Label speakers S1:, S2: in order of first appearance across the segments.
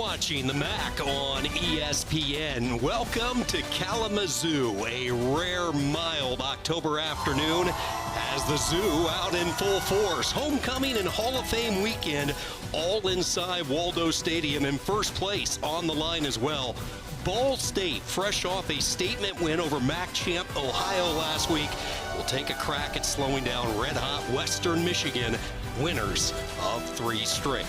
S1: watching the MAC on ESPN. Welcome to Kalamazoo, a rare, mild October afternoon as the Zoo out in full force. Homecoming and Hall of Fame weekend, all inside Waldo Stadium, in first place on the line as well. Ball State, fresh off a statement win over MAC champ Ohio last week, will take a crack at slowing down red-hot Western Michigan, winners of 3 straight.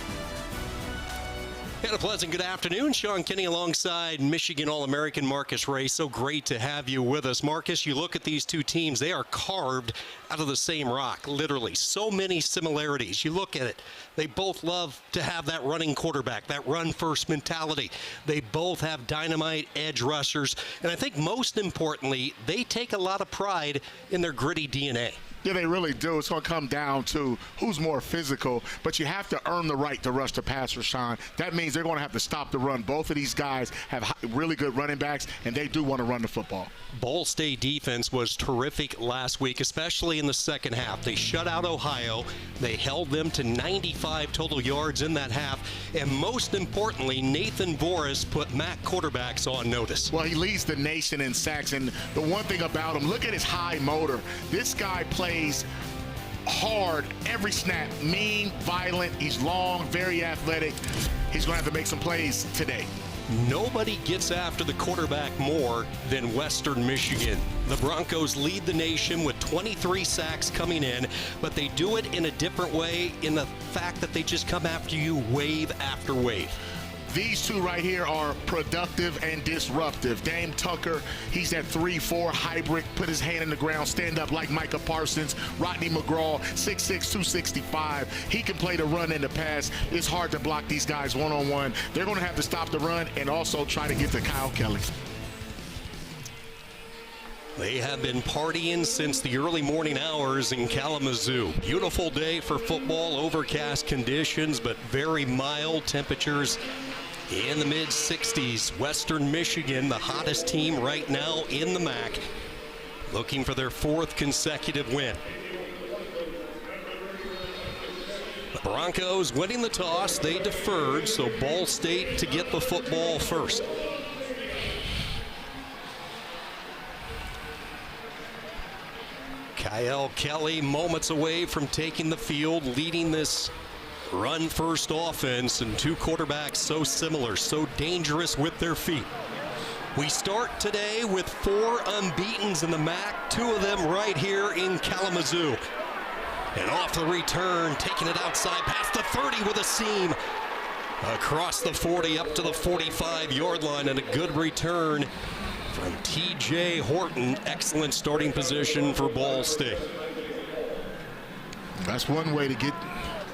S1: And a pleasant good afternoon. Sean Kinney alongside Michigan All-American Marcus Ray. So great to have you with us. Marcus, you look at these two teams, they are carved out of the same rock, literally. So many similarities. You look at it, they both love to have that running quarterback, that run-first mentality. They both have dynamite edge rushers. And I think most importantly, they take a lot of pride in their gritty DNA.
S2: Yeah, they really do. It's going to come down to who's more physical, but you have to earn the right to rush the passer, Sean. That means they're going to have to stop the run. Both of these guys have really good running backs, and they do want to run the football.
S1: Ball State defense was terrific last week, especially in the second half. They shut out Ohio. They held them to 95 total yards in that half. And most importantly, Nathan Voris put MAC quarterbacks on notice.
S2: Well, he leads the nation in sacks. And the one thing about him, look at his high motor. This guy plays hard every snap. Mean, violent. He's long, very athletic. He's going to have to make some plays today.
S1: Nobody gets after the quarterback more than Western Michigan. The Broncos lead the nation with 23 sacks coming in, but they do it in a different way in the fact that they just come after you wave after wave.
S2: These two right here are productive and disruptive. Dame Tucker, he's that 3-4 hybrid, put his hand in the ground, stand up like Micah Parsons. Rodney McGraw, 6'6", 265. He can play the run and the pass. It's hard to block these guys one-on-one. They're going to have to stop the run and also try to get to Kyle Kelly.
S1: They have been partying since the early morning hours in Kalamazoo. Beautiful day for football, overcast conditions, but very mild temperatures in the mid-60s. Western Michigan, the hottest team right now in the MAC, looking for their 4th consecutive win. The Broncos winning the toss, they deferred, so Ball State to get the football first. Kyle Kelly moments away from taking the field, leading this run-first offense, and two quarterbacks so similar, so dangerous with their feet. We start today with 4 unbeatens in the MAC, 2 of them right here in Kalamazoo. And off the return, taking it outside past the 30 with a seam. Across the 40 up to the 45-yard line, and a good return from T.J. Horton. Excellent starting position for Ball State.
S2: That's one way to get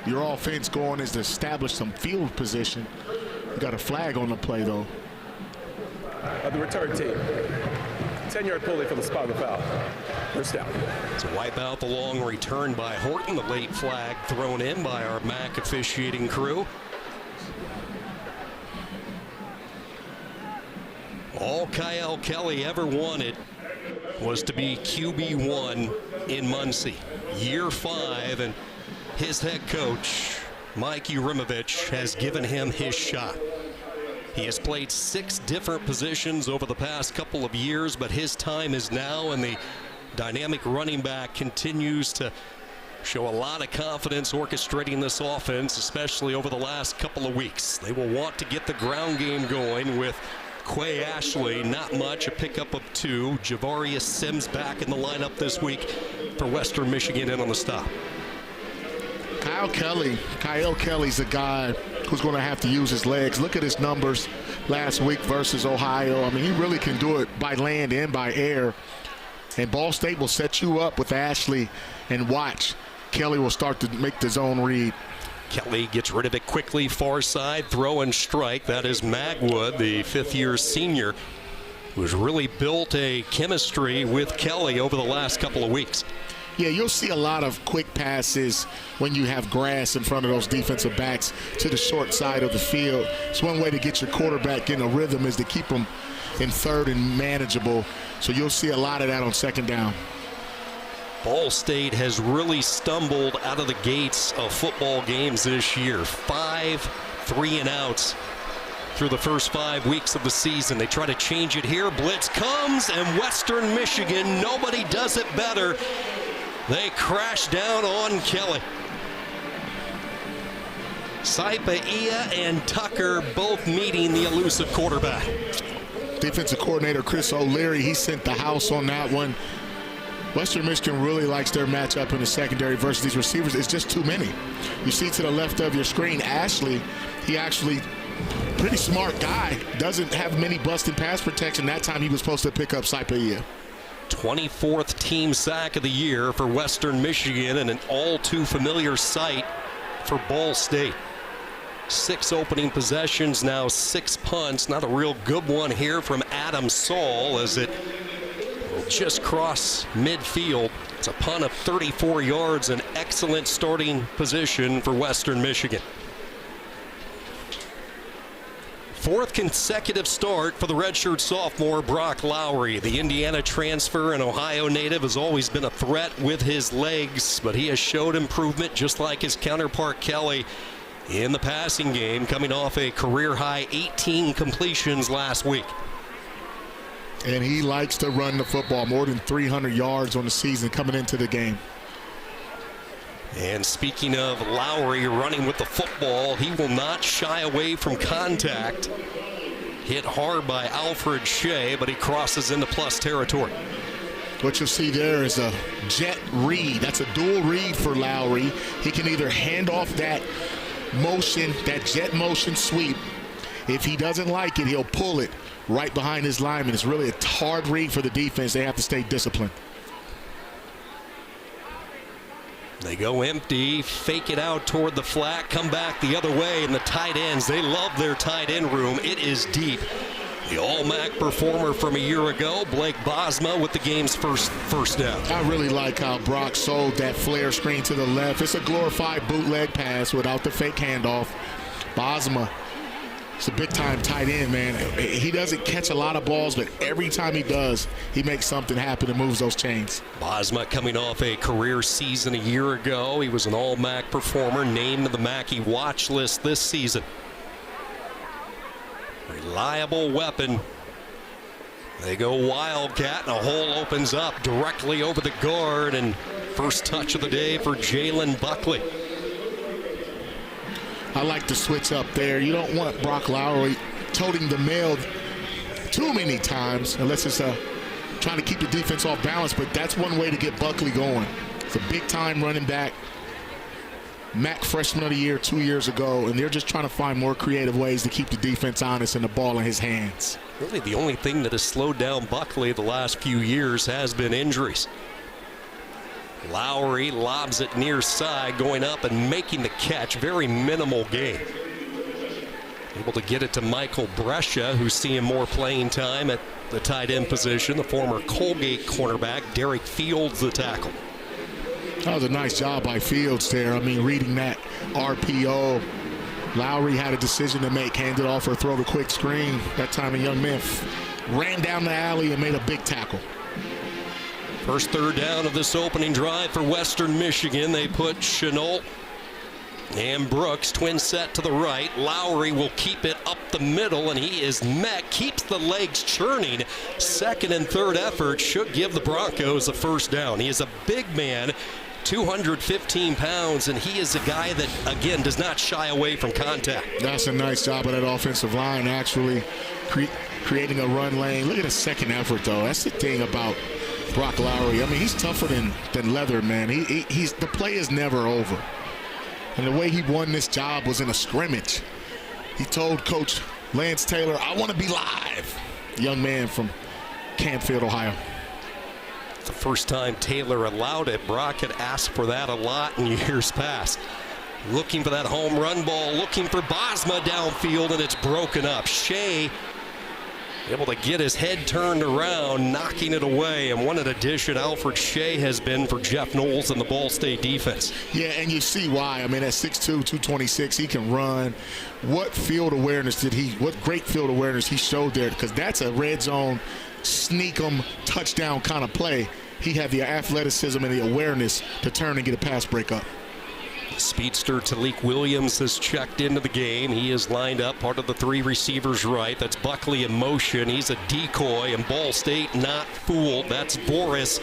S2: your offense going, is to establish some field position. You got a flag on the play, though.
S3: The return team. 10-yard penalty for the spot of the foul. First down.
S1: To wipe out the long return by Horton. The late flag thrown in by our MAC officiating crew. All Kyle Kelly ever wanted was to be QB1 in Muncie. Year 5, and his head coach, Mike Urimovich, has given him his shot. He has played 6 different positions over the past couple of years, but his time is now, and the dynamic running back continues to show a lot of confidence orchestrating this offense, especially over the last couple of weeks. They will want to get the ground game going with Quay Ashley, not much, a pickup of 2. Javarius Sims back in the lineup this week for Western Michigan in on the stop.
S2: Kyle Kelly's a guy who's going to have to use his legs. Look at his numbers last week versus Ohio. I mean, he really can do it by land and by air. And Ball State will set you up with Ashley, and watch. Kelly will start to make the zone read.
S1: Kelly gets rid of it quickly, far side, throw and strike. That is Magwood, the 5th-year senior, who's really built a chemistry with Kelly over the last couple of weeks.
S2: Yeah, you'll see a lot of quick passes when you have grass in front of those defensive backs to the short side of the field. It's one way to get your quarterback in a rhythm, is to keep them in third and manageable. So you'll see a lot of that on second down.
S1: Ball State has really stumbled out of the gates of football games this year. 5 3-and-outs through the first 5 weeks of the season. They try to change it here. Blitz comes, and Western Michigan, nobody does it better. They crash down on Kelly. Saipa-Ia and Tucker both meeting the elusive quarterback.
S2: Defensive coordinator Chris O'Leary, he sent the house on that one. Western Michigan really likes their matchup in the secondary versus these receivers. It's just too many. You see to the left of your screen, Ashley, he actually, pretty smart guy, doesn't have many busted pass protection. That time he was supposed to pick up Saipa-Ia.
S1: 24th team sack of the year for Western Michigan, and an all too familiar sight for Ball State. 6 opening possessions, now 6 punts. Not a real good one here from Adam Saul as it will just cross midfield. It's a punt of 34 yards, an excellent starting position for Western Michigan. 4th consecutive start for the redshirt sophomore Brock Lowry. The Indiana transfer and Ohio native has always been a threat with his legs, but he has showed improvement just like his counterpart Kelly in the passing game, coming off a career-high 18 completions last week.
S2: And he likes to run the football, more than 300 yards on the season coming into the game.
S1: And speaking of Lowry running with the football, he will not shy away from contact. Hit hard by Alfred Shea, but he crosses into plus territory.
S2: What you'll see there is a jet read. That's a dual read for Lowry. He can either hand off that motion, that jet motion sweep. If he doesn't like it, he'll pull it right behind his lineman. It's really a hard read for the defense. They have to stay disciplined.
S1: They go empty, fake it out toward the flat, come back the other way, and the tight ends, they love their tight end room. It is deep. The All-MAC performer from a year ago, Blake Bosma, with the game's first down.
S2: I really like how Brock sold that flare screen to the left. It's a glorified bootleg pass without the fake handoff. Bosma, it's a big-time tight end, man. He doesn't catch a lot of balls, but every time he does, he makes something happen and moves those chains.
S1: Bosma coming off a career season a year ago. He was an All-MAC performer, named to the Mackey watch list this season. Reliable weapon. They go Wildcat, and a hole opens up directly over the guard, and first touch of the day for Jalen Buckley.
S2: I like to switch up there. You don't want Brock Lowry toting the mail too many times unless it's trying to keep the defense off balance, but that's one way to get Buckley going. It's a big-time running back. MAC freshman of the year 2 years ago, and they're just trying to find more creative ways to keep the defense honest and the ball in his hands.
S1: Really the only thing that has slowed down Buckley the last few years has been injuries. Lowry lobs it near side, going up and making the catch. Very minimal gain. Able to get it to Michael Brescia, who's seeing more playing time at the tight end position. The former Colgate cornerback, Derek Fields, the tackle.
S2: That was a nice job by Fields there. I mean, reading that RPO. Lowry had a decision to make, hand it off or throw the quick screen. That time a young man ran down the alley and made a big tackle.
S1: First third down of this opening drive for Western Michigan. They put Chenault and Brooks, twin set to the right. Lowry will keep it up the middle, and he is met, keeps the legs churning. Second and third effort should give the Broncos a first down. He is a big man, 215 pounds, and he is a guy that, again, does not shy away from contact.
S2: That's a nice job of that offensive line, actually creating a run lane. Look at the second effort, though. That's the thing about Brock Lowry. I mean, he's tougher than leather, man. He's the play is never over. And the way he won this job was in a scrimmage. He told Coach Lance Taylor, I want to be live. Young man from Campfield, Ohio.
S1: The first time Taylor allowed it. Brock had asked for that a lot in years past. Looking for that home run ball, looking for Bosma downfield, and it's broken up. Shea able to get his head turned around, knocking it away. And what an addition Alfred Shea has been for Jeff Knowles and the Ball State defense.
S2: Yeah, and you see why. I mean, at 6'2", 226, he can run. What field awareness what great field awareness he showed there, because that's a red zone, sneak 'em, touchdown kind of play. He had the athleticism and the awareness to turn and get a pass breakup.
S1: Speedster Talik Williams has checked into the game. He is lined up, part of the three receivers right. That's Buckley in motion. He's a decoy, and Ball State not fooled. That's Boris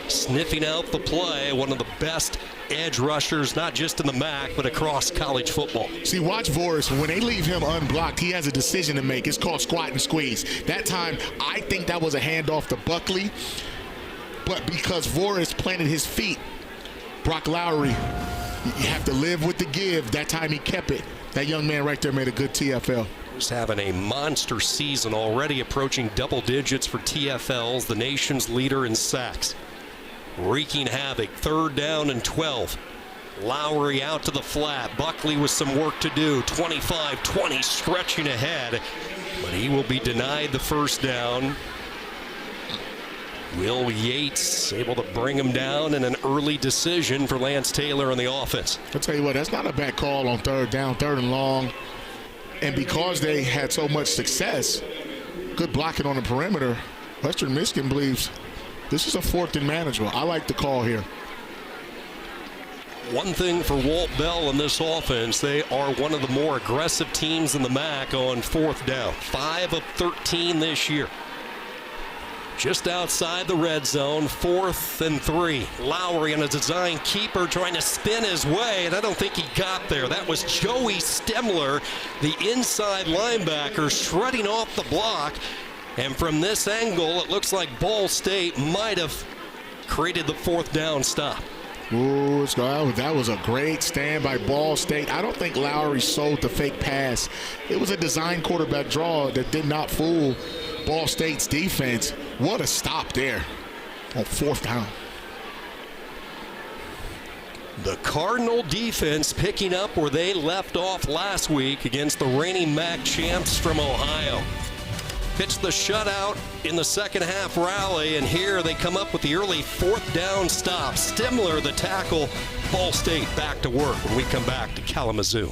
S1: sniffing out the play. One of the best edge rushers, not just in the MAC, but across college football.
S2: See, watch Boris. When they leave him unblocked, he has a decision to make. It's called squat and squeeze. That time, I think that was a handoff to Buckley. But because Boris planted his feet, Brock Lowry, you have to live with the give. That time he kept it. That young man right there made a good TFL.
S1: He's having a monster season, already approaching double digits for TFLs, the nation's leader in sacks. Wreaking havoc, 3rd down and 12. Lowry out to the flat. Buckley with some work to do. 25-20, stretching ahead. But he will be denied the 1st down. Will Yates able to bring him down, in an early decision for Lance Taylor on the offense.
S2: I'll tell you what, that's not a bad call on 3rd down, 3rd and long. And because they had so much success, good blocking on the perimeter, Western Michigan believes this is a 4th and manageable. I like the call here.
S1: One thing for Walt Bell in this offense, they are one of the more aggressive teams in the MAC on 4th down. 5 of 13 this year. Just outside the red zone, 4th and 3. Lowry on a design keeper trying to spin his way, and I don't think he got there. That was Joey Stemler, the inside linebacker, shredding off the block. And from this angle, it looks like Ball State might have created the 4th down stop.
S2: Ooh, that was a great stand by Ball State. I don't think Lowry sold the fake pass. It was a design quarterback draw that did not fool Ball State's defense. What a stop there on 4th down.
S1: The Cardinal defense picking up where they left off last week against the reigning MAC champs from Ohio. Pitched the shutout in the second half rally, and here they come up with the early 4th down stop. Stemler, the tackle. Ball State back to work when we come back to Kalamazoo.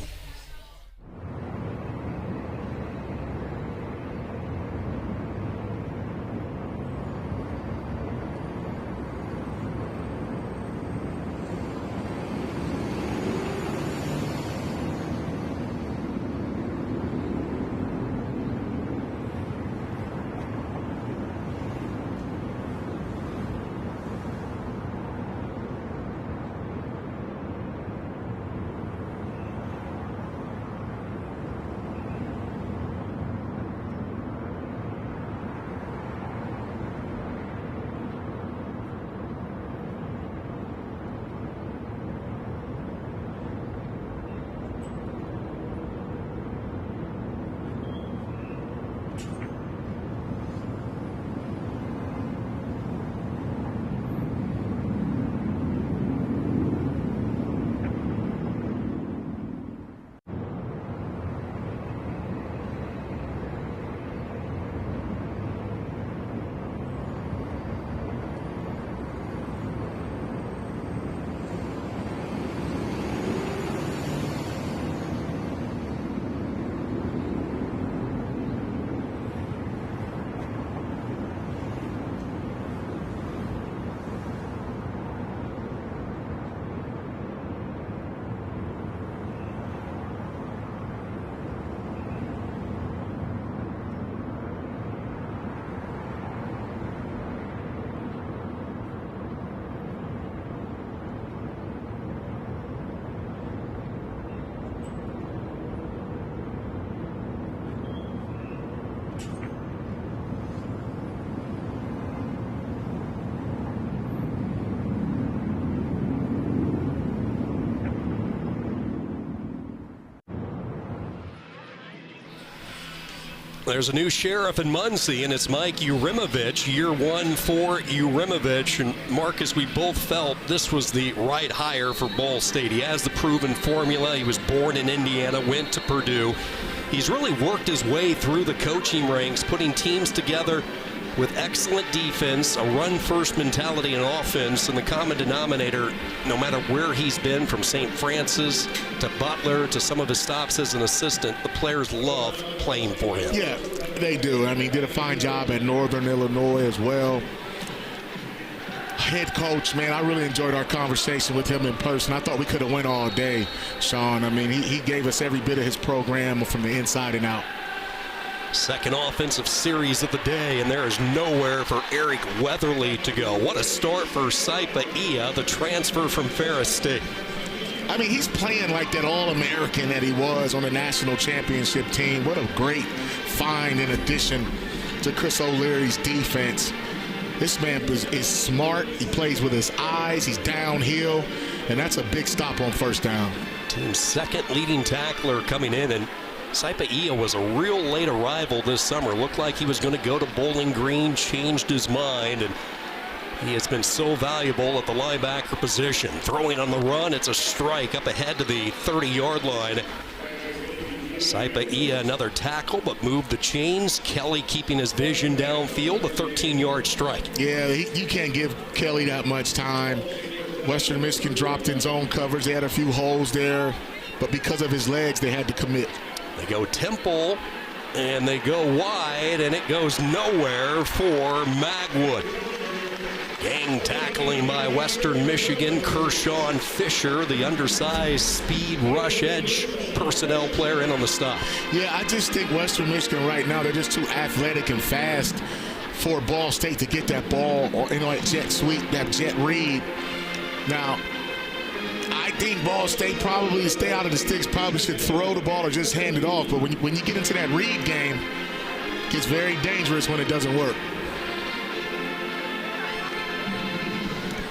S1: There's a new sheriff in Muncie, and it's Mike Urimovich, year 1 for Urimovich. And Marcus, we both felt this was the right hire for Ball State. He has the proven formula. He was born in Indiana, went to Purdue. He's really worked his way through the coaching ranks, putting teams together with excellent defense, a run-first mentality and offense, and the common denominator, no matter where he's been, from St. Francis to Butler to some of his stops as an assistant, the players love playing for him.
S2: Yeah, they do. I mean, he did a fine job at Northern Illinois as well. head coach, man, I really enjoyed our conversation with him in person. I thought we could have went all day, Sean. I mean, he gave us every bit of his program from the inside and out.
S1: Second offensive series of the day, and there is nowhere for Eric Weatherly to go. What a start for Saipa Ia, the transfer from Ferris State.
S2: I mean, he's playing like that All-American that he was on the national championship team. What a great find in addition to Chris O'Leary's defense. This man is smart. He plays with his eyes. He's downhill, and that's a big stop on first down.
S1: Team's second leading tackler coming in, and Saipa Ia was a real late arrival this summer. Looked like he was going to go to Bowling Green, changed his mind, and he has been so valuable at the linebacker position. Throwing on the run, it's a strike up ahead to the 30-yard line. Saipa Ia another tackle, but moved the chains. Kelly keeping his vision downfield, a 13-yard strike.
S2: Yeah, you can't give Kelly that much time. Western Michigan dropped in zone coverage. They had a few holes there, but because of his legs, they had to commit.
S1: They go temple, and they go wide, and it goes nowhere for Magwood. Gang tackling by Western Michigan. Kershawn Fisher, the undersized speed rush edge personnel player, in on the stop.
S2: Yeah, I just think Western Michigan right now, they're just too athletic and fast for Ball State to get that ball, or that jet sweep, that jet read. Now, I think Ball State probably, to stay out of the sticks, probably should throw the ball or just hand it off. But when you get into that read game, it gets very dangerous when it doesn't work.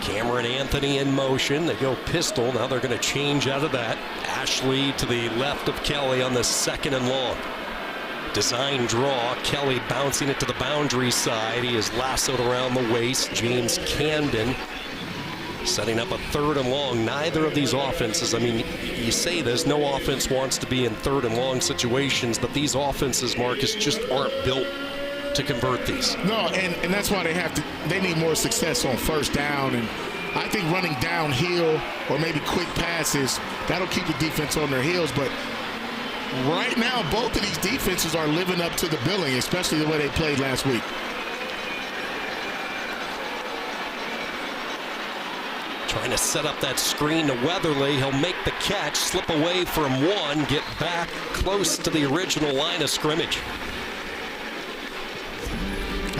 S1: Cameron Anthony in motion. They go pistol. Now they're going to change out of that. Ashley to the left of Kelly on the second and long. Design draw. Kelly bouncing it to the boundary side. He is lassoed around the waist. James Camden setting up a third and long. Neither of these offenses, I mean, you say this, no offense wants to be in third and long situations, but these offenses, Marcus, just aren't built to convert these.
S2: No, and that's why they need more success on first down. And I think running downhill or maybe quick passes, that'll keep the defense on their heels. But right now, both of these defenses are living up to the billing, especially the way they played last week.
S1: Trying to set up that screen to Weatherly. He'll make the catch, slip away from one, get back close to the original line of scrimmage.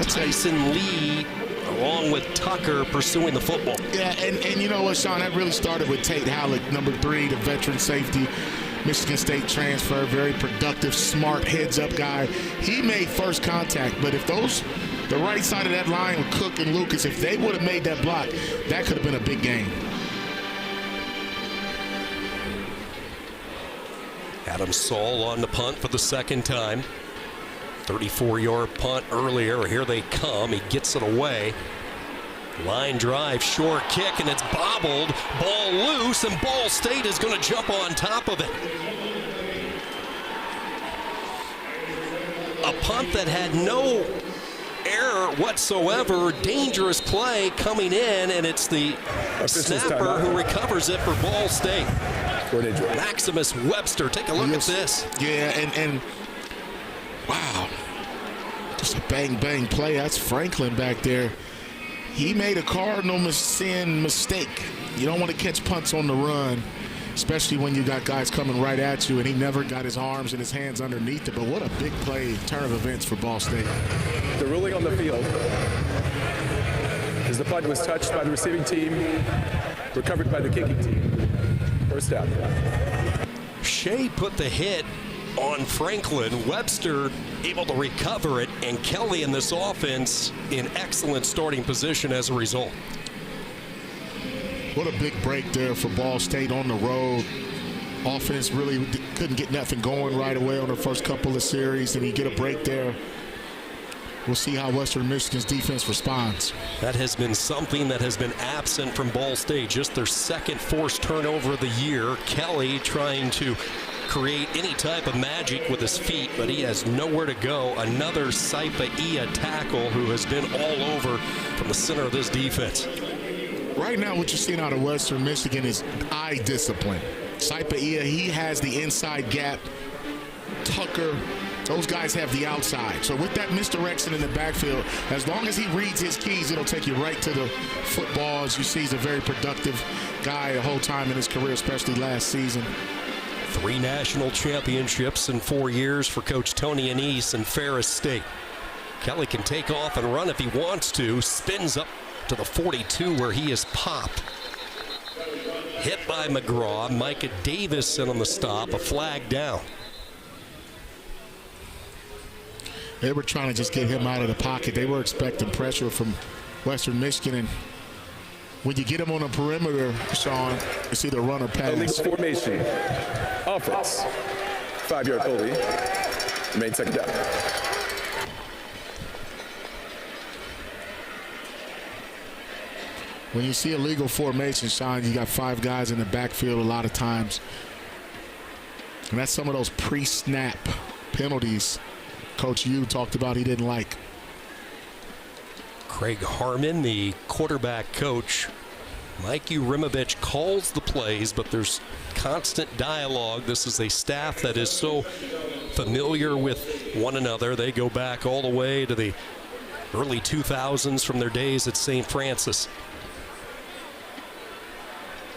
S1: Tyson Lee, along with Tucker, pursuing the football.
S2: Yeah, and you know what, Sean, that really started with Tate Halleck, number 3, the veteran safety, Michigan State transfer, very productive, smart, heads-up guy. He made first contact, but if the right side of that line with Cook and Lucas, if they would have made that block, that could have been a big game.
S1: Adam Saul on the punt for the second time. 34-yard punt earlier. Here they come. He gets it away. Line drive, short kick, and it's bobbled. Ball loose, and Ball State is going to jump on top of it. A punt that had no error whatsoever. Dangerous play coming in, and it's the snapper who recovers it for Ball State. Maximus Webster, take a look at this.
S2: Yeah, and wow, just a bang play. That's Franklin back there. He made a cardinal sin mistake. You don't want to catch punts on the run, especially when you got guys coming right at you, and he never got his arms and his hands underneath it. But what a big play, turn of events for Ball State.
S3: The ruling on the field is the punt was touched by the receiving team, recovered by the kicking team. First down.
S1: Shea put the hit on Franklin. Webster able to recover it, and Kelly in this offense in excellent starting position as a result.
S2: What a big break there for Ball State on the road. Offense really couldn't get nothing going right away on the first couple of series, and you get a break there. We'll see how Western Michigan's defense responds.
S1: That has been something that has been absent from Ball State. Just their second forced turnover of the year. Kelly trying to create any type of magic with his feet, but he has nowhere to go. Another Saipa Ia tackle who has been all over from the center of this defense.
S2: Right now, what you're seeing out of Western Michigan is eye discipline. Saipa Ia, he has the inside gap. Tucker Those guys have the outside. So with that misdirection in the backfield, as long as he reads his keys, it'll take you right to the football. As you see, he's a very productive guy the whole time in his career, especially last season.
S1: 3 national championships in 4 years for Coach Tony Annese and Ferris State. Kelly can take off and run if he wants to. Spins up to the 42 where he is popped. Hit by McGraw. Micah Davison on the stop. A flag down.
S2: They were trying to just get him out of the pocket. They were expecting pressure from Western Michigan. And when you get him on the perimeter, Sean, it's either run or pass.
S3: Illegal formation. Offense. 5-yard penalty. Remain second down.
S2: When you see a legal formation, Sean, you got 5 guys in the backfield a lot of times. And that's some of those pre-snap penalties Coach Yu talked about he didn't like.
S1: Craig Harmon, the quarterback coach. Mike Urimovich calls the plays, but there's constant dialogue. This is a staff that is so familiar with one another. They go back all the way to the early 2000s from their days at St. Francis.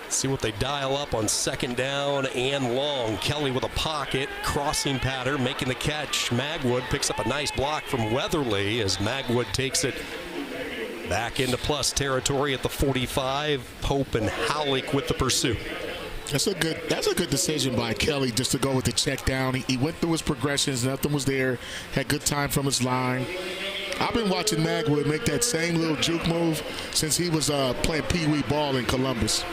S1: See what they dial up on second down and long. Kelly with a pocket, crossing pattern, making the catch. Magwood picks up a nice block from Weatherly as Magwood takes it back into plus territory at the 45. Pope and Howlick with the pursuit.
S2: That's a good decision by Kelly just to go with the check down. He went through his progressions, nothing was there, had good time from his line. I've been watching Magwood make that same little juke move since he was playing Pee Wee ball in Columbus.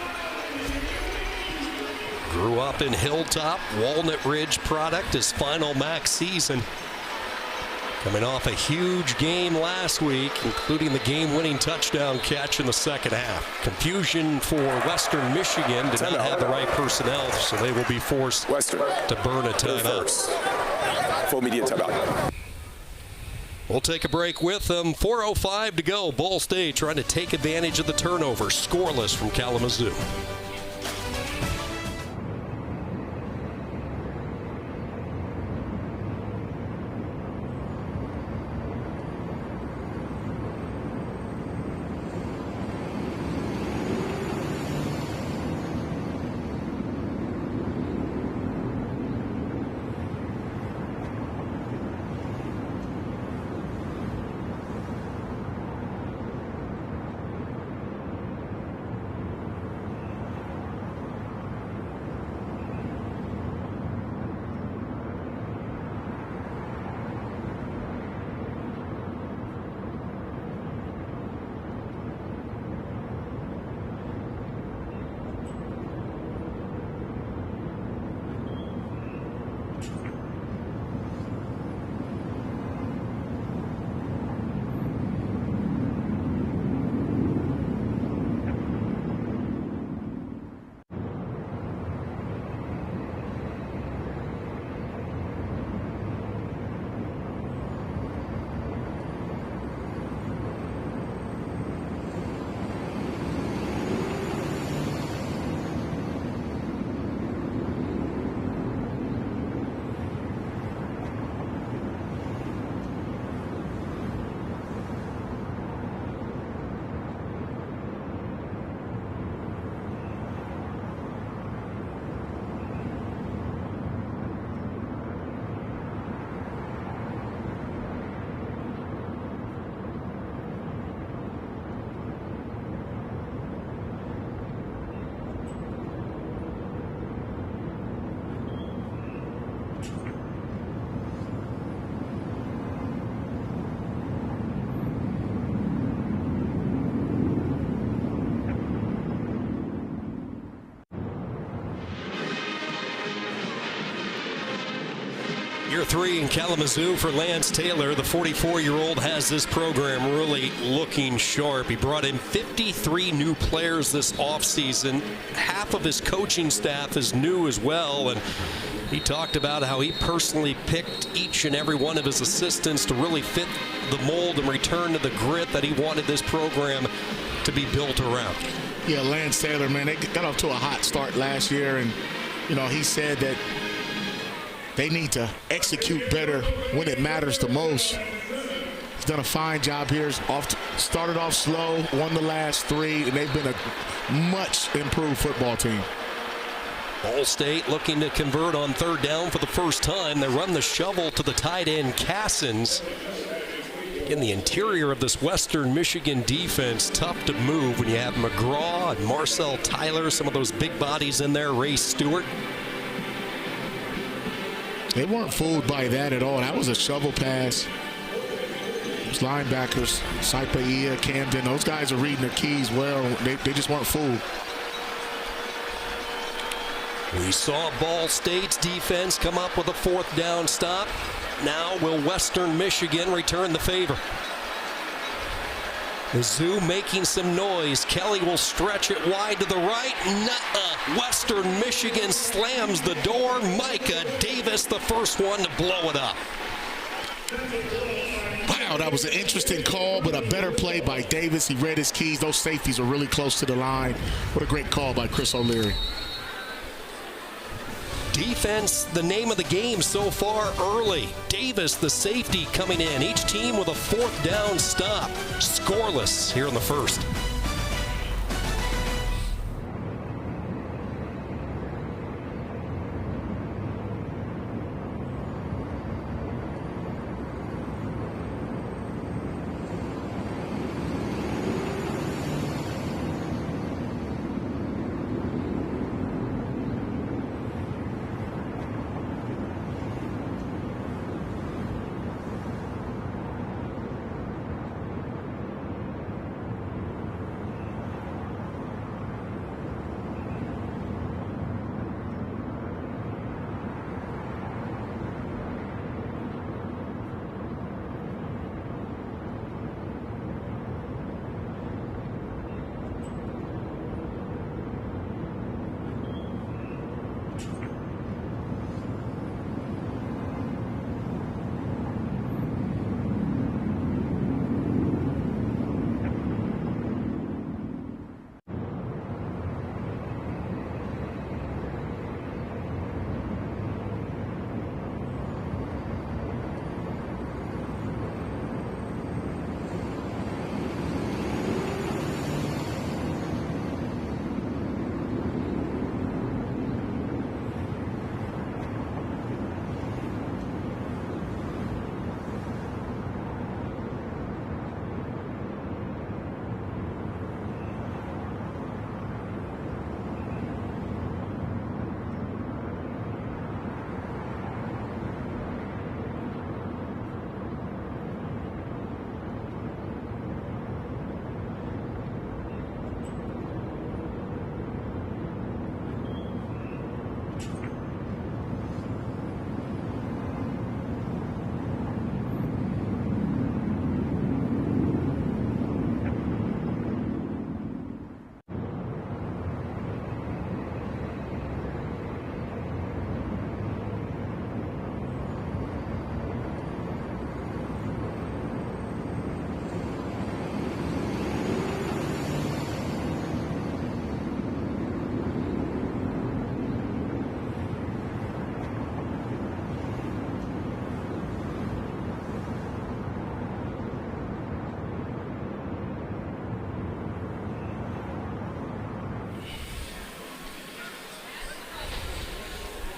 S1: Grew up in Hilltop, Walnut Ridge product, his final MAC season. Coming off a huge game last week, including the game-winning touchdown catch in the second half. Confusion for Western Michigan. Did not have the right personnel, so they will be forced to burn a timeout.
S3: Full media timeout.
S1: We'll take a break with them. 4:05 to go. Ball State trying to take advantage of the turnover. Scoreless from Kalamazoo. Year 3 in Kalamazoo for Lance Taylor. The 44-year-old has this program really looking sharp. He brought in 53 new players this offseason. Half of his coaching staff is new as well, and he talked about how he personally picked each and every one of his assistants to really fit the mold and return to the grit that he wanted this program to be built around.
S2: Yeah, Lance Taylor, man, they got off to a hot start last year, and, you know, he said that They need to execute better when it matters the most. He's done a fine job here. Started off slow, won the last 3, and they've been a much improved football team.
S1: Ball State looking to convert on 3rd down for the first time. They run the shovel to the tight end, Cassins. In the interior of this Western Michigan defense, tough to move when you have McGraw and Marcel Tyler, some of those big bodies in there, Ray Stewart.
S2: They weren't fooled by that at all. That was a shovel pass. Those linebackers, Saipaia, Camden, those guys are reading their keys well. They just weren't fooled.
S1: We saw Ball State's defense come up with a 4th down stop. Now will Western Michigan return the favor? The Zoo making some noise. Kelly will stretch it wide to the right. Nuh-uh. Western Michigan slams the door. Micah Davis, the first one to blow it up.
S2: Wow, that was an interesting call, but a better play by Davis. He read his keys. Those safeties are really close to the line. What a great call by Chris O'Leary.
S1: Defense, the name of the game so far early. Davis, the safety, coming in. Each team with a 4th down stop. Scoreless here in the first.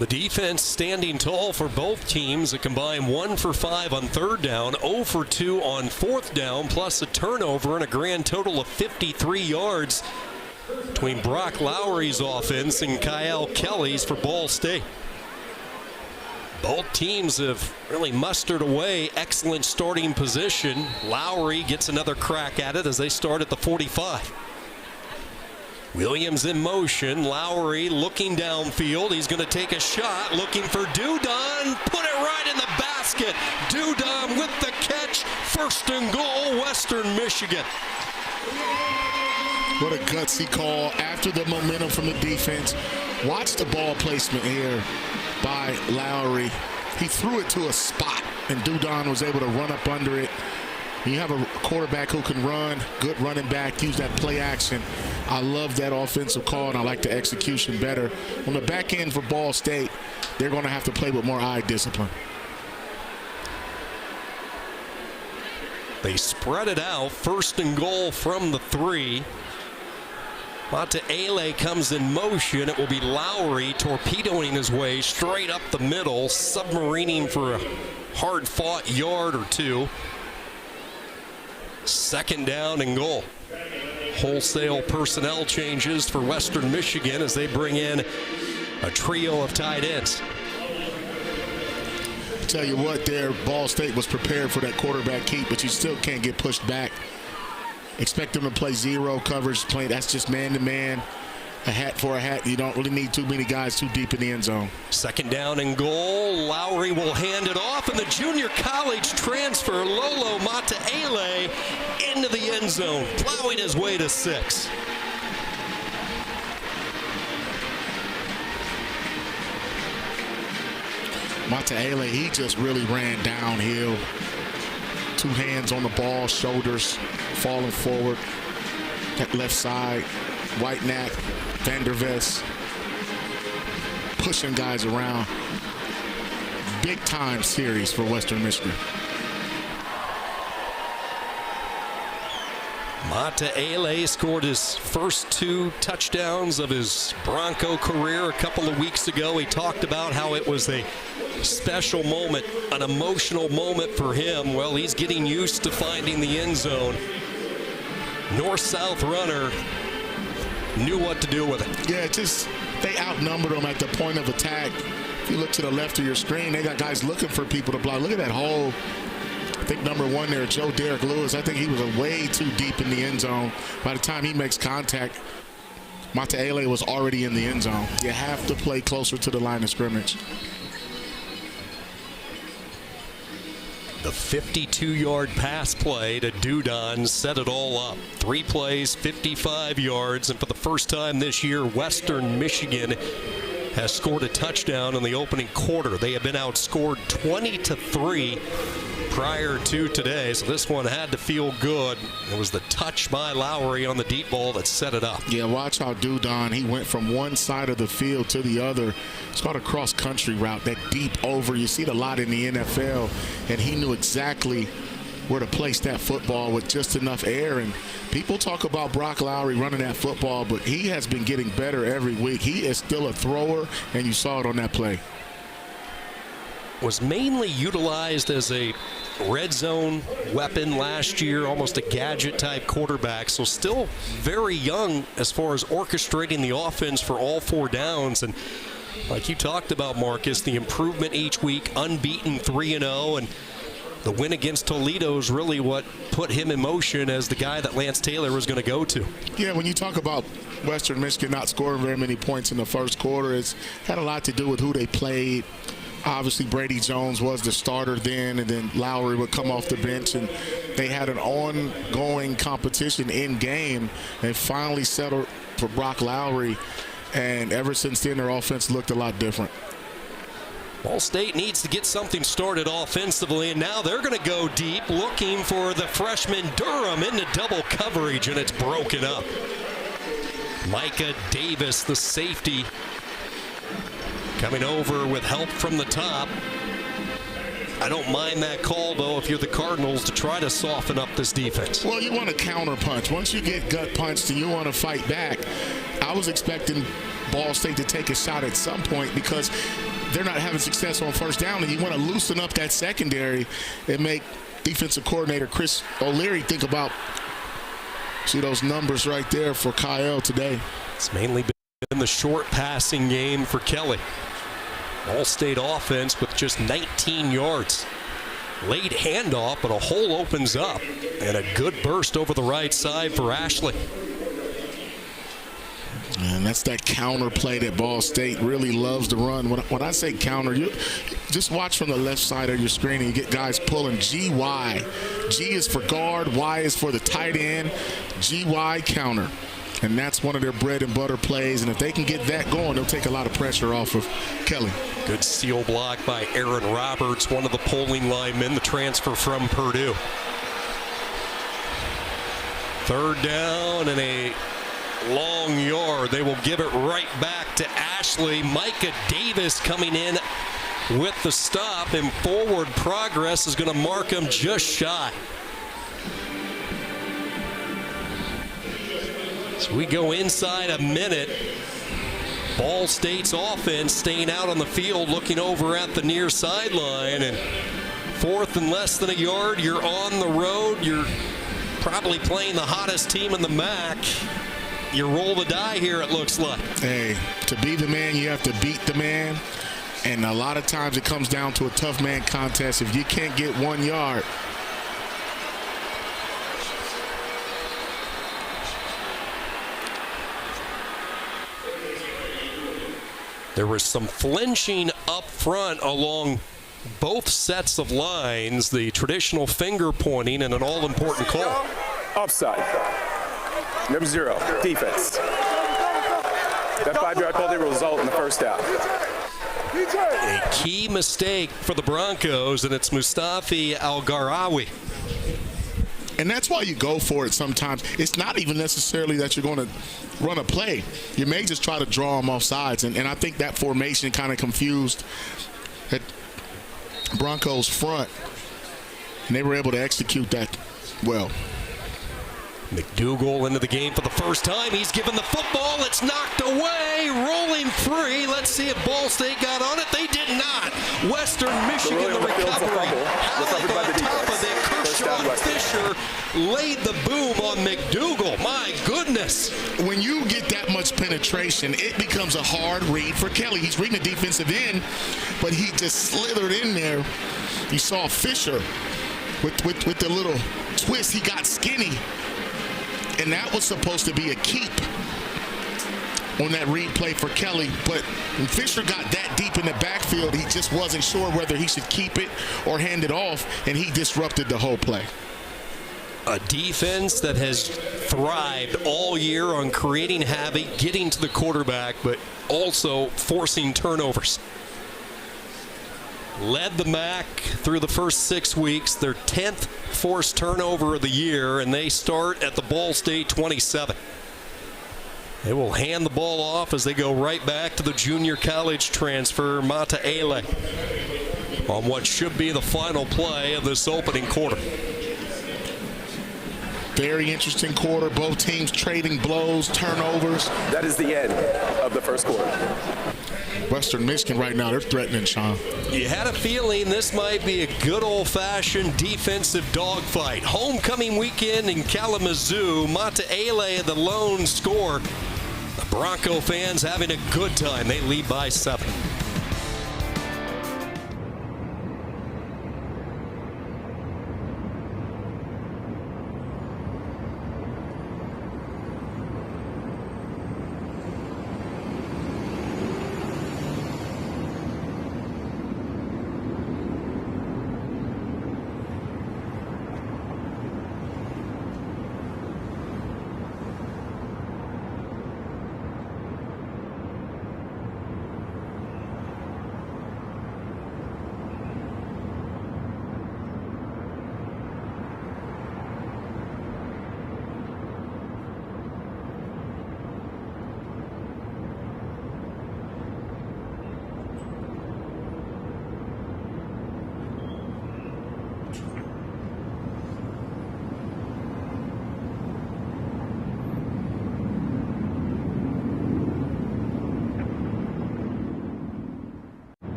S1: The defense standing tall for both teams. A combined 1 for 5 on 3rd down, 0 for 2 on 4th down, plus a turnover and a grand total of 53 yards between Brock Lowry's offense and Kyle Kelly's for Ball State. Both teams have really mustered away excellent starting position. Lowry gets another crack at it as they start at the 45. Williams in motion. Lowry looking downfield. He's going to take a shot, looking for Dudon. Put it right in the basket. Dudon with the catch. 1st and goal, Western Michigan.
S2: What a gutsy call after the momentum from the defense. Watch the ball placement here by Lowry. He threw it to a spot, and Dudon was able to run up under it. You have a quarterback who can run, good running back, use that play action. I love that offensive call, and I like the execution better. On the back end for Ball State, they're going to have to play with more eye discipline.
S1: They spread it out, 1st and goal from the 3. Monteale comes in motion. It will be Lowry torpedoing his way straight up the middle, submarining for a hard-fought yard or 2. 2nd down and goal. Wholesale personnel changes for Western Michigan as they bring in a trio of tight ends.
S2: Tell you what, there, Ball State was prepared for that quarterback keep, but you still can't get pushed back. Expect them to play zero coverage, play that's just man-to-man, a hat for a hat. You don't really need too many guys too deep in the end zone. 2nd
S1: down and goal. Lowry will hand it off, and the junior college transfer, Lolo Monteale, into the end zone, plowing his way to 6.
S2: Monteale, he just really ran downhill. 2 hands on the ball, shoulders falling forward. That left side, Whitenack, Vandervest, pushing guys around. Big time series for Western Michigan.
S1: Monteale scored his first 2 touchdowns of his Bronco career a couple of weeks ago. He talked about how it was a special moment, an emotional moment for him. Well, he's getting used to finding the end zone. North-south runner knew what to do with it.
S2: Yeah, just they outnumbered him at the point of attack. If you look to the left of your screen, they got guys looking for people to block. Look at that hole. I think number 1 there, Joe Derek Lewis. I think he was way too deep in the end zone. By the time he makes contact, Monteale was already in the end zone. You have to play closer to the line of scrimmage.
S1: The 52-yard pass play to Dudon set it all up. 3 plays, 55 yards, and for the first time this year, Western Michigan has scored a touchdown in the opening quarter. They have been outscored 20-3 prior to today, so this one had to feel good. It was the touch by Lowry on the deep ball that set it up.
S2: Yeah, watch how Dudon, he went from one side of the field to the other. It's called a cross-country route, that deep over. You see it a lot in the NFL, and he knew exactly where to place that football with just enough air. And people talk about Brock Lowry running that football, but he has been getting better every week. He is still a thrower, and you saw it on that play.
S1: Was mainly utilized as a red zone weapon last year, almost a gadget type quarterback, so still very young as far as orchestrating the offense for all 4 downs. And like you talked about, Marcus, the improvement each week, unbeaten 3-0, and the win against Toledo is really what put him in motion as the guy that Lance Taylor was going to go to.
S2: Yeah, when you talk about Western Michigan not scoring very many points in the first quarter, it's had a lot to do with who they played. Obviously, Brady Jones was the starter then, and then Lowry would come off the bench, and they had an ongoing competition in game. They finally settled for Brock Lowry, and ever since then, their offense looked a lot different.
S1: Ball State needs to get something started offensively, and now they're going to go deep looking for the freshman Durham into double coverage, and it's broken up. Micah Davis, the safety, coming over with help from the top. I don't mind that call, though, if you're the Cardinals, to try to soften up this defense.
S2: Well, you want to counter punch. Once you get gut punched and you want to fight back, I was expecting Ball State to take a shot at some point because they're not having success on first down, and you want to loosen up that secondary and make defensive coordinator Chris O'Leary think about, see those numbers right there for Kyle today.
S1: It's mainly been the short passing game for Kelly. Ball State offense with just 19 yards. Late handoff, but a hole opens up, and a good burst over the right side for Ashley.
S2: And that's that counter play that Ball State really loves to run. When I say counter, you just watch from the left side of your screen and you get guys pulling GY. G is for guard, Y is for the tight end, GY counter. And that's one of their bread and butter plays. And if they can get that going, they'll take a lot of pressure off of Kelly.
S1: Good seal block by Aaron Roberts, one of the polling linemen, the transfer from Purdue. Third down and a long yard. They will give it right back to Ashley. Micah Davis coming in with the stop, and forward progress is going to mark him just shy. So we go inside a minute. Ball State's offense staying out on the field, looking over at the near sideline, and fourth and less than a yard. You're on the road. You're probably playing the hottest team in the MAC. You roll the die here, it looks like.
S2: Hey, to be the man, you have to beat the man. And a lot of times it comes down to a tough man contest. If you can't get 1 yard,
S1: there was some flinching up front along both sets of lines, the traditional finger pointing and an all-important call.
S3: Offside. Number 0, defense. That 5-yard penalty will result in the first down.
S1: A key mistake for the Broncos, and it's Mustafi Al-Garawi.
S2: and that's why you go for it sometimes. It's not even necessarily that you're going to run a play. You may just try to draw them off sides, and I think that formation kind of confused that Broncos front, and they were able to execute that well.
S1: McDougal into the game for the first time. He's given the football. It's knocked away. Rolling free. Let's see if Ball State got on it. They did not. Western Michigan, the recovery. Halleck on top of it. Kershaw Fisher laid the boom on McDougal. My goodness.
S2: When you get that much penetration, it becomes a hard read for Kelly. He's reading the defensive end, but he just slithered in there. You saw Fisher with the little twist. He got skinny. And that was supposed to be a keep on that read play for Kelly. But when Fisher got that deep in the backfield, he just wasn't sure whether he should keep it or hand it off, and he disrupted the whole play.
S1: A defense that has thrived all year on creating havoc, getting to the quarterback, but also forcing turnovers. Led the MAC through the first 6 weeks, their 10th forced turnover of the year, and they start at the Ball State 27. They will hand the ball off as they go right back to the junior college transfer, Mata Ele, on what should be the final play of this opening quarter.
S2: Very interesting quarter. Both teams trading blows, turnovers.
S3: That is the end of the first quarter.
S2: Western Michigan right now, they're threatening, Sean.
S1: You had a feeling this might be a good old-fashioned defensive dogfight. Homecoming weekend in Kalamazoo. Mata Ele, the lone scorer. The Bronco fans having a good time. They lead by 7.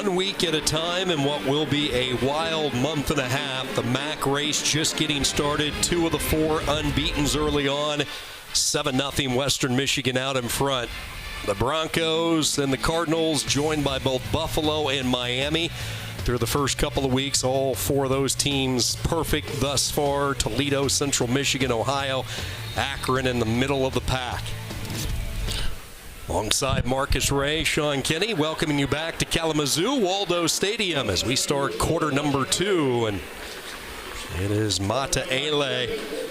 S1: 1 week at a time in what will be a wild month and a half. The MAC race just getting started. 2 of the 4 unbeatens early on. 7-0 Western Michigan out in front. The Broncos and the Cardinals joined by both Buffalo and Miami. Through the first couple of weeks, all 4 of those teams perfect thus far. Toledo, Central Michigan, Ohio, Akron in the middle of the pack. Alongside Marcus Ray, Sean Kinney, welcoming you back to Kalamazoo Waldo Stadium as we start quarter number 2. And it is Mata Ele.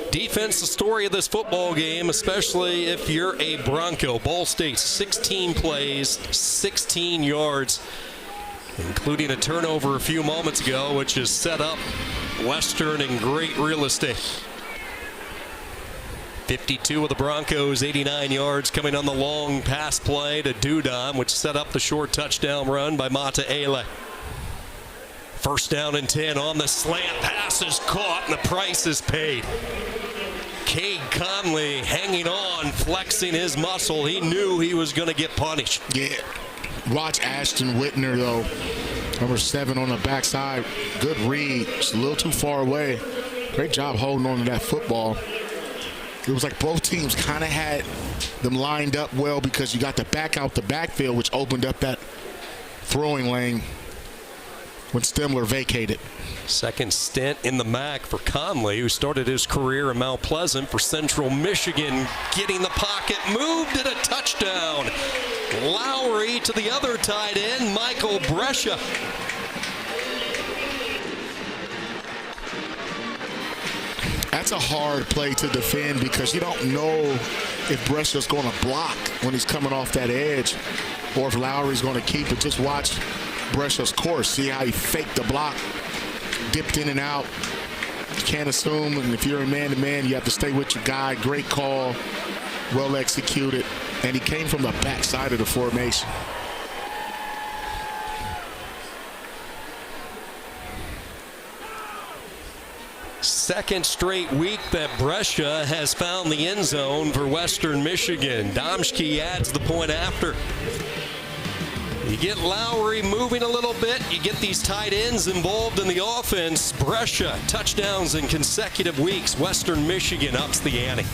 S1: Defense, the story of this football game, especially if you're a Bronco. Ball State, 16 plays, 16 yards, including a turnover a few moments ago, which has set up Western in great real estate. 52 of the Broncos, 89 yards coming on the long pass play to Dudon, which set up the short touchdown run by Mata Ele. First down and 10 on the slant. Pass is caught and the price is paid. Cade Conley hanging on, flexing his muscle. He knew he was going to get punished.
S2: Yeah. Watch Ashton Whitner, though. Number 7 on the backside. Good read. Just a little too far away. Great job holding on to that football. It was like both teams kind of had them lined up well because you got the back out the backfield, which opened up that throwing lane when Stemler vacated.
S1: Second stint in the MAC for Conley, who started his career in Mount Pleasant for Central Michigan. Getting the pocket, moved it, a touchdown. Lowry to the other tight end, Michael Brescia.
S2: That's a hard play to defend because you don't know if Brescia's going to block when he's coming off that edge or if Lowry's going to keep it. Just watch Brescia's course. See how he faked the block, dipped in and out. You can't assume, and if you're a man-to-man, you have to stay with your guy. Great call, well executed, and he came from the backside of the formation.
S1: Second straight week that Brescia has found the end zone for Western Michigan. Domschke adds the point after. You get Lowry moving a little bit. You get these tight ends involved in the offense. Brescia, touchdowns in consecutive weeks. Western Michigan ups the ante.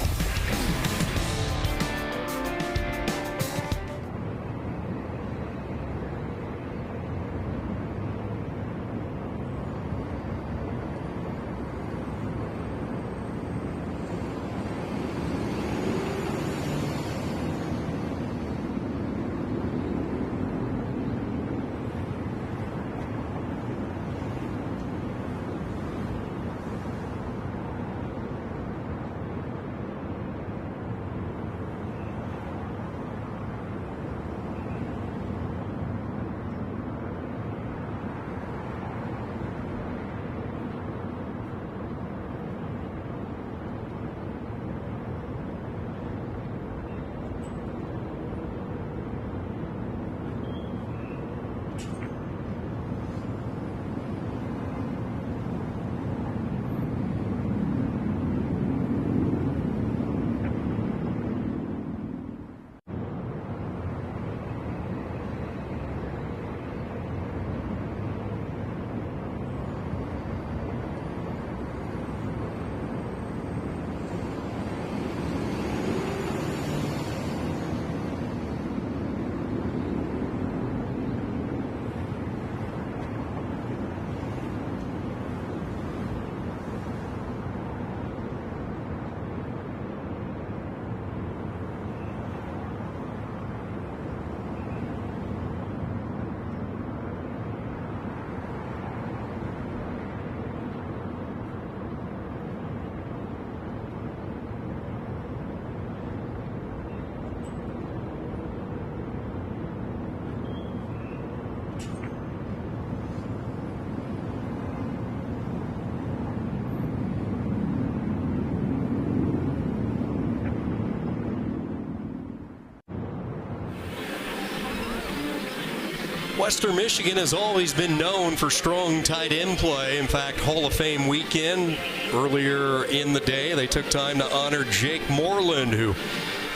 S1: Western Michigan has always been known for strong tight end play. In fact, Hall of Fame weekend earlier in the day, they took time to honor Jake Moreland, who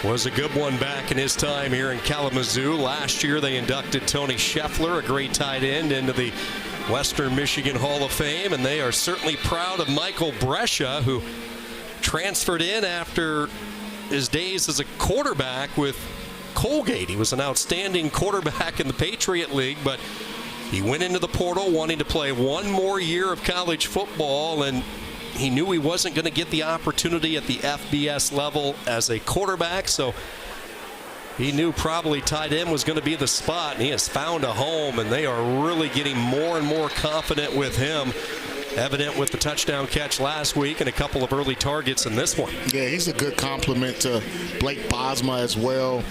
S1: was a good one back in his time here in Kalamazoo. Last year they inducted Tony Scheffler, a great tight end, into the Western Michigan Hall of Fame, and they are certainly proud of Michael Brescia, who transferred in after his days as a quarterback with Colgate. He was an outstanding quarterback in the Patriot League, but he went into the portal wanting to play one more year of college football, and he knew he wasn't going to get the opportunity at the FBS level as a quarterback, so he knew probably tight end was going to be the spot, and he has found a home, and they are really getting more and more confident with him. Evident with the touchdown catch last week and a couple of early targets in this one.
S2: Yeah, he's a good compliment to Blake Bosma as well.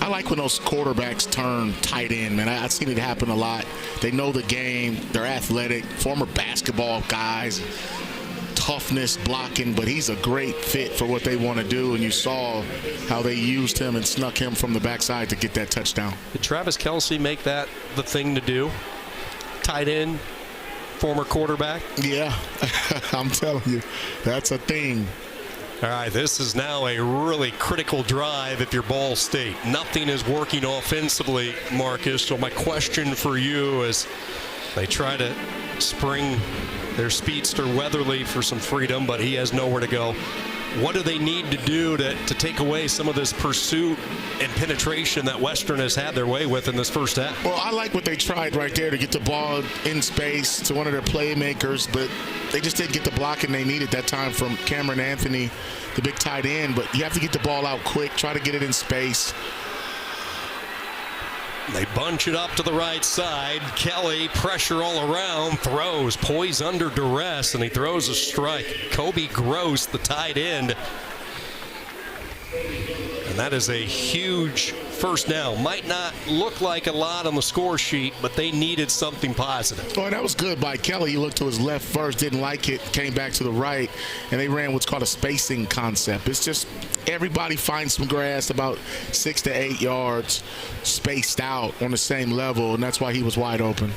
S2: I like when those quarterbacks turn tight end, man. I've seen it happen a lot. They know the game. They're athletic, former basketball guys, toughness, blocking, but he's a great fit for what they want to do, and you saw how they used him and snuck him from the backside to get that touchdown.
S1: Did Travis Kelce make that the thing to do? Tight end, former quarterback?
S2: Yeah, I'm telling you, that's a thing.
S1: All right, this is now a really critical drive if you're Ball State. Nothing is working offensively, Marcus. So my question for you is, they try to spring their speedster Weatherly for some freedom, but he has nowhere to go. What do they need to do to take away some of this pursuit and penetration that Western has had their way with in this first half?
S2: Well, I like what they tried right there to get the ball in space to one of their playmakers, but they just didn't get the blocking they needed that time from Cameron Anthony, the big tight end. But you have to get the ball out quick, try to get it in space.
S1: They bunch it up to the right side. Kelly, pressure all around, throws, poised under duress, and he throws a strike. Kobe Gross, the tight end. And that is a huge first down. Might not look like a lot on the score sheet, but they needed something positive.
S2: Oh, and that was good by Kelly. He looked to his left first, didn't like it, came back to the right, and they ran what's called a spacing concept. It's just everybody finds some grass about 6 to 8 yards spaced out on the same level, and that's why he was wide open.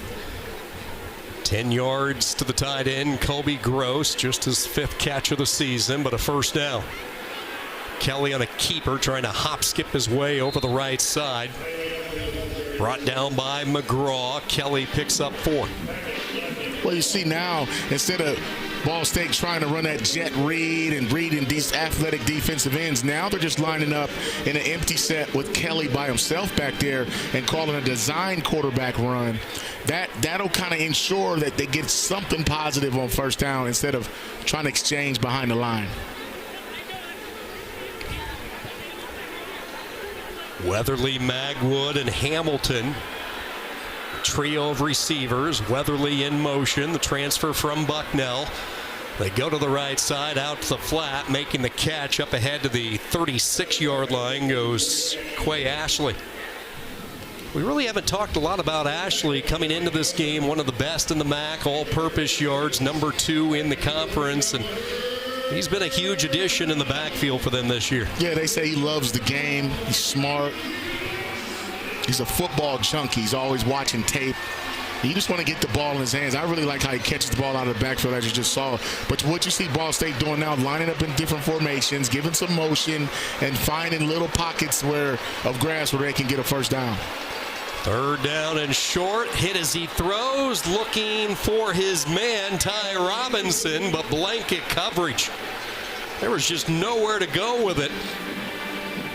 S1: 10 yards to the tight end, Kobe Gross, just his 5th catch of the season, but a first down. Kelly on a keeper trying to hop skip his way over the right side. Brought down by McGraw. Kelly picks up 4.
S2: Well, you see now, instead of Ball State trying to run that jet read and reading these athletic defensive ends, now they're just lining up in an empty set with Kelly by himself back there and calling a design quarterback run. That'll kind of ensure that they get something positive on first down instead of trying to exchange behind the line.
S1: Weatherly, Magwood, and Hamilton. Trio of receivers. Weatherly in motion. The transfer from Bucknell. They go to the right side, out to the flat, making the catch up ahead to the 36-yard line goes Quay Ashley. We really haven't talked a lot about Ashley coming into this game. One of the best in the MAC, all-purpose yards, number 2 in the conference, and he's been a huge addition in the backfield for them this year.
S2: Yeah, they say he loves the game. He's smart. He's a football junkie. He's always watching tape. You just want to get the ball in his hands. I really like how he catches the ball out of the backfield, as you just saw. But what you see Ball State doing now, lining up in different formations, giving some motion, and finding little pockets of grass where they can get a first down.
S1: 3rd down and short. Hit as he throws, looking for his man, Ty Robinson, but blanket coverage. There was just nowhere to go with it.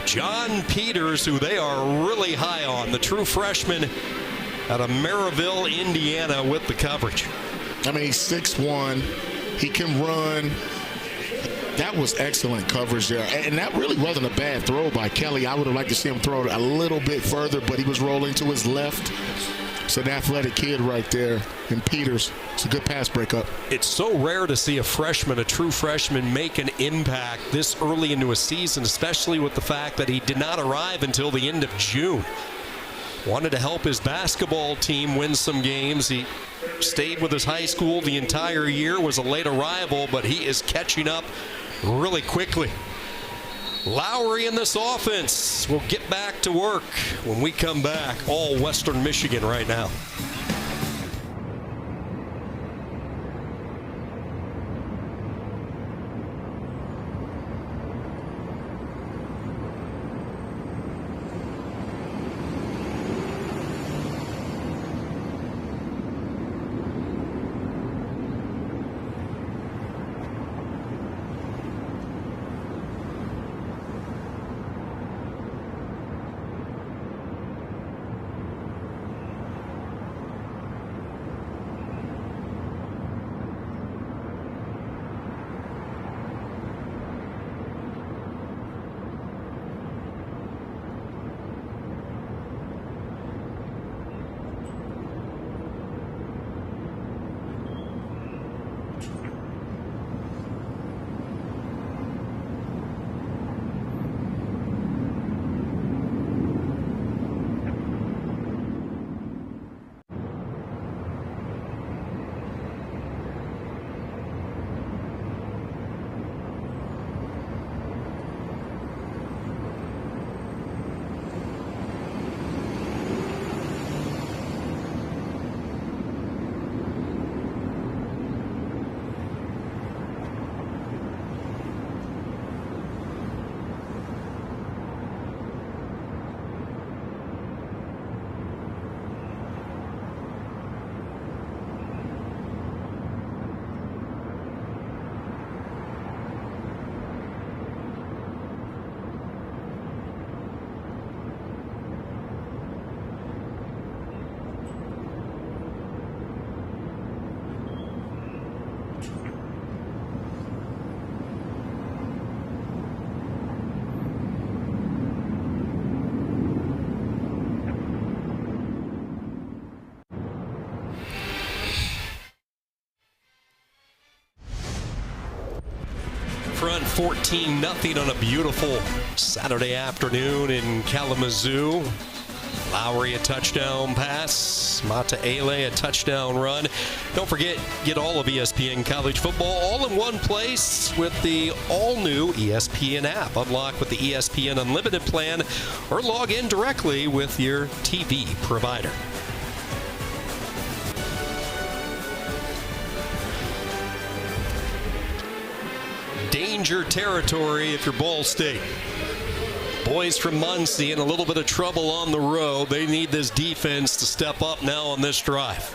S1: John Peters, who they are really high on, the true freshman out of Maryville, Indiana, with the coverage.
S2: I mean, he's 6'1". He can run. That was excellent coverage there. And that really wasn't a bad throw by Kelly. I would have liked to see him throw it a little bit further, but he was rolling to his left. It's an athletic kid right there. And Peters, it's a good pass breakup.
S1: It's so rare to see a freshman, a true freshman, make an impact this early into a season, especially with the fact that he did not arrive until the end of June. Wanted to help his basketball team win some games. He stayed with his high school the entire year, was a late arrival, but he is catching up really quickly. Lowry in this offense will get back to work when we come back. All Western Michigan right now. 14-0 on a beautiful Saturday afternoon in Kalamazoo. Lowry a touchdown pass, Mataele a touchdown run. Don't forget, get all of ESPN College Football all in one place with the all-new ESPN app. Unlock with the ESPN Unlimited plan or log in directly with your TV provider. Danger territory if you're Ball State. Boys from Muncie in a little bit of trouble on the road. They need this defense to step up now on this drive.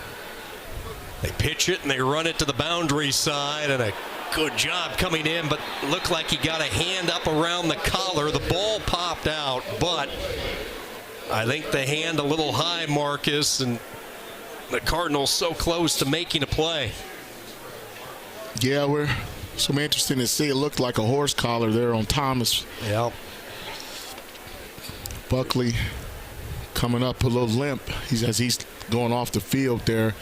S1: They pitch it and they run it to the boundary side, and a good job coming in, but looked like he got a hand up around the collar. The ball popped out, but I think the hand a little high, Marcus, and the Cardinals so close to making a play.
S2: Yeah, we're some interesting to see. It looked like a horse collar there on Thomas.
S1: Yeah.
S2: Buckley coming up a little limp as he's going off the field there.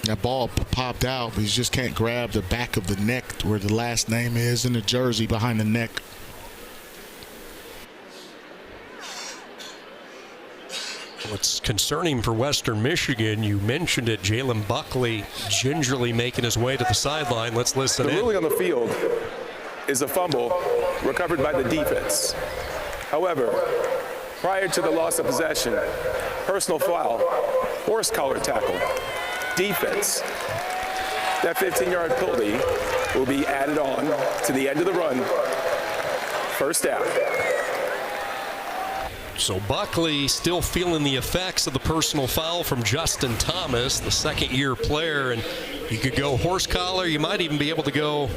S2: That ball popped out, but he just can't grab the back of the neck where the last name is in the jersey behind the neck.
S1: What's concerning for Western Michigan, you mentioned it, Jalen Buckley gingerly making his way to the sideline. Let's listen in.
S3: The ruling on the field is a fumble recovered by the defense. However, prior to the loss of possession, personal foul, horse collar tackle, defense. That 15-yard penalty will be added on to the end of the run. First down.
S1: So Buckley still feeling the effects of the personal foul from Justin Thomas, the second-year player, and you could go horse collar. You might even be able to go,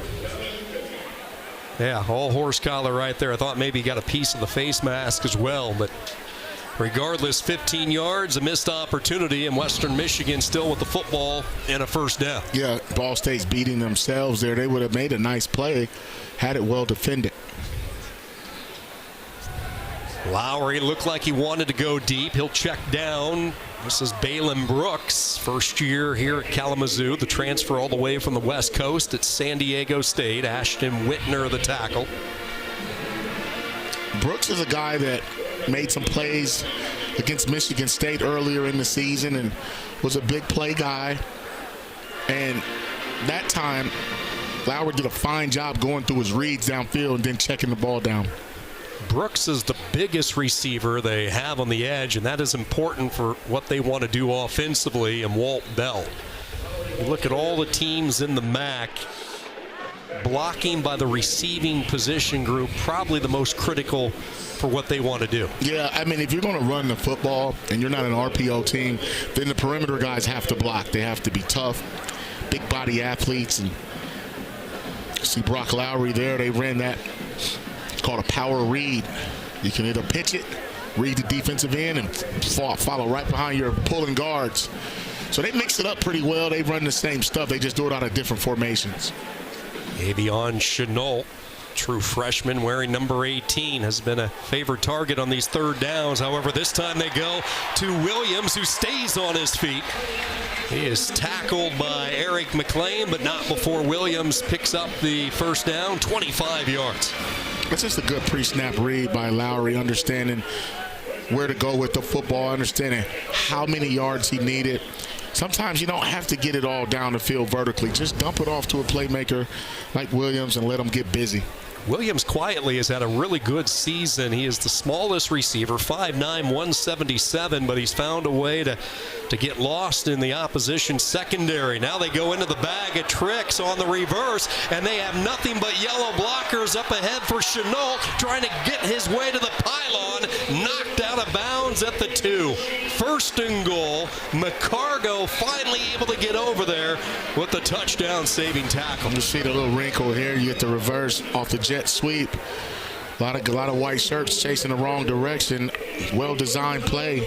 S1: yeah, all horse collar right there. I thought maybe he got a piece of the face mask as well, but regardless, 15 yards, a missed opportunity, and Western Michigan still with the football and a first down.
S2: Yeah, Ball State's beating themselves there. They would have made a nice play had it well defended.
S1: Lowry looked like he wanted to go deep. He'll check down. This is Balin Brooks, first year here at Kalamazoo, the transfer all the way from the West Coast at San Diego State. Ashton Whitner, the tackle.
S2: Brooks is a guy that made some plays against Michigan State earlier in the season and was a big play guy. And that time, Lowry did a fine job going through his reads downfield and then checking the ball down.
S1: Brooks is the biggest receiver they have on the edge, and that is important for what they want to do offensively, and Walt Bell. You look at all the teams in the MAC, blocking by the receiving position group, probably the most critical for what they want to do.
S2: Yeah, I mean, if you're going to run the football and you're not an RPO team, then the perimeter guys have to block. They have to be tough, big body athletes. And see Brock Lowry there, they ran that. It's called a power read. You can either pitch it, read the defensive end, and follow right behind your pulling guards. So they mix it up pretty well. They run the same stuff. They just do it out of different formations.
S1: Avion Chenault, true freshman wearing number 18, has been a favorite target on these third downs. However, this time they go to Williams, who stays on his feet. He is tackled by Eric McLean, but not before Williams picks up the first down, 25 yards.
S2: It's just a good pre-snap read by Lowry, understanding where to go with the football, understanding how many yards he needed. Sometimes you don't have to get it all down the field vertically. Just dump it off to a playmaker like Williams and let him get busy.
S1: Williams quietly has had a really good season. He is the smallest receiver, 5'9", 177, but he's found a way to get lost in the opposition secondary. Now they go into the bag of tricks on the reverse, and they have nothing but yellow blockers up ahead for Chenault, trying to get his way to the pylon, knocked out of bounds at the 2. First and goal. McCargo finally able to get over there with the touchdown saving tackle.
S2: You see the little wrinkle here. You get the reverse off the jet sweep. A lot of white shirts chasing the wrong direction. Well-designed play.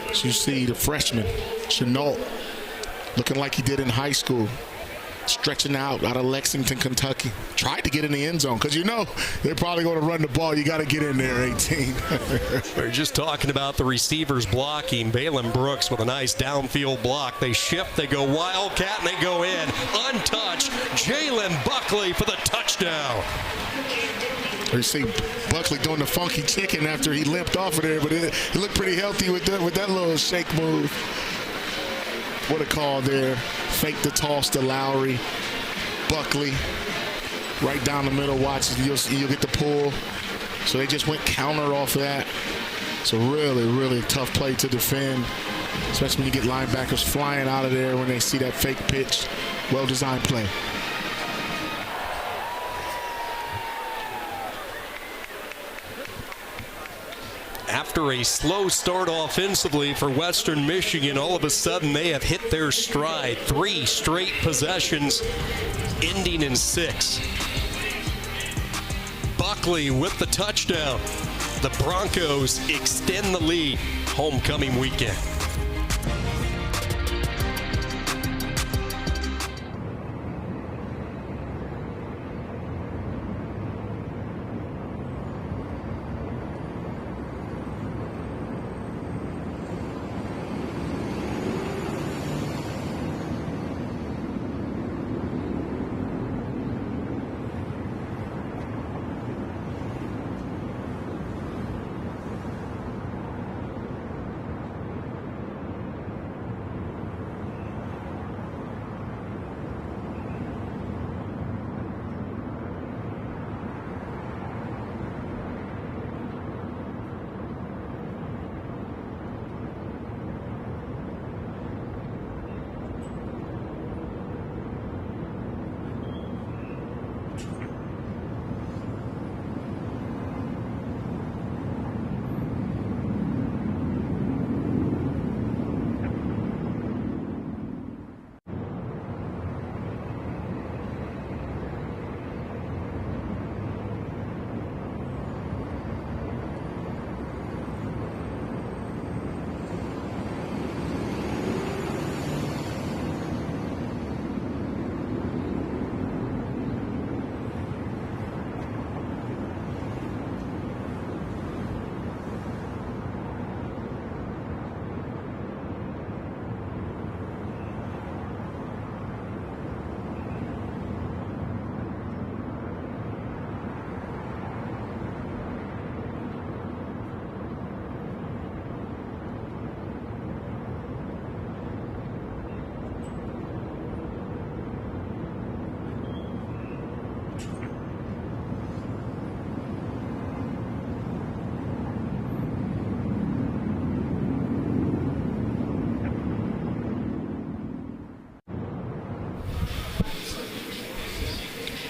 S2: As you see the freshman, Chenault, looking like he did in high school. stretching out of Lexington, Kentucky. Tried to get in the end zone because you know they're probably going to run the ball. You got to get in there, 18.
S1: We're just talking about the receivers blocking. Balin Brooks with a nice downfield block. They shift, they go wildcat, and they go in. Untouched, Jalen Buckley for the touchdown.
S2: You see Buckley doing the funky chicken after he limped off of there, but it looked pretty healthy with that little shake move. What a call there. Fake the toss to Lowry. Buckley right down the middle. Watch, you'll get the pull. So they just went counter off of that. It's a really, really tough play to defend, especially when you get linebackers flying out of there when they see that fake pitch. Well-designed play.
S1: After a slow start offensively for Western Michigan, all of a sudden they have hit their stride. 3 straight possessions, ending in 6. Buckley with the touchdown. The Broncos extend the lead homecoming weekend.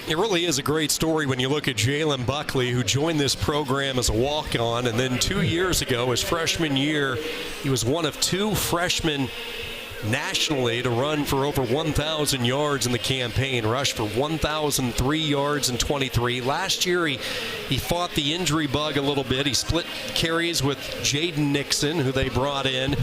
S1: It really is a great story when you look at Jalen Buckley, who joined this program as a walk-on, and then 2 years ago, his freshman year, he was one of 2 freshmen nationally to run for over 1,000 yards in the campaign, rushed for 1,003 yards in 23. Last year, he fought the injury bug a little bit. He split carries with Jaden Nixon, who they brought in.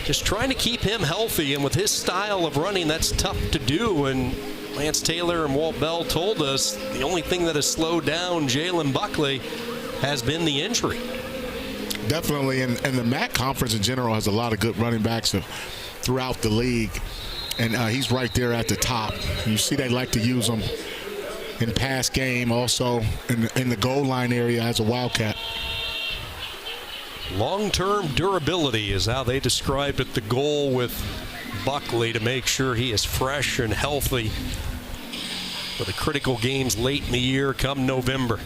S1: Just trying to keep him healthy, and with his style of running, that's tough to do. And Lance Taylor and Walt Bell told us the only thing that has slowed down Jalen Buckley has been the injury.
S2: Definitely, and the MAC conference in general has a lot of good running backs throughout the league, and he's right there at the top. You see they like to use him in pass game, also in the goal line area as a wildcat.
S1: Long-term durability is how they described it, the goal with Buckley, to make sure he is fresh and healthy for the critical games late in the year come November.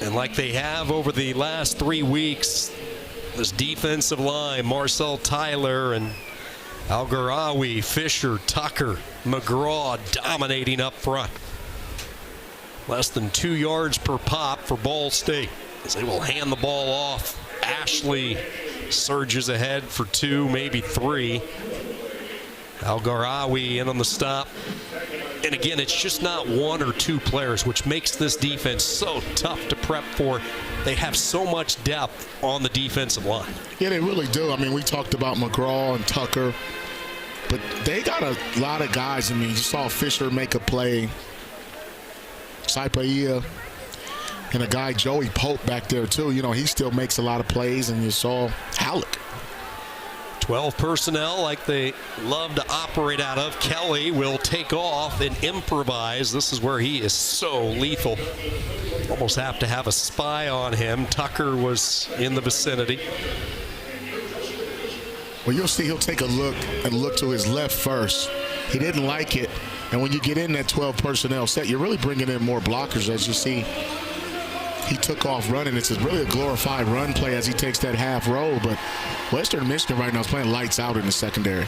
S1: And like they have over the last 3 weeks, this defensive line, Marcel Tyler and Al-Gharawi, Fisher, Tucker, McGraw dominating up front. Less than 2 yards per pop for Ball State, as they will hand the ball off. Ashley surges ahead for 2, maybe 3. Al-Gharawi in on the stop. And again, it's just not 1 or 2 players, which makes this defense so tough to prep for. They have so much depth on the defensive line.
S2: Yeah, they really do. I mean, we talked about McGraw and Tucker, But they got a lot of guys. I mean, you saw Fisher make a play. Saipaia. And a guy, Joey Pope, back there, too. You know, he still makes a lot of plays. And you saw Halleck.
S1: 12 personnel like they love to operate out of. Kelly will take off and improvise. This is where he is so lethal. Almost have to have a spy on him. Tucker was in the vicinity.
S2: Well, you'll see he'll take a look and look to his left first. He didn't like it. And when you get in that 12 personnel set, you're really bringing in more blockers. As you see, he took off running. It's really a glorified run play as he takes that half roll. But Western Michigan right now is playing lights out in the secondary.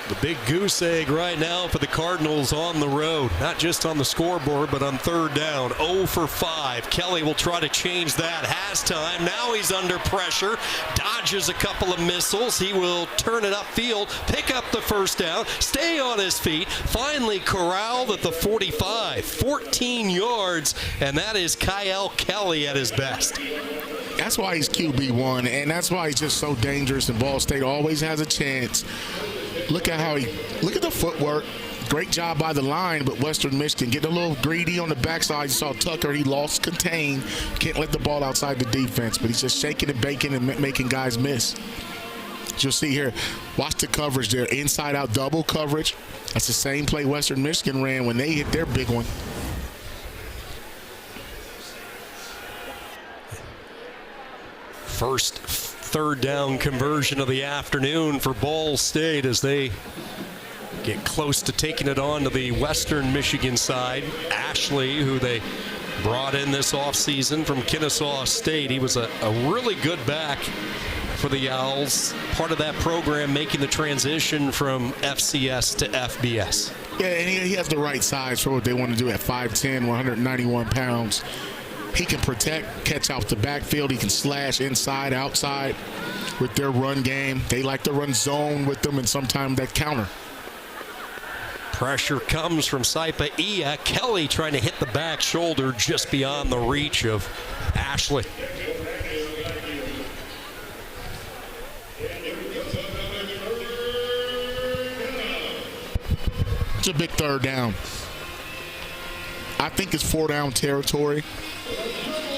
S1: The big goose egg right now for the Cardinals on the road. Not just on the scoreboard, but on third down. 0 for 5. Kelly will try to change that. Has time. Now he's under pressure. Dodges a couple of missiles. He will turn it upfield, pick up the first down, stay on his feet, finally corralled at the 45. 14 yards, and that is Kyle Kelly at his best.
S2: That's why he's QB1, and that's why he's just so dangerous, and Ball State always has a chance. Look at the footwork. Great job by the line, but Western Michigan getting a little greedy on the backside. You saw Tucker, he lost contain. Can't let the ball outside the defense, but he's just shaking and baking and making guys miss. You'll see here, watch the coverage there. Inside out double coverage. That's the same play Western Michigan ran when they hit their big one.
S1: First third down conversion of the afternoon for Ball State as they get close to taking it on to the Western Michigan side. Ashley, who they brought in this offseason from Kennesaw State, he was a really good back for the Owls. Part of that program making the transition from FCS to FBS.
S2: Yeah, and he has the right size for what they want to do at 5'10", 191 pounds. He can protect, catch out the backfield. He can slash inside, outside with their run game. They like to run zone with them and sometimes that counter.
S1: Pressure comes from Saipaia. Kelly trying to hit the back shoulder just beyond the reach of Ashley.
S2: It's a big third down. I think it's 4-down territory.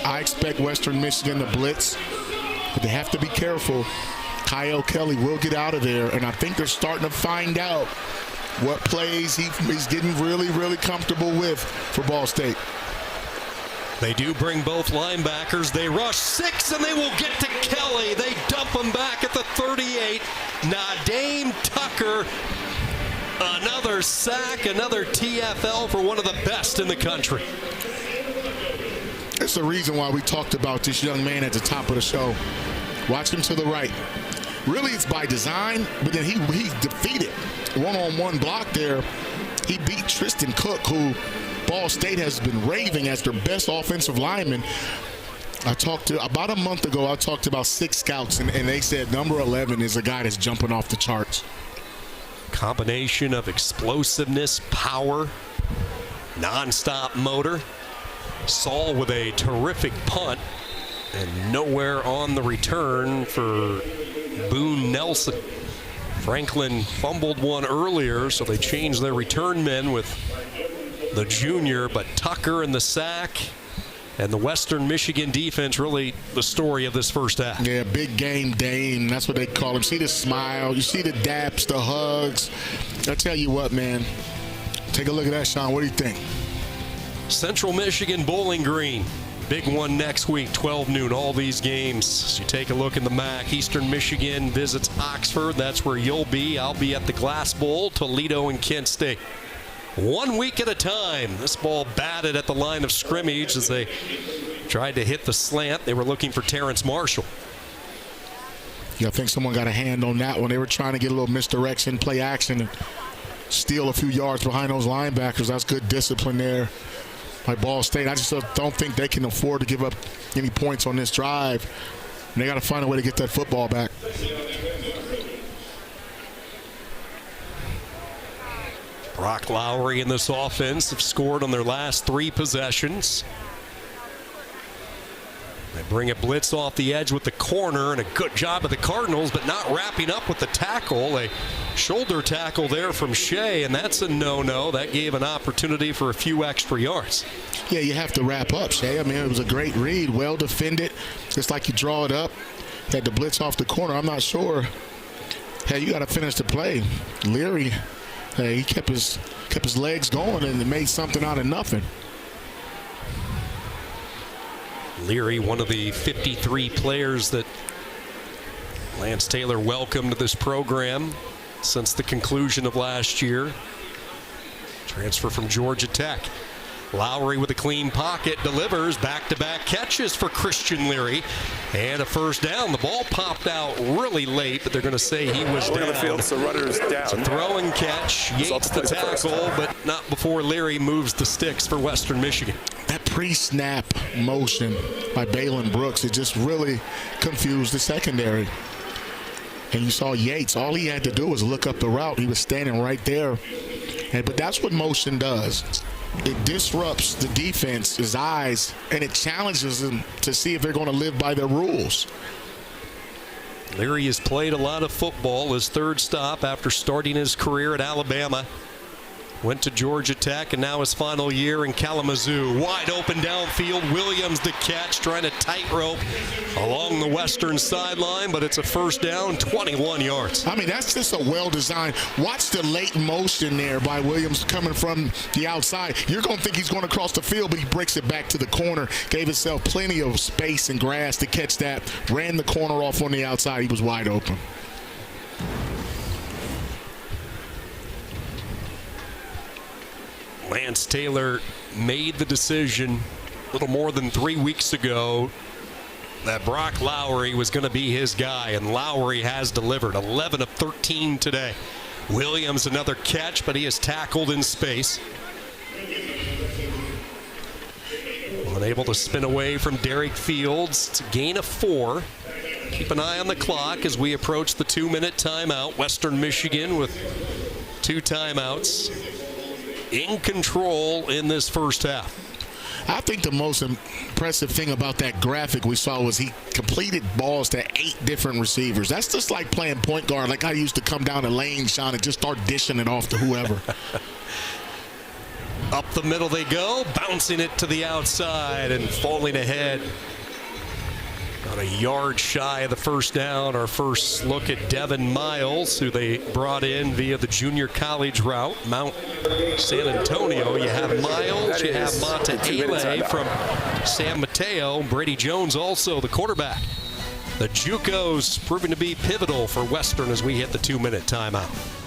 S2: I expect Western Michigan to blitz, but they have to be careful. Kyle Kelly will get out of there, and I think they're starting to find out what plays he's getting really, really comfortable with for Ball State.
S1: They do bring both linebackers. They rush 6, and they will get to Kelly. They dump him back at the 38. Nadeem Tucker, another sack, another TFL for one of the best in the country.
S2: That's the reason why we talked about this young man at the top of the show. Watch him to the right. Really, it's by design, but then he defeated one-on-one block there. He beat Tristan Cook, who Ball State has been raving as their best offensive lineman. About a month ago, I talked about 6 scouts, and they said number 11 is a guy that's jumping off the charts.
S1: Combination of explosiveness, power, nonstop motor. Saul with a terrific punt, and nowhere on the return for Boone Nelson. Franklin fumbled one earlier, so they changed their return men with the junior, but Tucker in the sack, and the Western Michigan defense really the story of this first half.
S2: Yeah, big game Dame, that's what they call him. See the smile, you see the daps, the hugs. I tell you what, man, take a look at that, Sean. What do you think?
S1: Central Michigan, Bowling Green. Big one next week, 12 noon, all these games. As you take a look in the MAC, Eastern Michigan visits Oxford. That's where you'll be. I'll be at the Glass Bowl, Toledo and Kent State. 1 week at a time. This ball batted at the line of scrimmage as they tried to hit the slant. They were looking for Terrence Marshall.
S2: Yeah, I think someone got a hand on that one. They were trying to get a little misdirection, play action, and steal a few yards behind those linebackers. That's good discipline there by Ball State. I just don't think they can afford to give up any points on this drive. And they got to find a way to get that football back.
S1: Brock Lowry and this offense have scored on their last 3 possessions. They bring a blitz off the edge with the corner, and a good job of the Cardinals, but not wrapping up with the tackle. A shoulder tackle there from Shea, and that's a no-no. That gave an opportunity for a few extra yards.
S2: Yeah, you have to wrap up, Shea. I mean, it was a great read, well defended. Just like you draw it up, had the blitz off the corner. I'm not sure. Hey, you got to finish the play. Leary, hey, he kept his legs going and made something out of nothing.
S1: Leary, one of the 53 players that Lance Taylor welcomed to this program since the conclusion of last year. Transfer from Georgia Tech. Lowry with a clean pocket delivers back-to-back catches for Christian Leary, and a first down. The ball popped out really late, but they're going to say he was down.
S3: The field, so runner's down.
S1: It's a throw and catch. Yates the tackle, but not before Leary moves the sticks for Western Michigan.
S2: That pre-snap motion by Baylon Brooks, it just really confused the secondary. And you saw Yates, all he had to do was look up the route. He was standing right there. But that's what motion does. It disrupts the defense's eyes, and it challenges them to see if they're going to live by their rules.
S1: Leary has played a lot of football. His third stop after starting his career at Alabama. Went to Georgia Tech, and now his final year in Kalamazoo. Wide open downfield. Williams the catch, trying to tightrope along the western sideline, but it's a first down, 21 yards.
S2: I mean, that's just a well-designed. Watch the late motion there by Williams coming from the outside. You're going to think he's going to cross the field, but he breaks it back to the corner. Gave himself plenty of space and grass to catch that. Ran the corner off on the outside. He was wide open.
S1: Lance Taylor made the decision a little more than 3 weeks ago that Brock Lowry was going to be his guy, and Lowry has delivered. 11 of 13 today. Williams another catch, but he is tackled in space. Unable to spin away from Derek Fields. It's a gain of 4. Keep an eye on the clock as we approach the 2-minute timeout. Western Michigan with 2 timeouts. In control in this first half.
S2: I think the most impressive thing about that graphic we saw was he completed balls to 8 different receivers. That's just like playing point guard, like I used to come down the lane, Sean, and just start dishing it off to whoever.
S1: Up the middle they go, bouncing it to the outside and falling ahead. About a yard shy of the first down. Our first look at Devin Miles, who they brought in via the junior college route, Mount San Antonio. You have Miles, you have Monta Ele from San Mateo. Brady Jones also the quarterback. The JUCOs proving to be pivotal for Western as we hit the 2-minute timeout.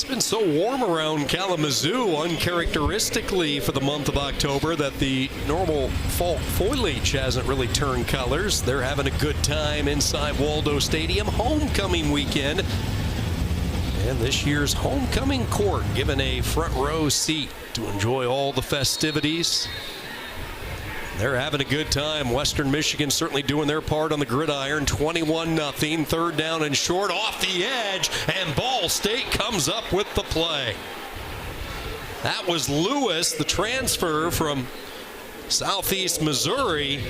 S1: It's been so warm around Kalamazoo, uncharacteristically for the month of October, that the normal fall foliage hasn't really turned colors. They're having a good time inside Waldo Stadium. Homecoming weekend. And this year's homecoming court given a front row seat to enjoy all the festivities. They're having a good time. Western Michigan certainly doing their part on the gridiron. 21-0. Third down and short off the edge. And Ball State comes up with the play. That was Lewis, the transfer from Southeast Missouri.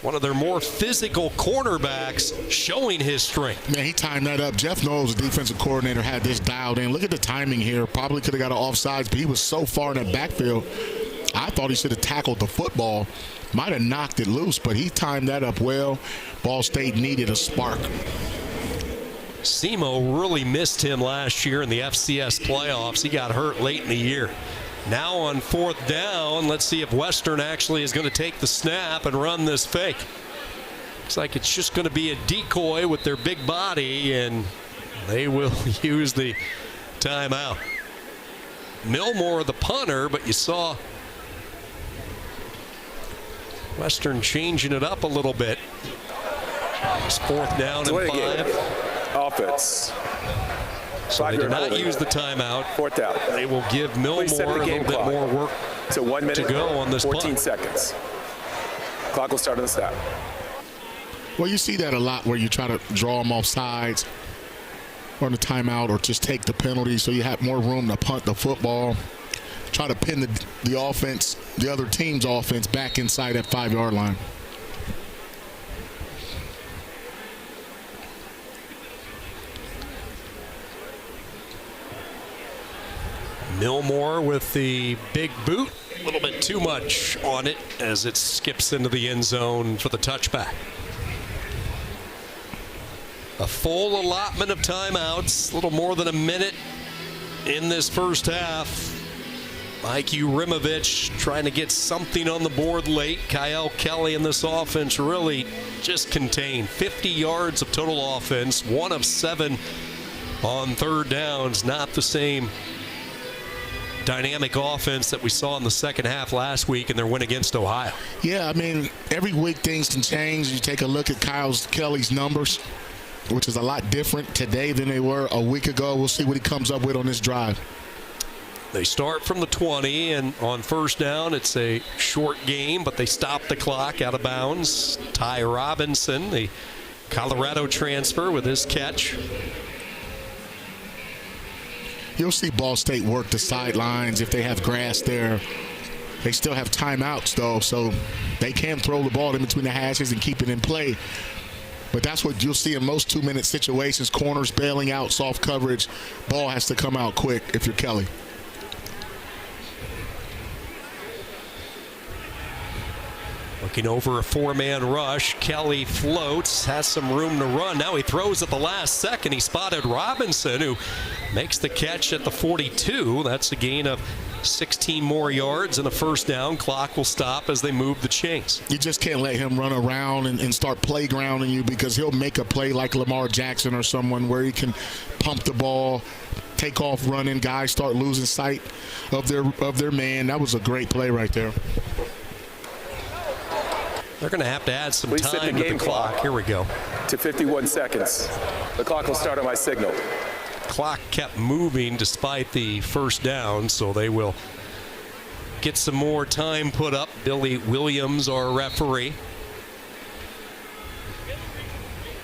S1: One of their more physical cornerbacks, showing his strength.
S2: Man, he timed that up. Jeff Knowles, the defensive coordinator, had this dialed in. Look at the timing here. Probably could have got an offsides, but he was so far in that backfield. I thought he should have tackled the football. Might have knocked it loose, but he timed that up well. Ball State needed a spark.
S1: Semo really missed him last year in the FCS playoffs. He got hurt late in the year. Now on fourth down, let's see if Western actually is going to take the snap and run this fake. Looks like it's just going to be a decoy with their big body, and they will use the timeout. Milmore, the punter, but you saw Western changing it up a little bit. It's fourth down and 5.
S3: Offense.
S1: So they did not use the timeout.
S3: Fourth down.
S1: They will give Milmore a little bit more work
S3: to 1 minute
S1: to go on this
S3: 14
S1: punt.
S3: seconds. Clock will start on the snap.
S2: Well, you see that a lot where you try to draw them off sides or the timeout or just take the penalty so you have more room to punt the football. Try to pin the offense, the other team's offense, back inside that 5-yard line.
S1: Milmore with the big boot. A little bit too much on it as it skips into the end zone for the touchback. A full allotment of timeouts, a little more than a minute in this first half. Mike Urimovich trying to get something on the board late. Kyle Kelly in this offense really just contained 50 yards of total offense, 1 of 7 on third downs. Not the same dynamic offense that we saw in the second half last week in their win against Ohio.
S2: Yeah, I mean, every week things can change. You take a look at Kyle Kelly's numbers, which is a lot different today than they were a week ago. We'll see what he comes up with on this drive.
S1: They start from the 20, and on first down, it's a short game, but they stop the clock out of bounds. Ty Robinson, the Colorado transfer, with his catch.
S2: You'll see Ball State work the sidelines if they have grass there. They still have timeouts, though, so they can throw the ball in between the hashes and keep it in play. But that's what you'll see in most 2-minute situations, corners bailing out, soft coverage. Ball has to come out quick if you're Kelly.
S1: Looking over a 4-man rush. Kelly floats, has some room to run. Now he throws at the last second. He spotted Robinson, who makes the catch at the 42. That's a gain of 16 more yards and a first down. Clock will stop as they move the chains.
S2: You just can't let him run around and start playgrounding you, because he'll make a play like Lamar Jackson or someone where he can pump the ball, take off running, guys start losing sight of their man. That was a great play right there.
S1: They're going to have to add some
S3: Please set
S1: time
S3: the
S1: to
S3: game
S1: the clock. Here we go.
S3: To 51 seconds. The clock will start on my signal.
S1: Clock kept moving despite the first down, so they will get some more time put up. Billy Williams, our referee.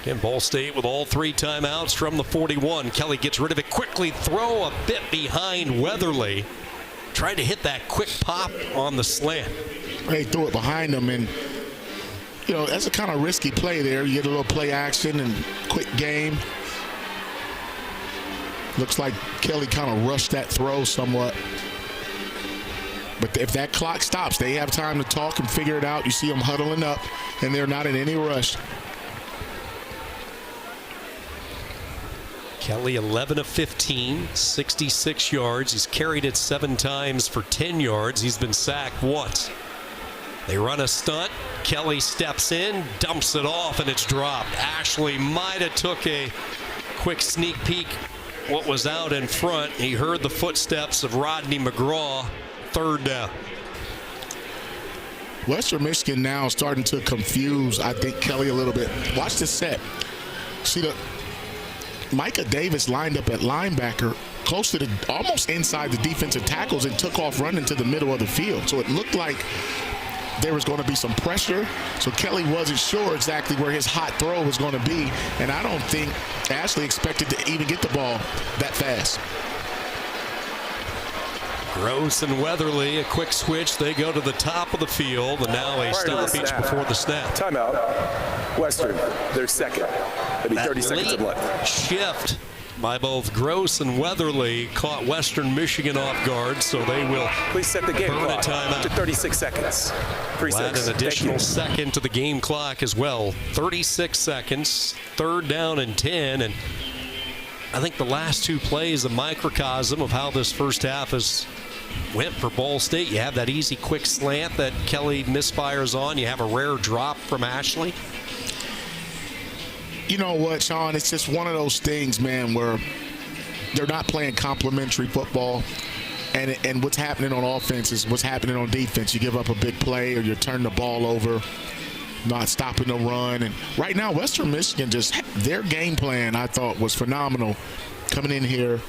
S1: Again, Ball State with all 3 timeouts from the 41. Kelly gets rid of it quickly. Throw a bit behind Weatherly. Tried to hit that quick pop on the slant.
S2: They threw it behind him, and you know, that's a kind of risky play there. You get a little play action and quick game. Looks like Kelly kind of rushed that throw somewhat. But if that clock stops, they have time to talk and figure it out. You see them huddling up, and they're not in any rush.
S1: Kelly 11 of 15, 66 yards. He's carried it 7 times for 10 yards. He's been sacked once. They run a stunt. Kelly steps in, dumps it off, and it's dropped. Ashley might have took a quick sneak peek what was out in front. He heard the footsteps of Rodney McGraw. Third down.
S2: Western Michigan now starting to confuse, I think, Kelly a little bit. Watch this set. See, Micah Davis lined up at linebacker close to almost inside the defensive tackles and took off running to the middle of the field. So it looked like there was going to be some pressure. So Kelly wasn't sure exactly where his hot throw was going to be. And I don't think Ashley expected to even get the ball that fast.
S1: Gross and Weatherly, a quick switch. They go to the top of the field, and now a stoppage before the snap.
S3: Timeout. Western, their second. That'll be 30 seconds of left.
S1: Shift by both Gross and Weatherly caught Western Michigan off guard, so they will
S3: please set the game
S1: burn a timeout.
S3: To 36 seconds.
S1: Add an additional second to the game clock as well. 36 seconds, third down and 10, and I think the last two plays a microcosm of how this first half has went for Ball State. You have that easy quick slant that Kelly misfires on. You have a rare drop from Ashley.
S2: You know what, Sean? It's just one of those things, man, where they're not playing complementary football. And what's happening on offense is what's happening on defense. You give up a big play or you turn the ball over, not stopping the run. And right now, Western Michigan, just their game plan, I thought, was phenomenal coming in here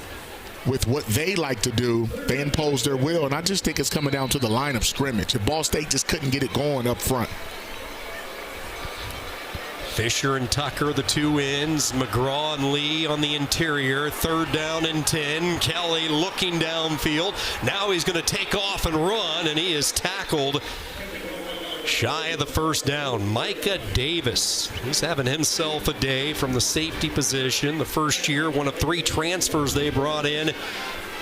S2: with what they like to do. They impose their will, and I just think it's coming down to the line of scrimmage. If Ball State just couldn't get it going up front.
S1: Fisher and Tucker, the two ends. McGraw and Lee on the interior. Third down and 10. Kelly looking downfield. Now he's going to take off and run, and he is tackled shy of the first down. Micah Davis, he's having himself a day from the safety position. The first year, one of 3 transfers they brought in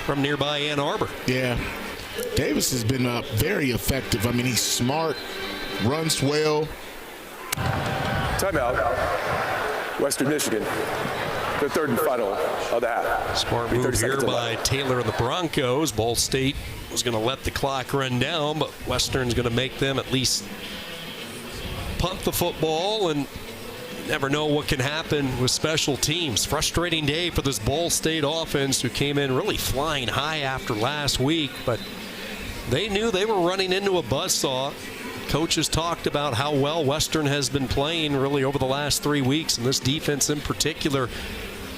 S1: from nearby Ann Arbor.
S2: Yeah, Davis has been very effective. I mean, he's smart, runs well.
S3: Timeout. Western Michigan, the third and final of the half.
S1: Smart move here by Taylor and the Broncos. Ball State was going to let the clock run down, but Western's going to make them at least punt the football, and you never know what can happen with special teams. Frustrating day for this Ball State offense, who came in really flying high after last week, but they knew they were running into a buzzsaw. Coaches talked about how well Western has been playing really over the last 3 weeks, and this defense in particular,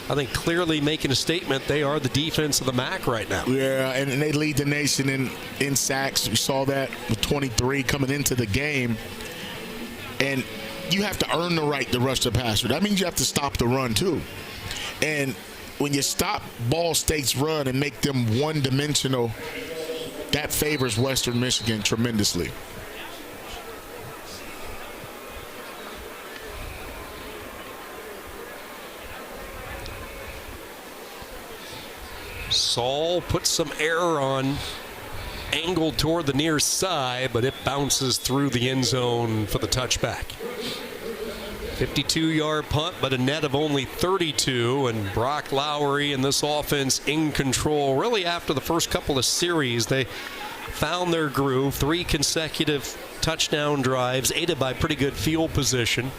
S1: I think, clearly making a statement. They are the defense of the MAC right now.
S2: Yeah, and they lead the nation in sacks. We saw that with 23 coming into the game. And you have to earn the right to rush the passer. That means you have to stop the run, too. And when you stop Ball State's run and make them one-dimensional, that favors Western Michigan tremendously.
S1: Saul puts some air on, angled toward the near side, but it bounces through the end zone for the touchback. 52-yard punt, but a net of only 32, and Brock Lowry and this offense in control. Really, after the first couple of series, they found their groove. 3 consecutive touchdown drives, aided by pretty good field position.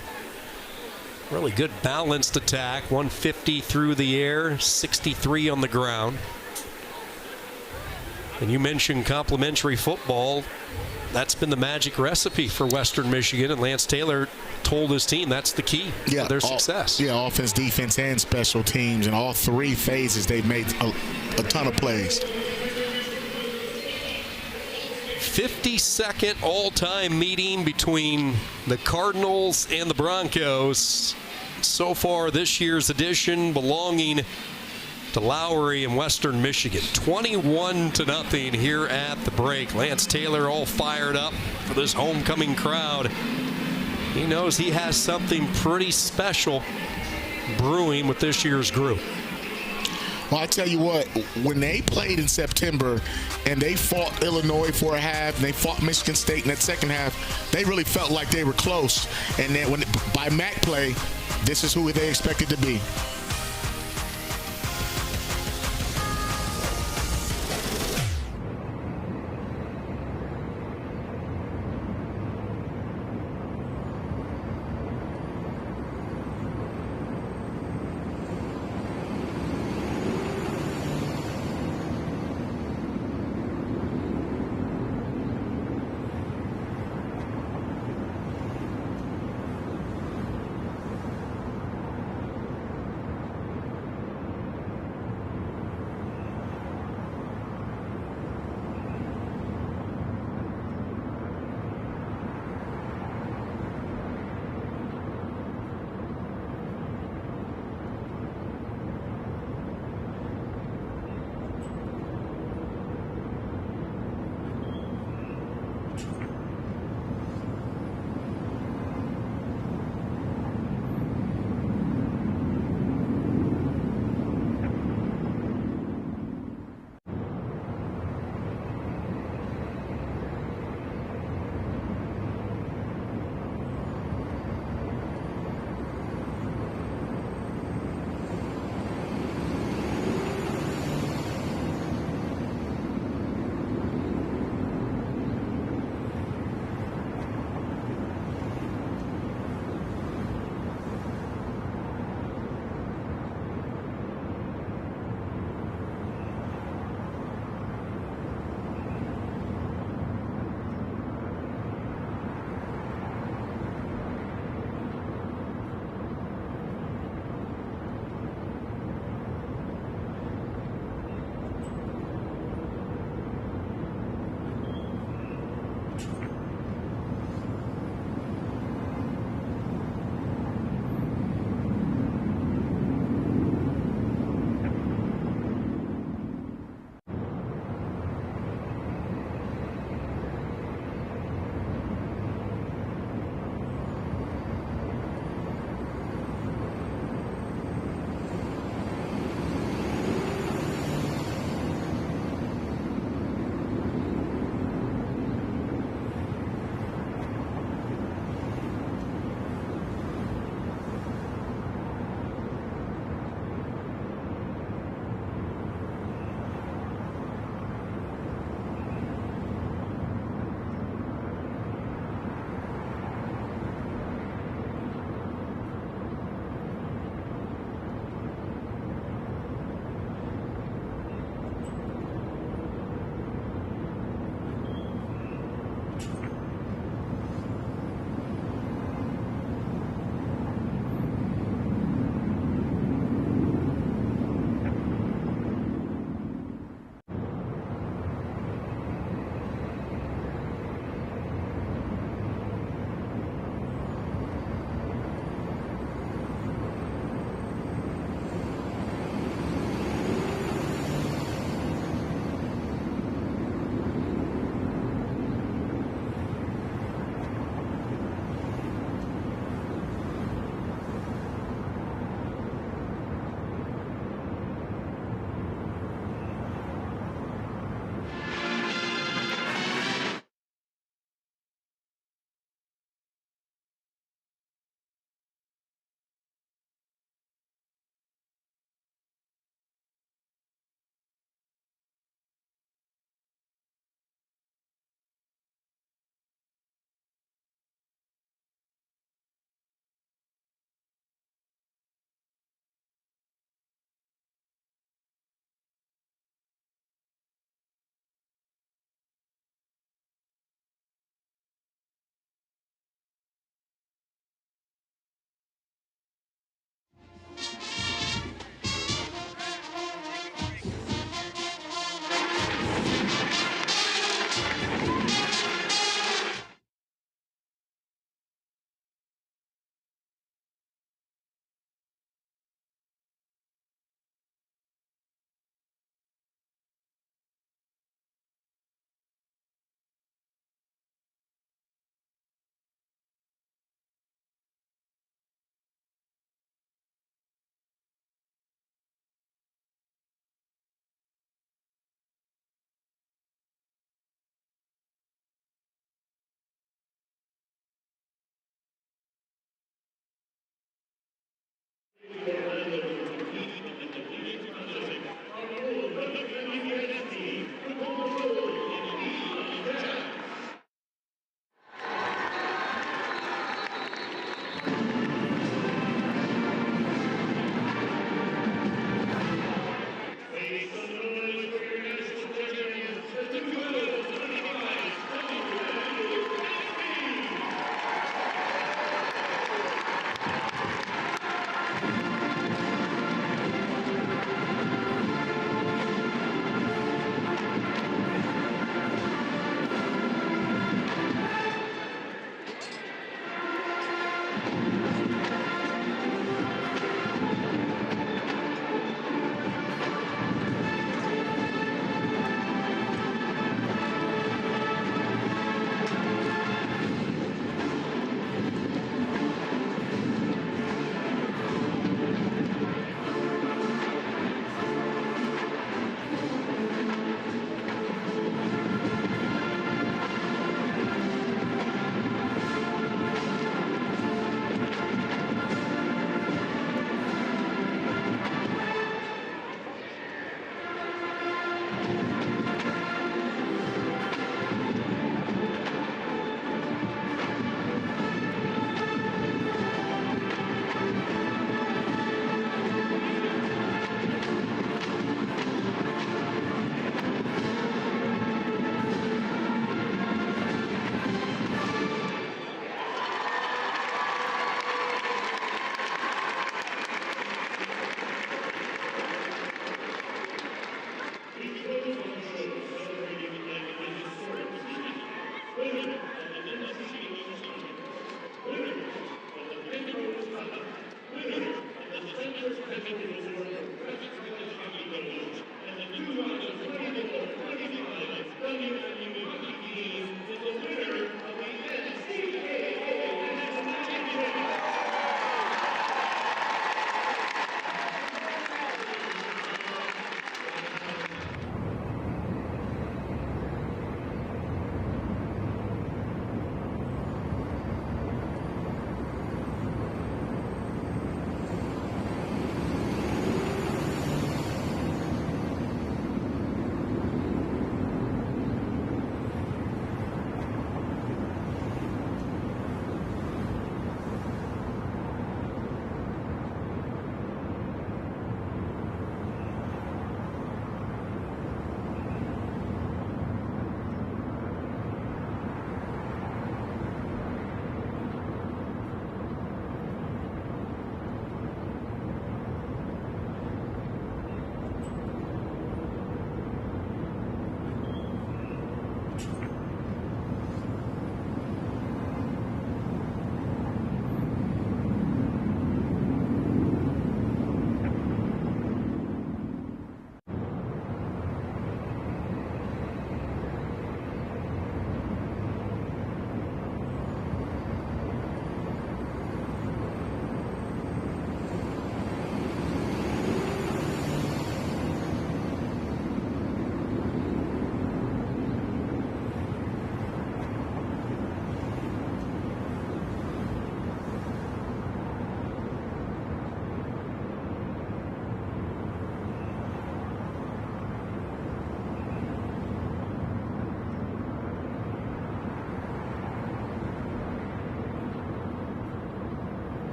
S1: Really good balanced attack. 150 through the air, 63 on the ground. And you mentioned complementary football. That's been the magic recipe for Western Michigan, and Lance Taylor told his team that's the key to their success.
S2: Yeah, offense, defense, and special teams. In all 3 phases, they've made a ton of plays.
S1: 52nd all-time meeting between the Cardinals and the Broncos. So far, this year's edition belonging to Lowry and Western Michigan. 21-0 here at the break. Lance Taylor all fired up for this homecoming crowd. He knows he has something pretty special brewing with this year's group.
S2: Well, I tell you what, when they played in September and they fought Illinois for a half and they fought Michigan State in that second half, they really felt like they were close. And then by MAC play, this is who they expected to be.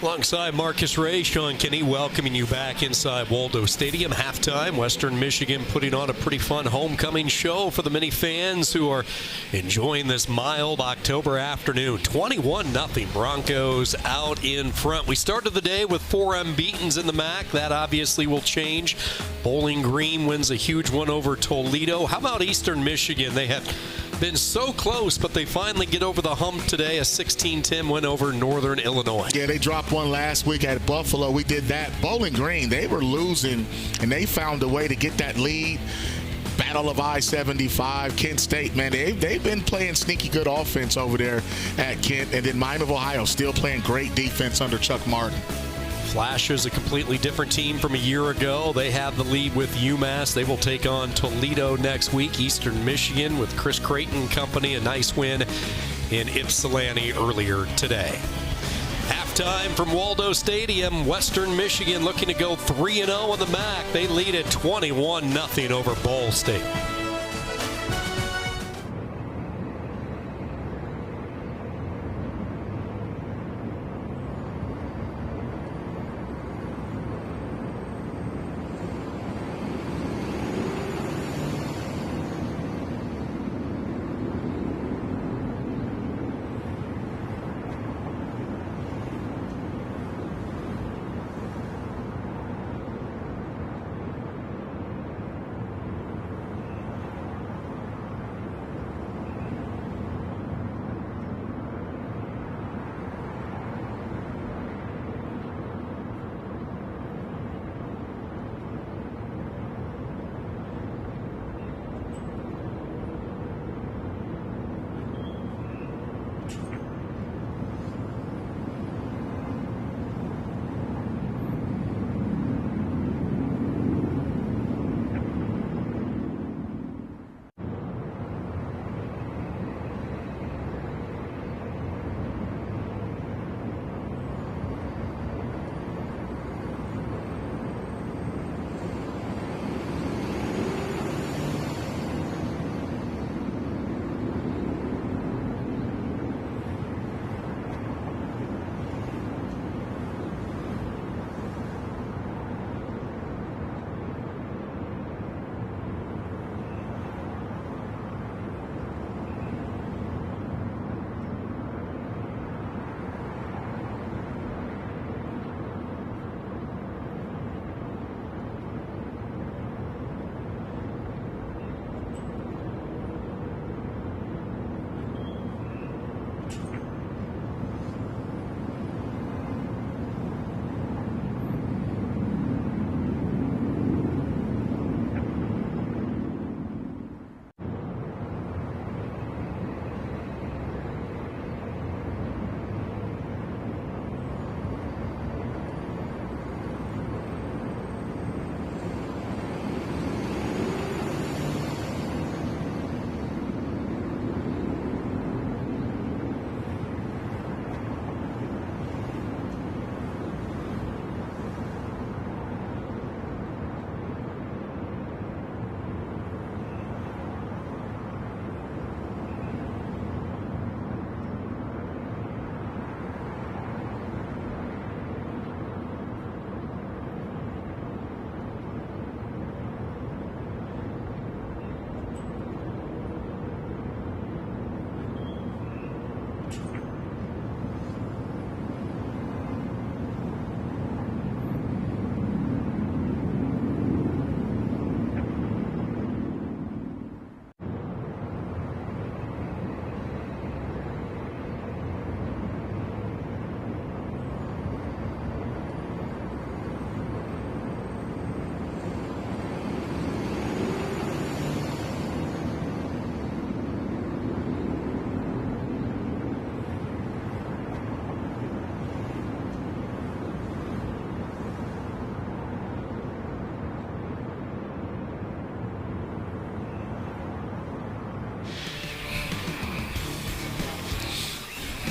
S1: Alongside Marcus Ray, Sean Kinney welcoming you back inside Waldo Stadium. Halftime, Western Michigan putting on a pretty fun homecoming show for the many fans who are enjoying this mild October afternoon. 21-0 Broncos out in front. We started the day with 4 unbeatens in the MAC. That obviously will change. Bowling Green wins a huge one over Toledo. How about Eastern Michigan? They have been so close, but they finally get over the hump today. A 16-10 win over Northern Illinois.
S2: Yeah, they dropped one last week at Buffalo. We did that. Bowling Green, they were losing, and they found a way to get that lead. Battle of I-75, Kent State, man, they've been playing sneaky good offense over there at Kent. And then Miami of Ohio still playing great defense under Chuck Martin.
S1: Flashes, a completely different team from a year ago. They have the lead with UMass. They will take on Toledo next week. Eastern Michigan with Chris Creighton and company, a nice win in Ypsilanti earlier today. Halftime from Waldo Stadium. Western Michigan looking to go 3-0 in the MAC. They lead at 21-0 over Ball State.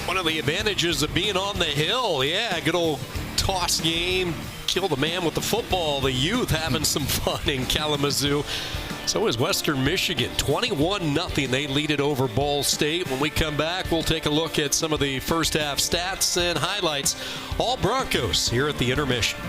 S1: One of the advantages of being on the hill. Yeah, good old toss game. Kill the man with the football. The youth having some fun in Kalamazoo. So is Western Michigan. 21-0. They lead it over Ball State. When we come back, we'll take a look at some of the first half stats and highlights. All Broncos here at the intermission.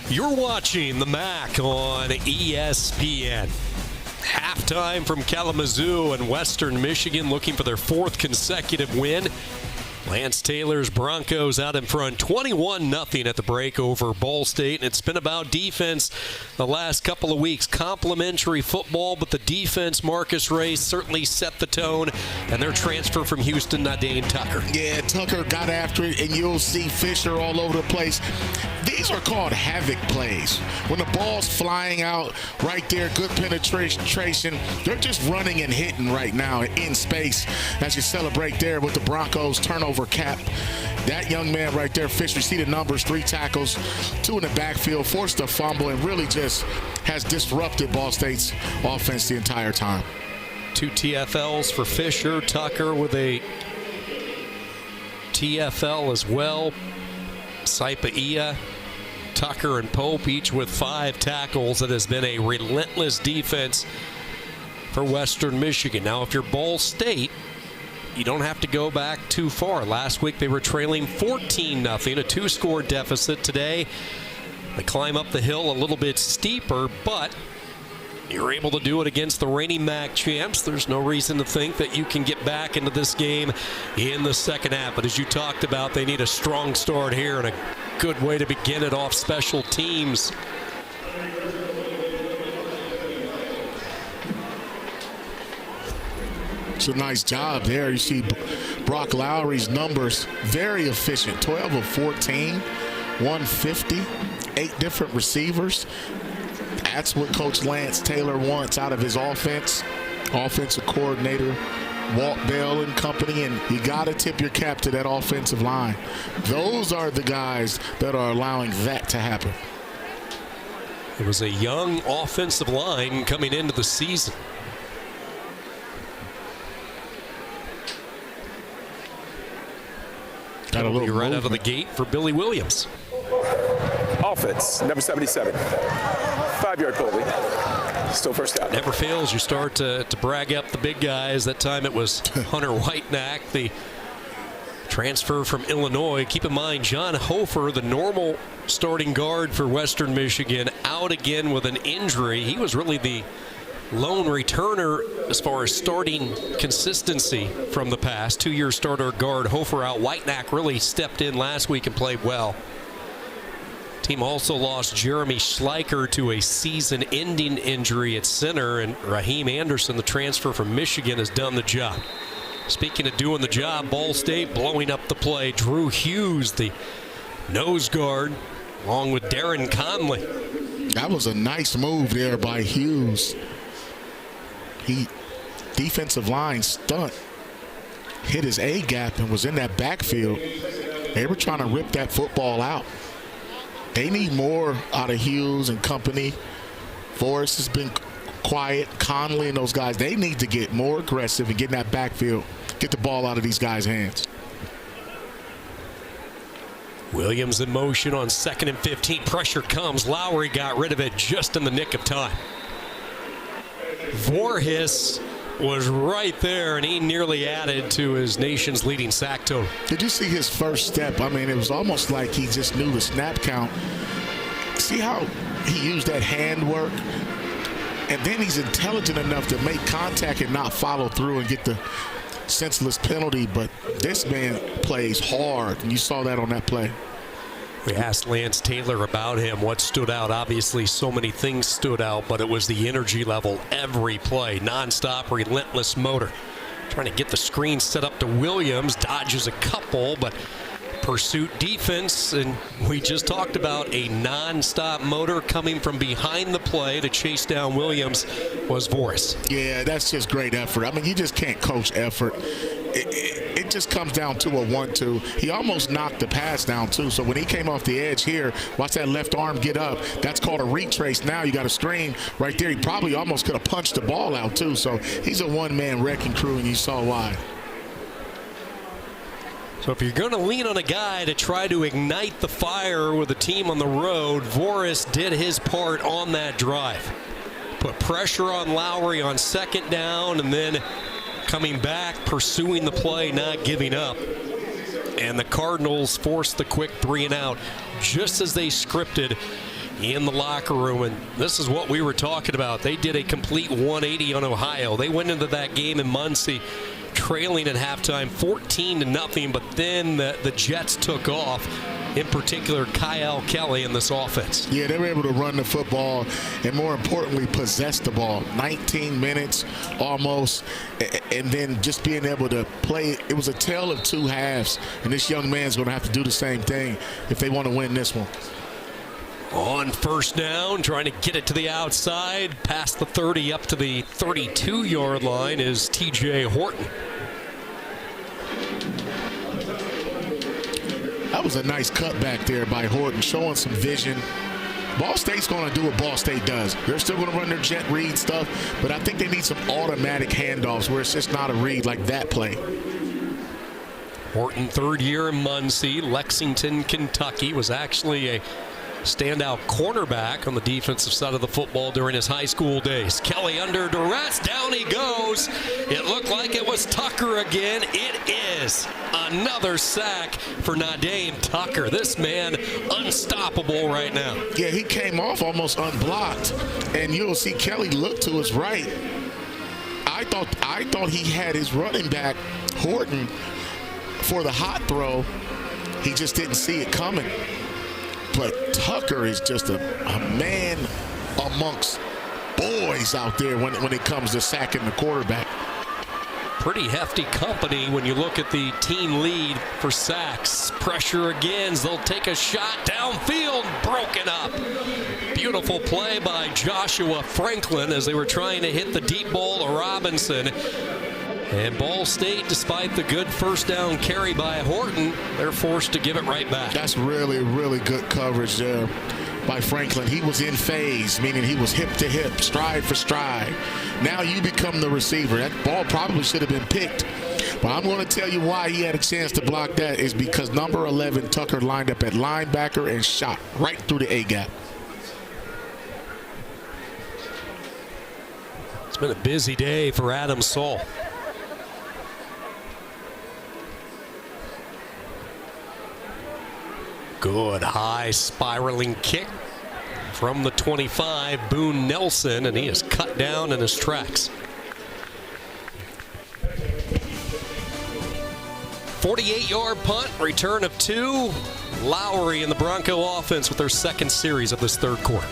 S1: You're watching the MAC on ESPN. Halftime from Kalamazoo and Western Michigan looking for their fourth consecutive win. Lance Taylor's Broncos out in front 21-0 at the break over Ball State. And it's been about defense the last couple of weeks. Complimentary football, but the defense, Marcus Ray, certainly set the tone. And their transfer from Houston, Nadine Tucker.
S2: Yeah, Tucker got after it, and you'll see Fisher all over the place. These are called havoc plays. When the ball's flying out right there, good penetration. They're just running and hitting right now in space as you celebrate there with the Broncos turnover cap. That young man right there, Fisher, see the numbers, 3 tackles, 2 in the backfield, forced a fumble, and really just has disrupted Ball State's offense the entire time.
S1: 2 TFLs for Fisher. Tucker with a TFL as well. Saipaia, Tucker, and Pope each with 5 tackles. It has been a relentless defense for Western Michigan. Now, if you're Ball State, you don't have to go back too far. Last week they were trailing 14-0, a two-score deficit. Today they climb up the hill a little bit steeper, but you're able to do it against the reigning MAC champs. There's no reason to think that you can get back into this game in the second half. But as you talked about, they need a strong start here and a good way to begin it off special teams.
S2: It's a nice job there. You see Brock Lowry's numbers, very efficient. 12 of 14, 150, 8 different receivers. That's what Coach Lance Taylor wants out of his offense. Offensive coordinator Walt Bell and company, and you got to tip your cap to that offensive line. Those are the guys that are allowing that to happen.
S1: It was a young offensive line coming into the season.
S2: Got a little
S1: right
S2: movement
S1: out of the gate for Billy Williams.
S3: Offense, number 77. 5-yard penalty. Still first down.
S1: Never fails. You start to brag up the big guys. That time it was Hunter Whitenack, the transfer from Illinois. Keep in mind, John Hofer, the normal starting guard for Western Michigan, out again with an injury. He was really the lone returner as far as starting consistency from the past. 2-year starter guard Hofer out. Whitenack really stepped in last week and played well. Team also lost Jeremy Schleicher to a season-ending injury at center, and Raheem Anderson, the transfer from Michigan, has done the job. Speaking of doing the job, Ball State blowing up the play. Drew Hughes, the nose guard, along with Darren Conley.
S2: That was a nice move there by Hughes. Defensive line stunt, hit his A gap and was in that backfield. They were trying to rip that football out. They need more out of Hughes and company. Forrest has been quiet. Conley and those guys, they need to get more aggressive and get in that backfield, get the ball out of these guys' hands.
S1: Williams in motion on 2nd and 15. Pressure comes. Lowry got rid of it just in the nick of time. Voorhis was right there, and he nearly added to his nation's leading sack total.
S2: Did you see his first step? I mean, it was almost like he just knew the snap count. See how he used that hand work? And then he's intelligent enough to make contact and not follow through and get the senseless penalty. But this man plays hard, and you saw that on that play.
S1: We asked Lance Taylor about him, what stood out. Obviously, so many things stood out, but it was the energy level every play. Nonstop, relentless motor. Trying to get the screen set up to Williams. Dodges a couple, but pursuit defense. And we just talked about a nonstop motor coming from behind the play to chase down Williams was Voorhis.
S2: Yeah, that's just great effort. I mean, you just can't coach effort. It just comes down to a 1-2. He almost knocked the pass down, too. So when he came off the edge here, watch that left arm get up. That's called a retrace. Now you got a screen right there. He probably almost could have punched the ball out, too. So he's a one-man wrecking crew, and you saw why.
S1: So if you're going to lean on a guy to try to ignite the fire with a team on the road, Voorhis did his part on that drive. Put pressure on Lowry on 2nd down, and then coming back, pursuing the play, not giving up. And the Cardinals forced the quick 3-and-out just as they scripted in the locker room. And this is what we were talking about. They did a complete 180 on Ohio. They went into that game in Muncie trailing at halftime 14-0, but then the Jets took off. In particular, Kyle Kelly in this offense.
S2: Yeah, they were able to run the football and, more importantly, possess the ball. 19 minutes almost, and then just being able to play. It was a tale of two halves, and this young man's going to have to do the same thing if they want to win this one.
S1: On 1st down, trying to get it to the outside, past the 30 up to the 32-yard line is T.J. Horton.
S2: That was a nice cutback there by Horton, showing some vision. Ball State's going to do what Ball State does. They're still going to run their jet read stuff, but I think they need some automatic handoffs where it's just not a read like that play.
S1: Horton, 3rd year in Muncie, Lexington, Kentucky, was actually a standout cornerback on the defensive side of the football during his high school days. Kelly under duress, down he goes. It looked like it was Tucker again. It is another sack for Nadine Tucker. This man unstoppable right now.
S2: Yeah, he came off almost unblocked, and you'll see Kelly look to his right. I thought he had his running back Horton for the hot throw. He just didn't see it coming. But Tucker is just a man amongst boys out there when it comes to sacking the quarterback.
S1: Pretty hefty company when you look at the team lead for sacks. Pressure again. They'll take a shot downfield. Broken up. Beautiful play by Joshua Franklin as they were trying to hit the deep ball to Robinson. And Ball State, despite the good first down carry by Horton, they're forced to give it right back.
S2: That's really, really good coverage there by Franklin. He was in phase, meaning he was hip to hip, stride for stride. Now you become the receiver. That ball probably should have been picked. But I'm going to tell you why he had a chance to block that is because number 11, Tucker, lined up at linebacker and shot right through the A-gap.
S1: It's been a busy day for Adam Saul. Good high spiraling kick from the 25, Boone Nelson, and he is cut down in his tracks. 48-yard punt, return of 2. Lowry and the Bronco offense with their second series of this third quarter.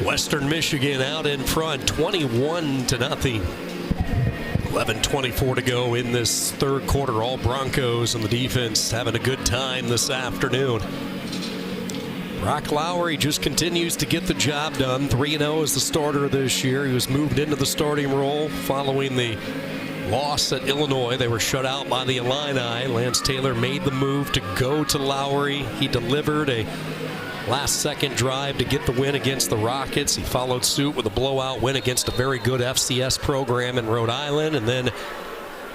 S1: Western Michigan out in front, 21-0. 11:24 to go in this third quarter. All Broncos and the defense having a good time this afternoon. Brock Lowry just continues to get the job done. 3-0 as the starter this year. He was moved into the starting role following the loss at Illinois. They were shut out by the Illini. Lance Taylor made the move to go to Lowry. He delivered a last-second drive to get the win against the Rockets. He followed suit with a blowout win against a very good FCS program in Rhode Island, and then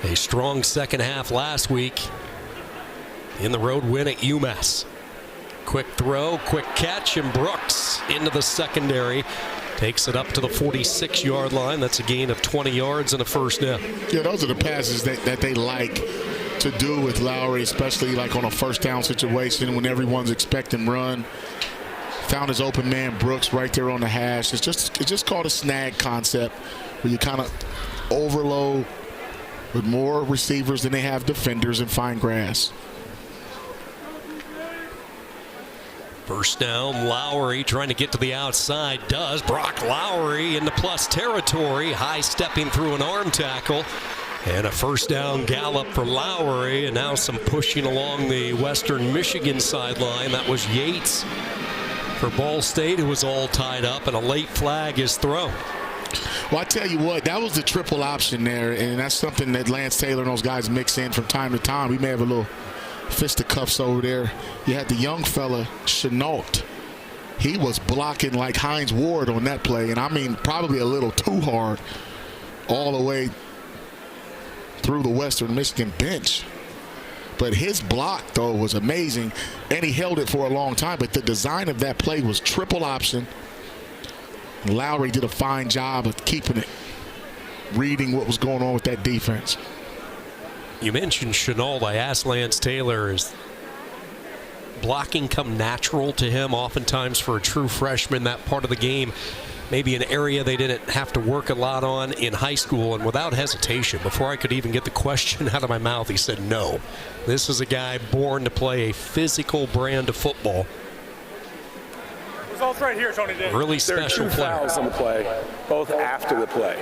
S1: a strong second half last week in the road win at UMass. Quick throw, quick catch, and Brooks into the secondary. Takes it up to the 46-yard line. That's a gain of 20 yards and a first down.
S2: Yeah, those are the passes that they like to do with Lowry, especially like on a first down situation when everyone's expecting run. Found his open man Brooks right there on the hash. It's just called a snag concept, where you kind of overload with more receivers than they have defenders and find grass.
S1: First down, Lowry trying to get to the outside. Does. Brock Lowry into plus territory. High stepping through an arm tackle. And a first down gallop for Lowry. And now some pushing along the Western Michigan sideline. That was Yates for Ball State, who was all tied up. And a late flag is thrown.
S2: Well, I tell you what, that was the triple option there. And that's something that Lance Taylor and those guys mix in from time to time. We may have a little fisticuffs over there. You had the young fella, Chenault. He was blocking like Hines Ward on that play, and I mean probably a little too hard all the way through the Western Michigan bench. But his block, though, was amazing, and he held it for a long time. But the design of that play was triple option. Lowry did a fine job of keeping it, reading what was going on with that defense.
S1: You mentioned Chenault. I asked Lance Taylor, is blocking come natural to him? Oftentimes for a true freshman, that part of the game, maybe an area they didn't have to work a lot on in high school. And without hesitation, before I could even get the question out of my mouth, he said no. This is a guy born to play a physical brand of football.
S4: Results right here, Tony.
S1: Really special player.
S3: There are 2 fouls on the play, both after the play.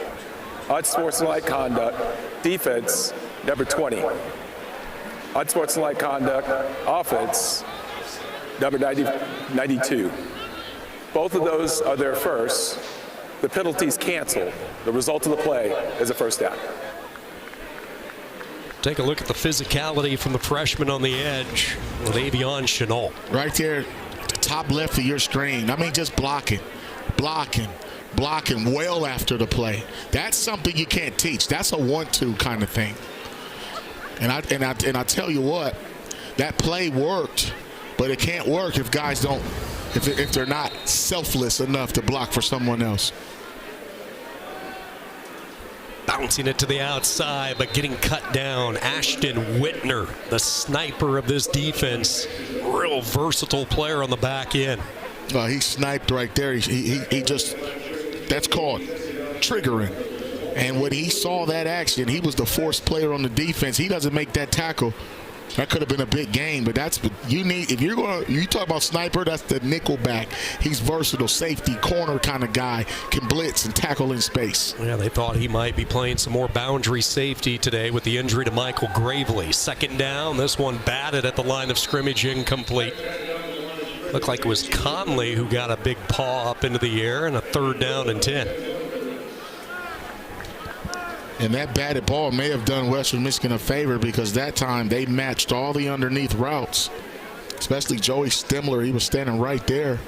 S3: Unsportsmanlike conduct, defense, number 20. Unsportsmanlike conduct, offense, number 92. Both of those are their first. The penalties canceled. The result of the play is a first down.
S1: Take a look at the physicality from the freshman on the edge with Avion Chenault.
S2: Right there, the top left of your screen. I mean, just blocking well after the play. That's something you can't teach. That's a 1-2 kind of thing. And I tell you what, that play worked, but it can't work if guys don't, if they're not selfless enough to block for someone else.
S1: Bouncing it to the outside, but getting cut down. Ashton Whitner, the sniper of this defense. Real versatile player on the back end.
S2: He sniped right there. He just, that's called triggering. And when he saw that action, he was the forced player on the defense. He doesn't make that tackle. That could have been a big gain, but that's what you need. If you're going to, you talk about sniper, that's the nickel back. He's versatile, safety, corner kind of guy, can blitz and tackle in space.
S1: Yeah, they thought he might be playing some more boundary safety today with the injury to Michael Gravely. Second down, this one batted at the line of scrimmage, incomplete. Looked like it was Conley who got a big paw up into the air, and a third down and 10.
S2: And that batted ball may have done Western Michigan a favor because that time they matched all the underneath routes, especially Joey Stemler. He was standing right there.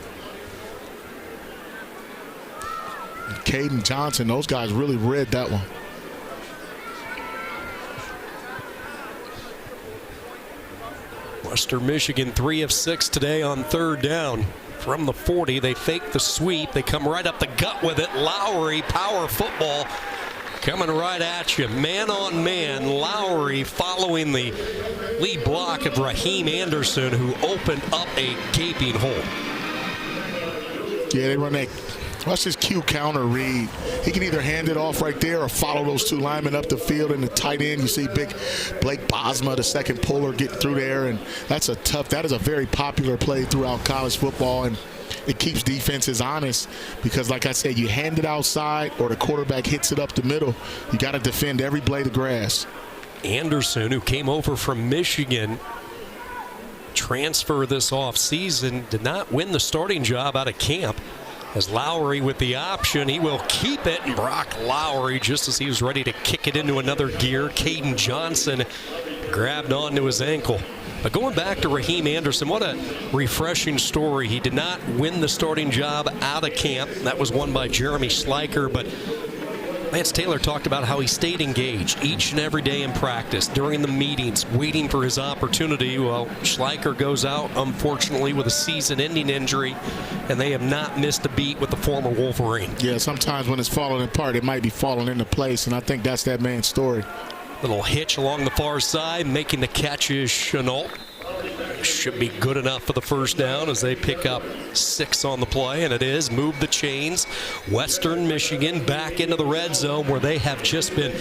S2: And Caden Johnson, those guys really read that one.
S1: Western Michigan 3 of 6 today on third down. From the 40, they fake the sweep. They come right up the gut with it. Lowry, power football. Coming right at you, man on man. Lowry following the lead block of Raheem Anderson, who opened up a gaping hole.
S2: Yeah, they run that. Watch his Q counter read. He can either hand it off right there or follow those 2 linemen up the field. In the tight end, you see big Blake Bosma, the second puller, getting through there. And that is a very popular play throughout college football. And it keeps defenses honest because, like I said, you hand it outside or the quarterback hits it up the middle. You got to defend every blade of grass.
S1: Anderson, who came over from Michigan, transfer this offseason, did not win the starting job out of camp. As Lowry with the option, he will keep it. And Brock Lowry, just as he was ready to kick it into another gear, Caden Johnson grabbed onto his ankle. But going back to Raheem Anderson, what a refreshing story. He did not win the starting job out of camp. That was won by Jeremy Schleicher, but Lance Taylor talked about how he stayed engaged each and every day in practice, during the meetings, waiting for his opportunity. Well, Schleicher goes out, unfortunately, with a season-ending injury, and they have not missed a beat with the former Wolverine.
S2: Yeah, sometimes when it's falling apart, it might be falling into place, and I think that's that man's story.
S1: Little hitch along the far side, making the catch is Chenault. Should be good enough for the first down as they pick up 6 on the play, and it is. Move the chains. Western Michigan back into the red zone where they have just been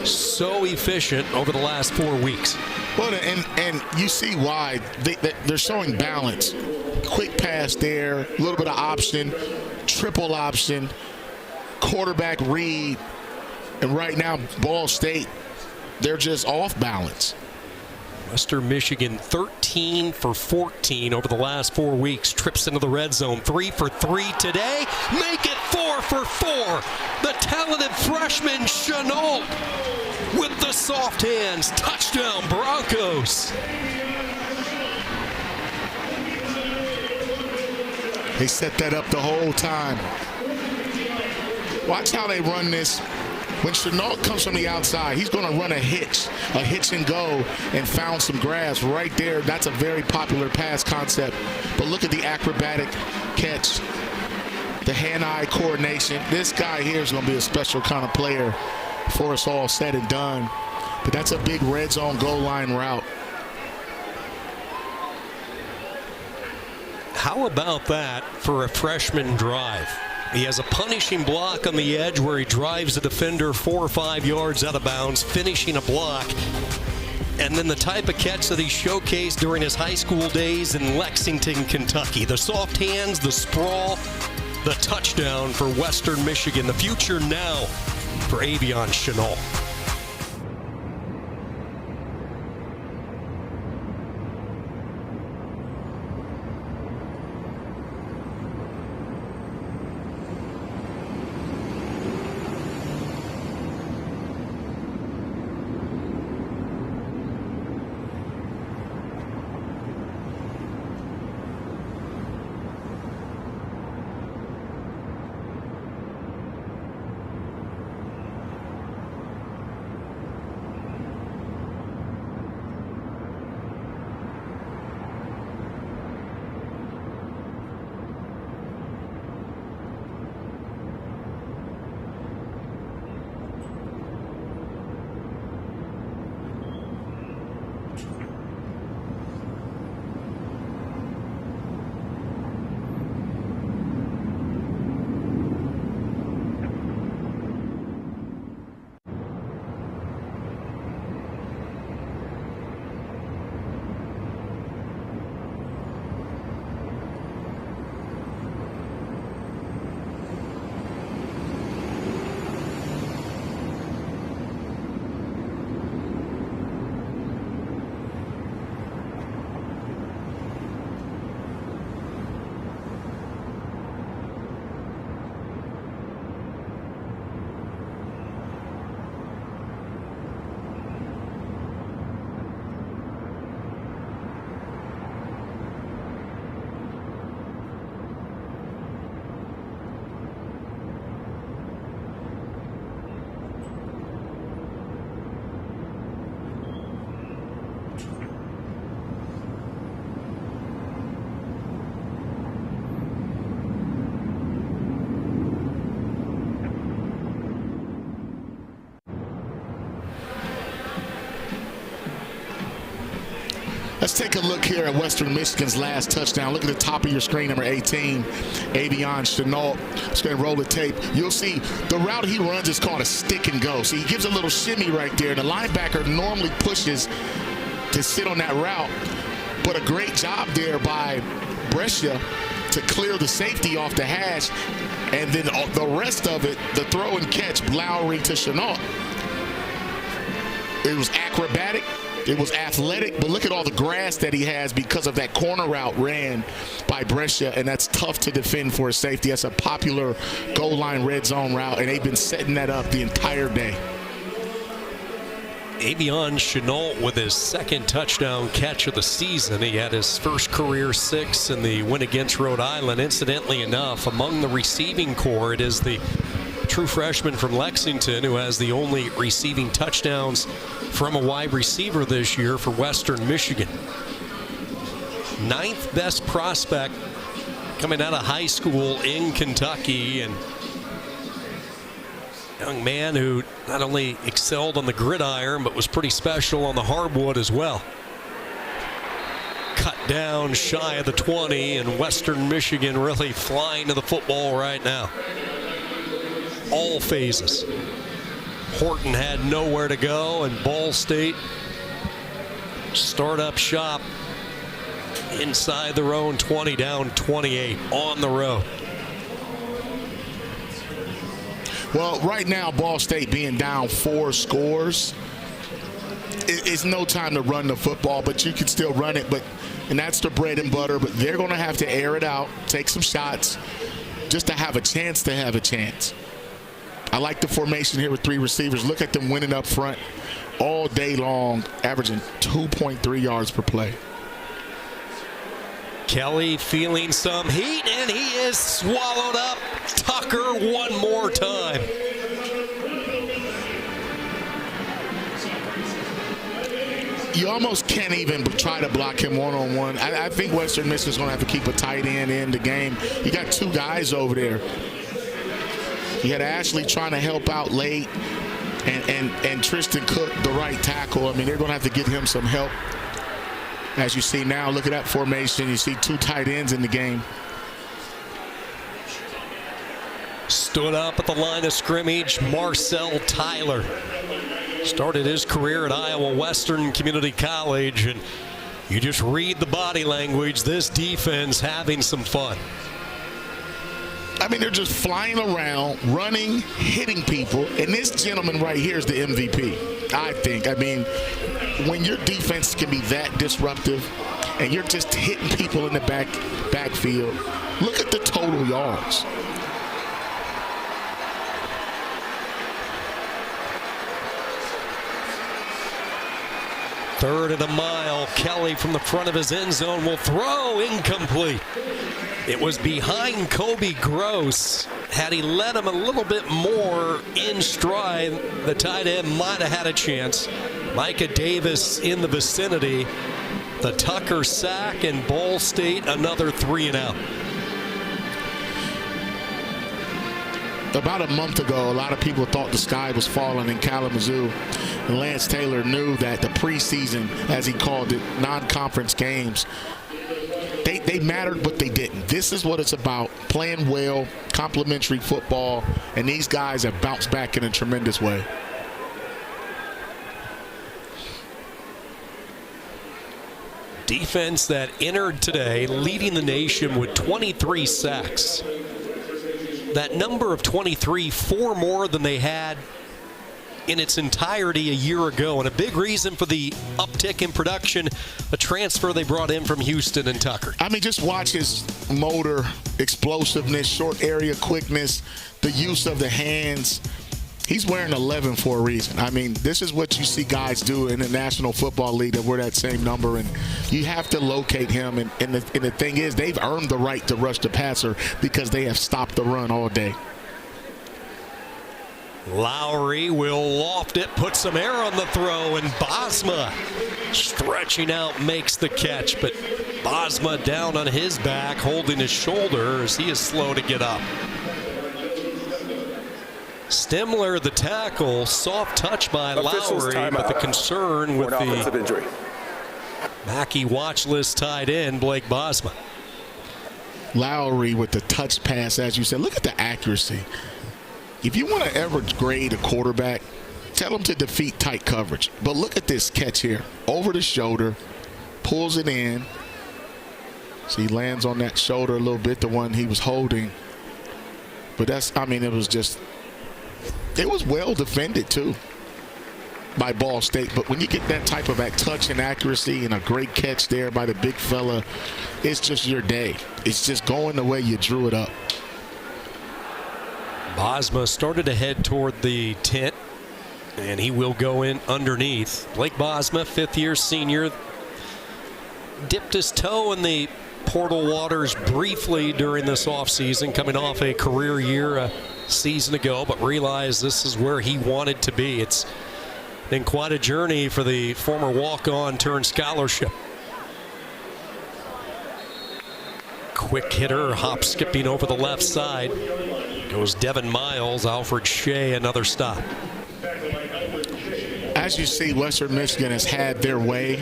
S1: so efficient over the last 4 weeks.
S2: Well, and you see why they're showing balance. quick pass there, a little bit of option, triple option, quarterback read, and right now Ball State, they're just off balance.
S1: Western Michigan 13 for 14 over the last 4 weeks. Trips into the red zone. 3 for 3 today. Make it 4 for 4. The talented freshman Chenault with the soft hands. Touchdown Broncos.
S2: They set that up the whole time. Watch how they run this. When Chenault comes from the outside, he's going to run a hitch and go, and found some grass right there. That's a very popular pass concept. But look at the acrobatic catch, the hand-eye coordination. This guy here is going to be a special kind of player before it's all said and done. But that's a big red zone goal line route.
S1: How about that for a freshman drive? He has a punishing block on the edge where he drives the defender 4 or 5 yards out of bounds, finishing a block. And then the type of catch that he showcased during his high school days in Lexington, Kentucky. The soft hands, the sprawl, the touchdown for Western Michigan. The future now for Avion Chenault.
S2: Let's take a look here at Western Michigan's last touchdown. Look at the top of your screen, number 18, Avion Chenault. Just going to roll the tape. You'll see the route he runs is called a stick and go. So he gives a little shimmy right there. The linebacker normally pushes to sit on that route, but a great job there by Brescia to clear the safety off the hash, and then the rest of it, the throw and catch, Lowry to Chenault. It was acrobatic. It was athletic, but look at all the grass that he has because of that corner route ran by Brescia, and that's tough to defend for a safety. That's a popular goal line red zone route, and they've been setting that up the entire day.
S1: Avion Chenault with his second touchdown catch of the season. He had his first career 6 in the win against Rhode Island. Incidentally enough, among the receiving corps, it is the true freshman from Lexington who has the only receiving touchdowns from a wide receiver this year for Western Michigan. 9th best prospect coming out of high school in Kentucky, and young man who not only excelled on the gridiron but was pretty special on the hardwood as well. Cut down shy of the 20, and Western Michigan really flying to the football right now. All phases. Horton had nowhere to go, and Ball State start up shop inside their own 20, down 28 on the road.
S2: Well, right now, Ball State being down 4 scores, it's no time to run the football, but you can still run it. And that's the bread and butter. But they're going to have to air it out, take some shots, just to have a chance to have a chance. I like the formation here with 3 receivers. Look at them winning up front all day long, averaging 2.3 yards per play.
S1: Kelly feeling some heat, and he is swallowed up. Tucker one more time.
S2: You almost can't even try to block him one-on-one. I think Western Michigan's going to have to keep a tight end in the game. You got 2 guys over there. You had Ashley trying to help out late, and Tristan Cook, the right tackle. I mean, they're going to have to get him some help. As you see now, look at that formation. You see 2 tight ends in the game.
S1: Stood up at the line of scrimmage, Marcel Tyler. Started his career at Iowa Western Community College, and you just read the body language. This defense having some fun.
S2: I mean, they're just flying around, running, hitting people, and this gentleman right here is the MVP, I think. I mean, when your defense can be that disruptive and you're just hitting people in the backfield, look at the total yards.
S1: Third and a mile. Kelly from the front of his end zone will throw. Incomplete. It was behind Kobe Gross. Had he let him a little bit more in stride, the tight end might have had a chance. Micah Davis in the vicinity. The Tucker sack, and Ball State another 3 and out.
S2: About a month ago, a lot of people thought the sky was falling in Kalamazoo. And Lance Taylor knew that the preseason, as he called it, non-conference games, they mattered, but they didn't. This is what it's about, playing well, complimentary football, and these guys have bounced back in a tremendous way.
S1: Defense that entered today leading the nation with 23 sacks. That number of 23, 4 more than they had in its entirety a year ago. And a big reason for the uptick in production, a transfer they brought in from Houston and Tucker.
S2: I mean, just watch his motor, explosiveness, short area quickness, the use of the hands. He's wearing 11 for a reason. I mean, this is what you see guys do in the National Football League that wear that same number, and you have to locate him. And the thing is, they've earned the right to rush the passer because they have stopped the run all day.
S1: Lowry will loft it, put some air on the throw, and Bosma stretching out makes the catch. But Bosma down on his back, holding his shoulder as he is slow to get up. Stemler, the tackle, soft touch by Lowry, but the concern with the
S3: injury.
S1: Mackey watch list tight end, Blake Bosma.
S2: Lowry with the touch pass, as you said. Look at the accuracy. If you want to ever grade a quarterback, tell him to defeat tight coverage. But look at this catch here. Over the shoulder, pulls it in. So he lands on that shoulder a little bit, the one he was holding. But that's, I mean, it was well defended, too, by Ball State. But when you get that type of touch and accuracy and a great catch there by the big fella, it's just your day. It's just going the way you drew it up.
S1: Bosma started to head toward the tent, and he will go in underneath. Blake Bosma, fifth-year senior, dipped his toe in the portal waters briefly during this offseason, coming off a career year a season ago, but realized this is where he wanted to be. It's been quite a journey for the former walk-on turned scholarship. Quick hitter, hop skipping over the left side. Goes Devin Miles, Alfred Shea, another stop.
S2: As you see, Western Michigan has had their way.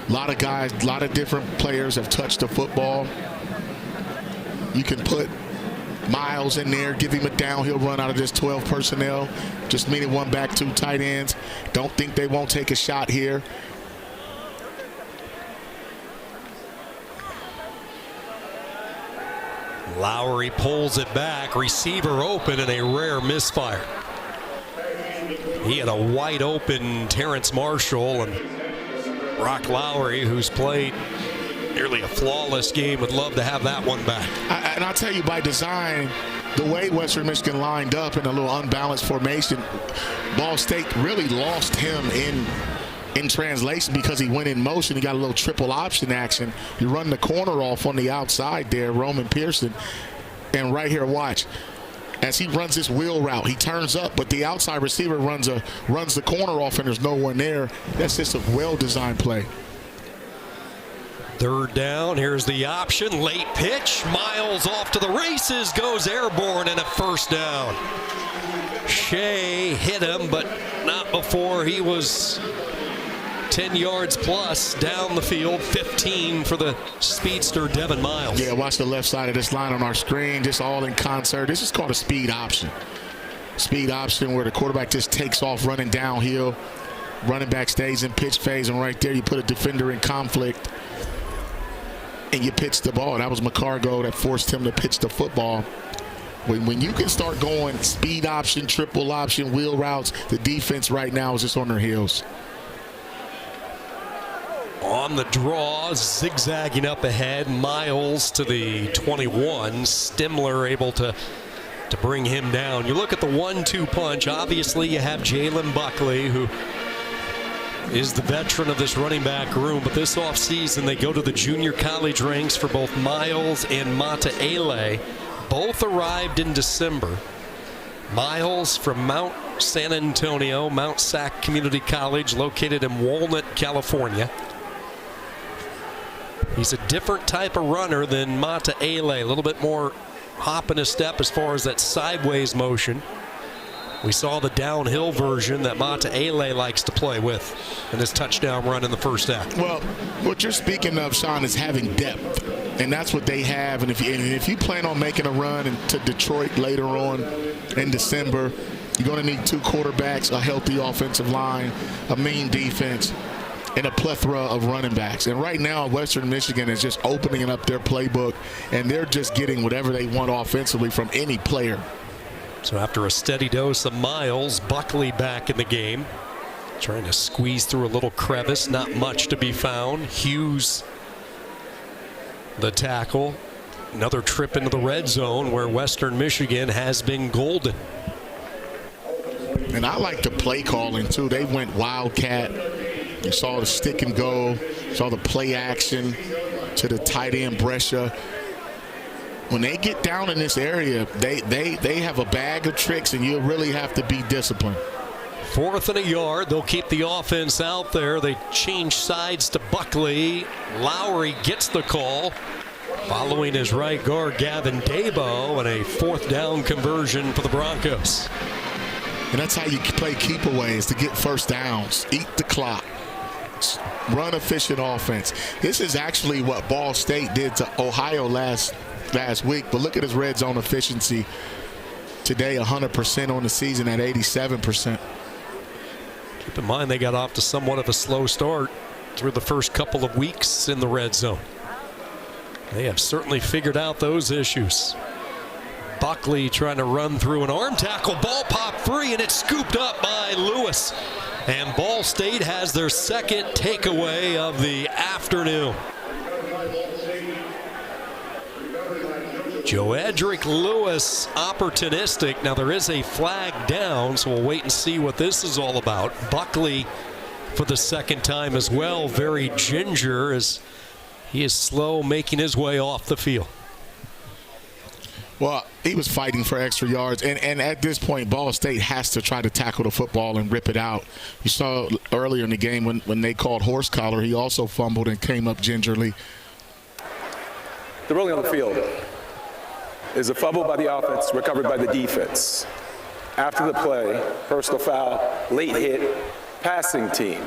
S2: A lot of guys, a lot of different players have touched the football. You can put Miles in there, give him a downhill run out of this 12 personnel. Just meaning 1 back, 2 tight ends. Don't think they won't take a shot here.
S1: Lowry pulls it back, receiver open, and a rare misfire. He had a wide open Terrence Marshall, and Rock Lowry, who's played nearly a flawless game, would love to have that one back.
S2: And I'll tell you, by design, the way Western Michigan lined up in a little unbalanced formation, Ball State really lost him in translation because he went in motion. He got a little triple option action. You run the corner off on the outside there, Roman Pearson. And right here, watch. As he runs this wheel route, he turns up, but the outside receiver runs the corner off, and there's no one there. That's just a well-designed play.
S1: Third down, here's the option, late pitch, Miles off to the races, goes airborne, and a first down. Shea hit him, but not before he was 10 yards plus down the field, 15 for the speedster Devin Miles.
S2: Yeah, watch the left side of this line on our screen, just all in concert. This is called a speed option. Speed option where the quarterback just takes off running downhill. Running back stays in pitch phase, and right there you put a defender in conflict and you pitch the ball. That was McCargo that forced him to pitch the football. When you can start going speed option, triple option, wheel routes, the defense right now is just on their heels.
S1: On the draw, zigzagging up ahead, Miles to the 21. Stimler able to bring him down. You look at the 1-2 punch. Obviously, you have Jalen Buckley, who is the veteran of this running back room, but this offseason they go to the junior college ranks for both Miles and Mataele. Both arrived in December. Miles from Mount San Antonio, Mount Sac Community College, located in Walnut, California. He's a different type of runner than Mataele, a little bit more hop in a step as far as that sideways motion. We saw the downhill version that Mataele likes to play with in his touchdown run in the first half.
S2: Well, what you're speaking of, Sean, is having depth, and that's what they have. And if you plan on making a run to Detroit later on in December, you're going to need two quarterbacks, a healthy offensive line, a mean defense, and a plethora of running backs. And right now, Western Michigan is just opening up their playbook, and they're just getting whatever they want offensively from any player.
S1: So after a steady dose of Miles, Buckley back in the game, trying to squeeze through a little crevice, not much to be found. Hughes, the tackle. Another trip into the red zone where Western Michigan has been golden.
S2: And I like the play calling, too. They went wildcat. You saw the stick and go, saw the play action to the tight end Brescia. When they get down in this area, they have a bag of tricks, and you really have to be disciplined.
S1: 4th and a yard. They'll keep the offense out there. They change sides to Buckley. Lowry gets the call, following his right guard Gavin Dabo, and a 4th down conversion for the Broncos.
S2: And that's how you play keepaways, to get first downs, eat the clock, run efficient offense. This is actually what Ball State did to Ohio last week, but look at his red zone efficiency today, 100% on the season at 87%.
S1: Keep in mind they got off to somewhat of a slow start through the first couple of weeks in the red zone. They have certainly figured out those issues. Buckley trying to run through an arm tackle, ball popped free, and it's scooped up by Lewis. And Ball State has their second takeaway of the afternoon. Joedric Lewis opportunistic. Now there is a flag down, so we'll wait and see what this is all about. Buckley for the second time as well, very ginger as he is slow making his way off the field.
S2: Well, he was fighting for extra yards, and at this point, Ball State has to try to tackle the football and rip it out. You saw earlier in the game when they called horse collar, he also fumbled and came up gingerly.
S3: The ruling on the field is a fumble by the offense, recovered by the defense. After the play, personal foul, late hit, passing team.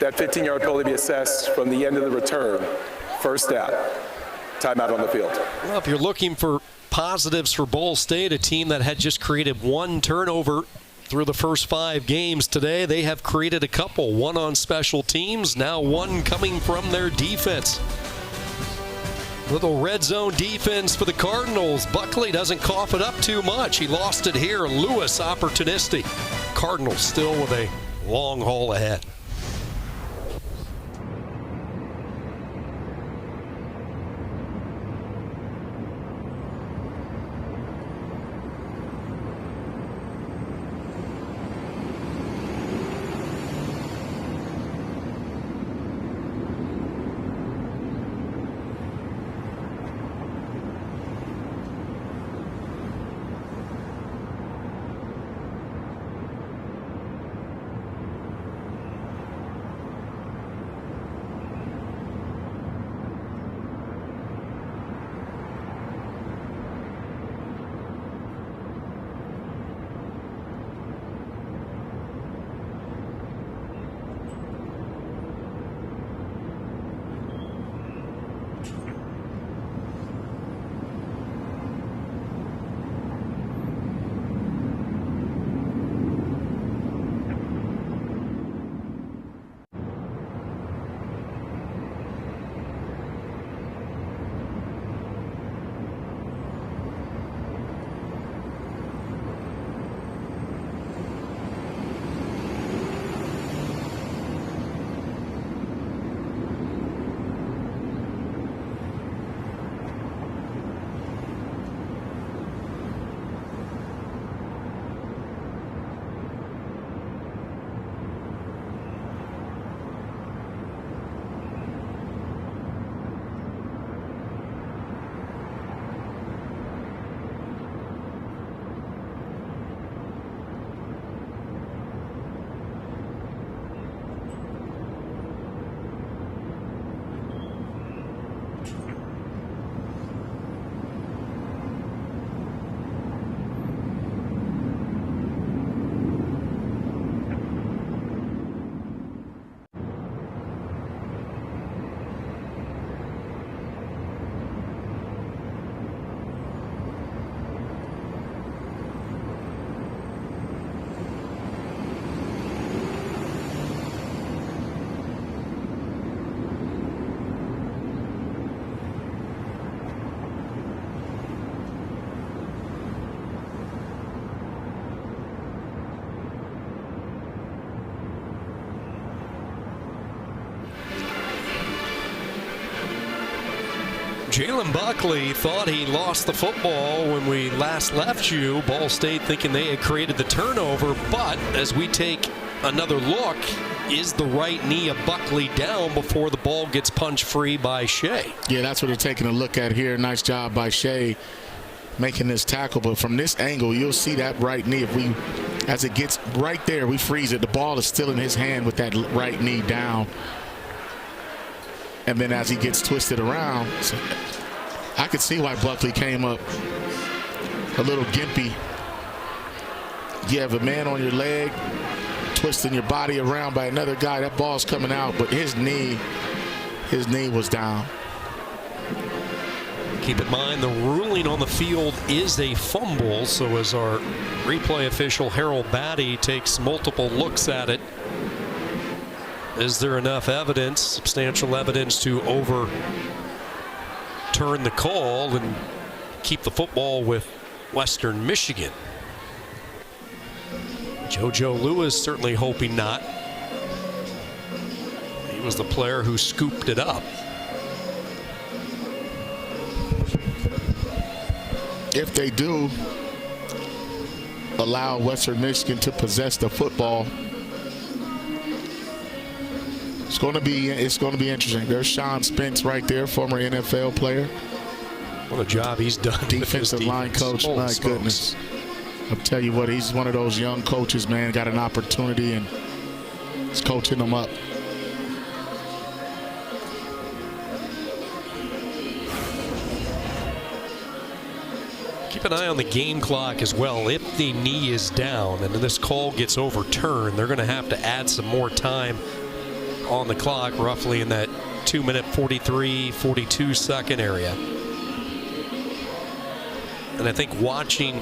S3: That 15-yard penalty be assessed from the end of the return. First down. Timeout on the field.
S1: Well, if you're looking for positives for Ball State, a team that had just created one turnover through the first 5 games today, they have created a couple. One on special teams, now one coming from their defense. Little red zone defense for the Cardinals. Buckley doesn't cough it up too much. He lost it here. Lewis opportunistic. Cardinals still with a long haul ahead. Jalen Buckley thought he lost the football when we last left you. Ball State thinking they had created the turnover, but as we take another look, is the right knee of Buckley down before the ball gets punched free by Shea?
S2: Yeah, that's what they're taking a look at here. Nice job by Shea making this tackle, but from this angle, you'll see that right knee. As it gets right there, we freeze it. The ball is still in his hand with that right knee down. And then as he gets twisted around, I could see why Buckley came up a little gimpy. You have a man on your leg, twisting your body around by another guy. That ball's coming out, but his knee was down.
S1: Keep in mind, the ruling on the field is a fumble, so as our replay official Harold Batty takes multiple looks at it, is there enough evidence, substantial evidence, to overturn the call and keep the football with Western Michigan? JoJo Lewis certainly hoping not. He was the player who scooped it up.
S2: If they do allow Western Michigan to possess the football, it's going to be interesting. There's Sean Spence right there, former NFL player.
S1: What a job he's done.
S2: Defensive line coach.
S1: Oh,
S2: my goodness. I'll tell you what, he's one of those young coaches, man. Got an opportunity and he's coaching them up.
S1: Keep an eye on the game clock as well. If the knee is down and this call gets overturned, they're going to have to add some more time on the clock, roughly in that 2-minute 42 second area. And I think watching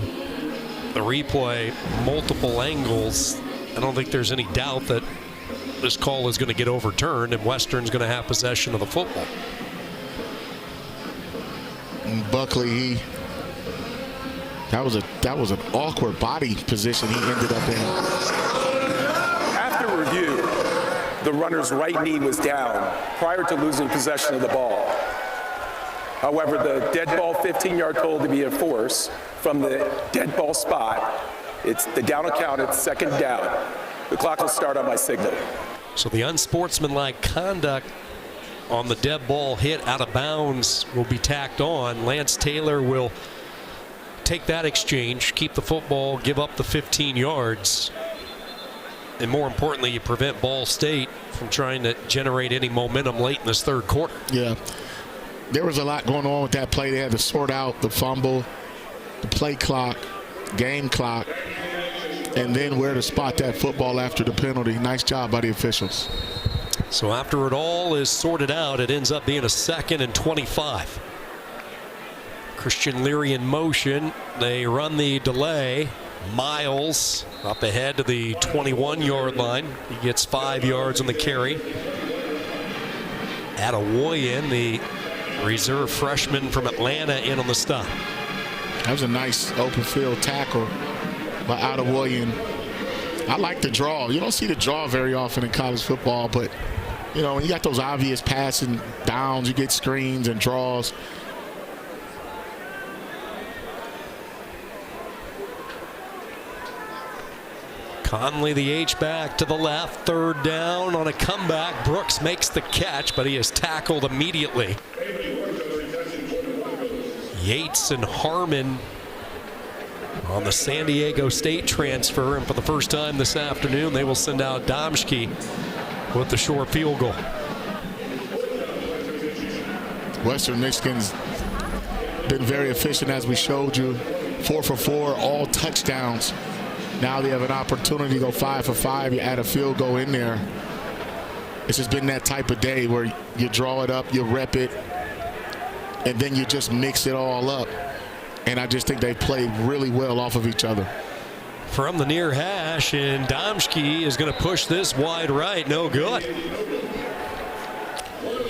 S1: the replay, multiple angles, I don't think there's any doubt that this call is going to get overturned and Western's going to have possession of the football.
S2: And Buckley, that was an awkward body position he ended up in.
S3: After review, the runner's right knee was down prior to losing possession of the ball. However, the dead ball 15-yard total to be enforced from the dead ball spot. It's the down account, it's second down. The clock will start on my signal.
S1: So the unsportsmanlike conduct on the dead ball hit out of bounds will be tacked on. Lance Taylor will take that exchange, keep the football, give up the 15 yards. And more importantly, you prevent Ball State from trying to generate any momentum late in this third quarter.
S2: Yeah. There was a lot going on with that play. They had to sort out the fumble, the play clock, game clock, and then where to spot that football after the penalty. Nice job by the officials.
S1: So after it all is sorted out, it ends up being a 2nd and 25. Christian Leary in motion. They run the delay. Miles up ahead to the 21-yard line. He gets 5 yards on the carry. Adewoyen, the reserve freshman from Atlanta, in on the stop.
S2: That was a nice open field tackle by Adewoyen. I like the draw. You don't see the draw very often in college football, but you know, when you got those obvious passing downs, you get screens and draws.
S1: Conley, the H-back to the left, third down on a comeback. Brooks makes the catch, but he is tackled immediately. Yates and Harmon on the San Diego State transfer, and for the first time this afternoon, they will send out Domschke with the short field goal.
S2: Western Michigan's been very efficient, as we showed you. 4 for 4, all touchdowns. Now they have an opportunity to go 5 for 5. You add a field goal in there. It's just been that type of day where you draw it up, you rep it, and then you just mix it all up. And I just think they played really well off of each other.
S1: From the near hash, and Domschke is going to push this wide right. No good.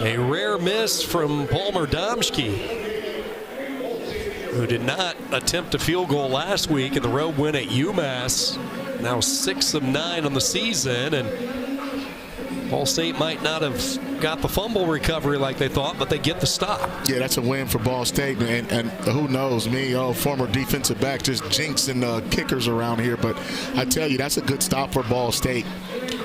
S1: A rare miss from Palmer Domschke, who did not attempt a field goal last week in the road win at UMass. Now 6 of 9 on the season, and Ball State might not have got the fumble recovery like they thought, but they get the stop.
S2: Yeah, that's a win for Ball State, and who knows, me, former defensive back, just jinxing kickers around here, but I tell you, that's a good stop for Ball State.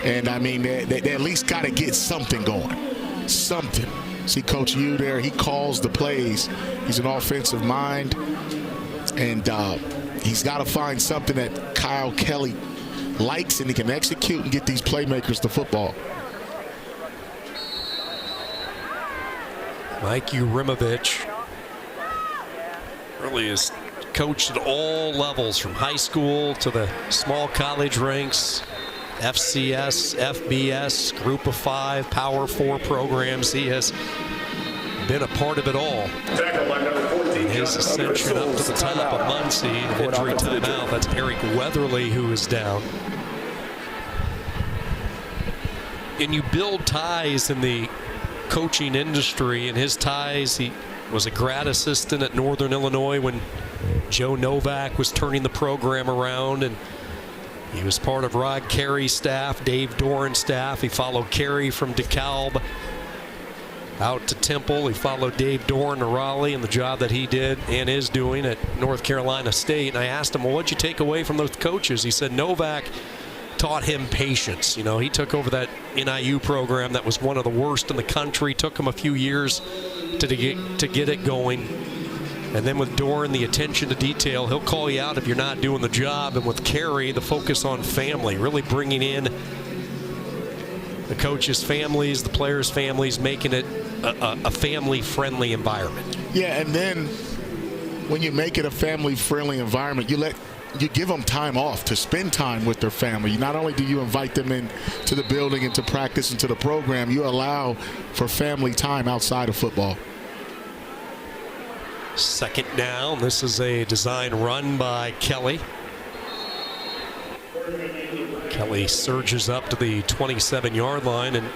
S2: And I mean, they at least got to get something going, something. See Coach Yu there, he calls the plays. He's an offensive mind, and he's got to find something that Kyle Kelly likes and he can execute and get these playmakers the football.
S1: Mike Urimovich really is coached at all levels, from high school to the small college ranks, FCS, FBS, Group of 5, Power 4 programs. He has been a part of it all. In his ascension up to the top of Muncie, injury timeout. That's Eric Weatherly who is down. And you build ties in the coaching industry, and his ties, he was a grad assistant at Northern Illinois when Joe Novak was turning the program around, and he was part of Rod Carey's staff, Dave Doran's staff. He followed Carey from DeKalb out to Temple. He followed Dave Doran to Raleigh and the job that he did and is doing at North Carolina State. And I asked him, well, what'd you take away from those coaches? He said Novak taught him patience. You know, he took over that NIU program that was one of the worst in the country. Took him a few years to get it going. And then with Doran, the attention to detail, he'll call you out if you're not doing the job. And with Carey, the focus on family, really bringing in the coaches' families, the players' families, making it a family-friendly environment.
S2: Yeah, and then when you make it a family-friendly environment, you give them time off to spend time with their family. Not only do you invite them in to the building and to practice and to the program, you allow for family time outside of football.
S1: Second down. This is a design run by Kelly. Kelly surges up to the 27-yard line, and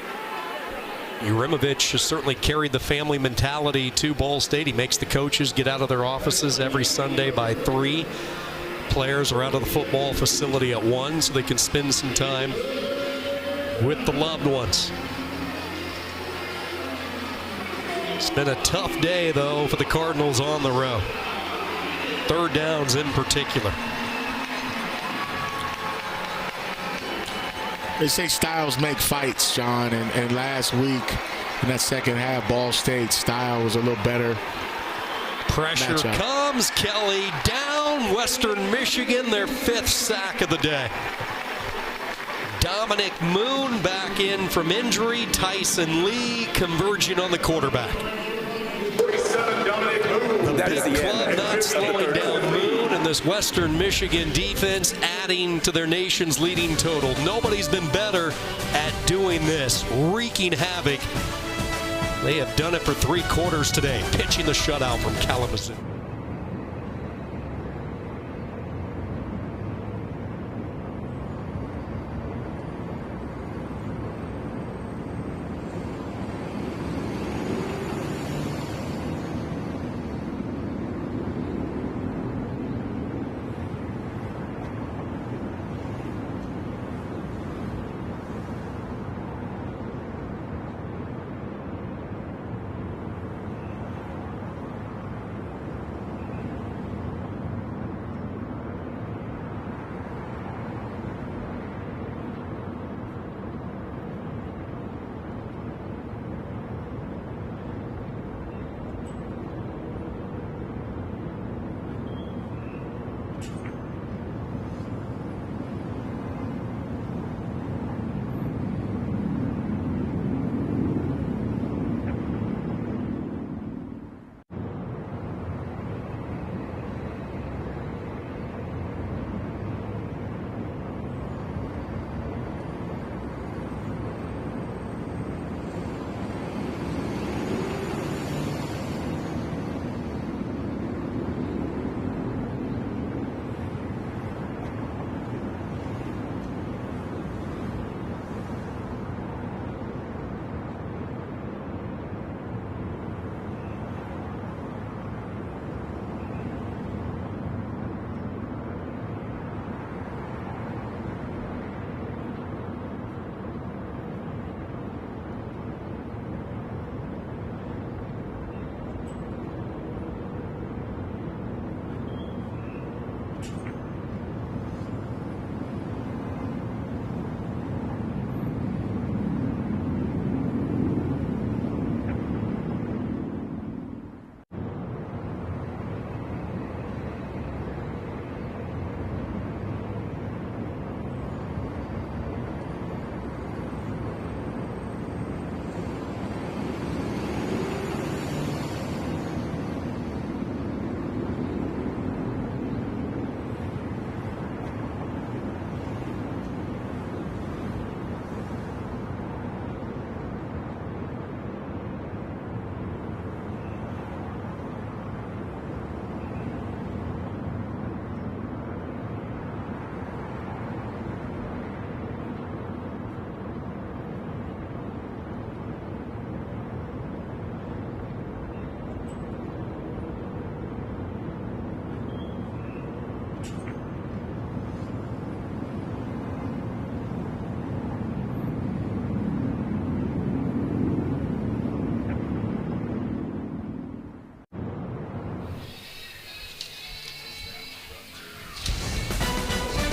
S1: Urimovich has certainly carried the family mentality to Ball State. He makes the coaches get out of their offices every Sunday by 3. Players are out of the football facility at 1 so they can spend some time with the loved ones. It's been a tough day, though, for the Cardinals on the road. 3rd downs in particular.
S2: They say styles make fights, John, and last week in that second half, Ball State style was a little better.
S1: Pressure
S2: matchup.
S1: Comes, Kelly down. Western Michigan, their 5th sack of the day. Dominic Moon back in from injury. Tyson Lee converging on the quarterback. The big club not slowing down Moon, and this Western Michigan defense adding to their nation's leading total. Nobody's been better at doing this, wreaking havoc. They have done it for 3 quarters today, pitching the shutout from Kalamazoo.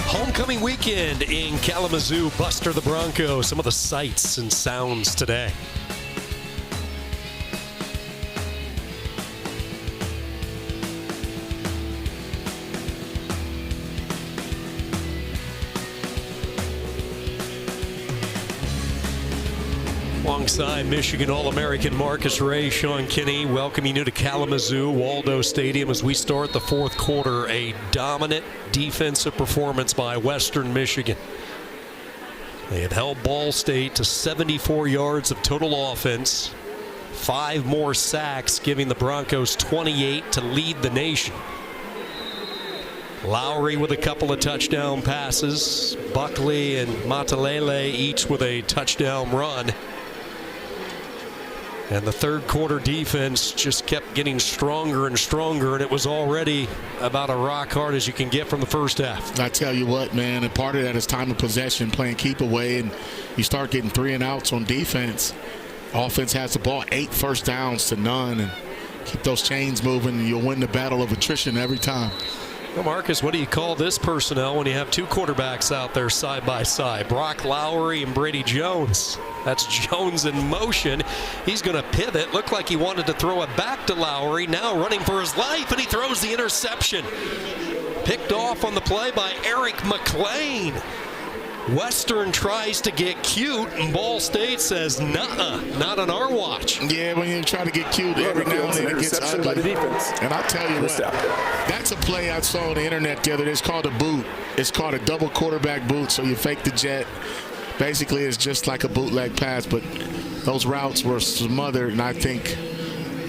S1: Homecoming weekend in Kalamazoo. Buster the Bronco. Some of the sights and sounds today. Alongside Michigan All-American Marcus Ray, Sean Kinney, welcoming you to Kalamazoo Waldo Stadium as we start the 4th quarter. A dominant defensive performance by Western Michigan. They have held Ball State to 74 yards of total offense. 5 more sacks, giving the Broncos 28 to lead the nation. Lowry with a couple of touchdown passes. Buckley and Matalele each with a touchdown run. And the third quarter defense just kept getting stronger and stronger, and it was already about as rock hard as you can get from the first half.
S2: I tell you what, man, and part of that is time of possession, playing keep away, and you start getting 3 and outs on defense. Offense has the ball, 8 first downs to none, and keep those chains moving, and you'll win the battle of attrition every time.
S1: Well, Marcus, what do you call this personnel when you have 2 quarterbacks out there side by side? Brock Lowry and Brady Jones. That's Jones in motion. He's going to pivot. Looked like he wanted to throw it back to Lowry. Now running for his life, and he throws the interception. Picked off on the play by Eric McLean. Western tries to get cute, and Ball State says, "Nuh-uh, not on our watch."
S2: Yeah, when you try to get cute, every now and then it gets ugly.
S3: By the defense.
S2: And I'll tell you what, that's a play I saw on the internet the other day. It's called a boot. It's called a double quarterback boot, so you fake the jet. Basically, it's just like a bootleg pass, but those routes were smothered, and I think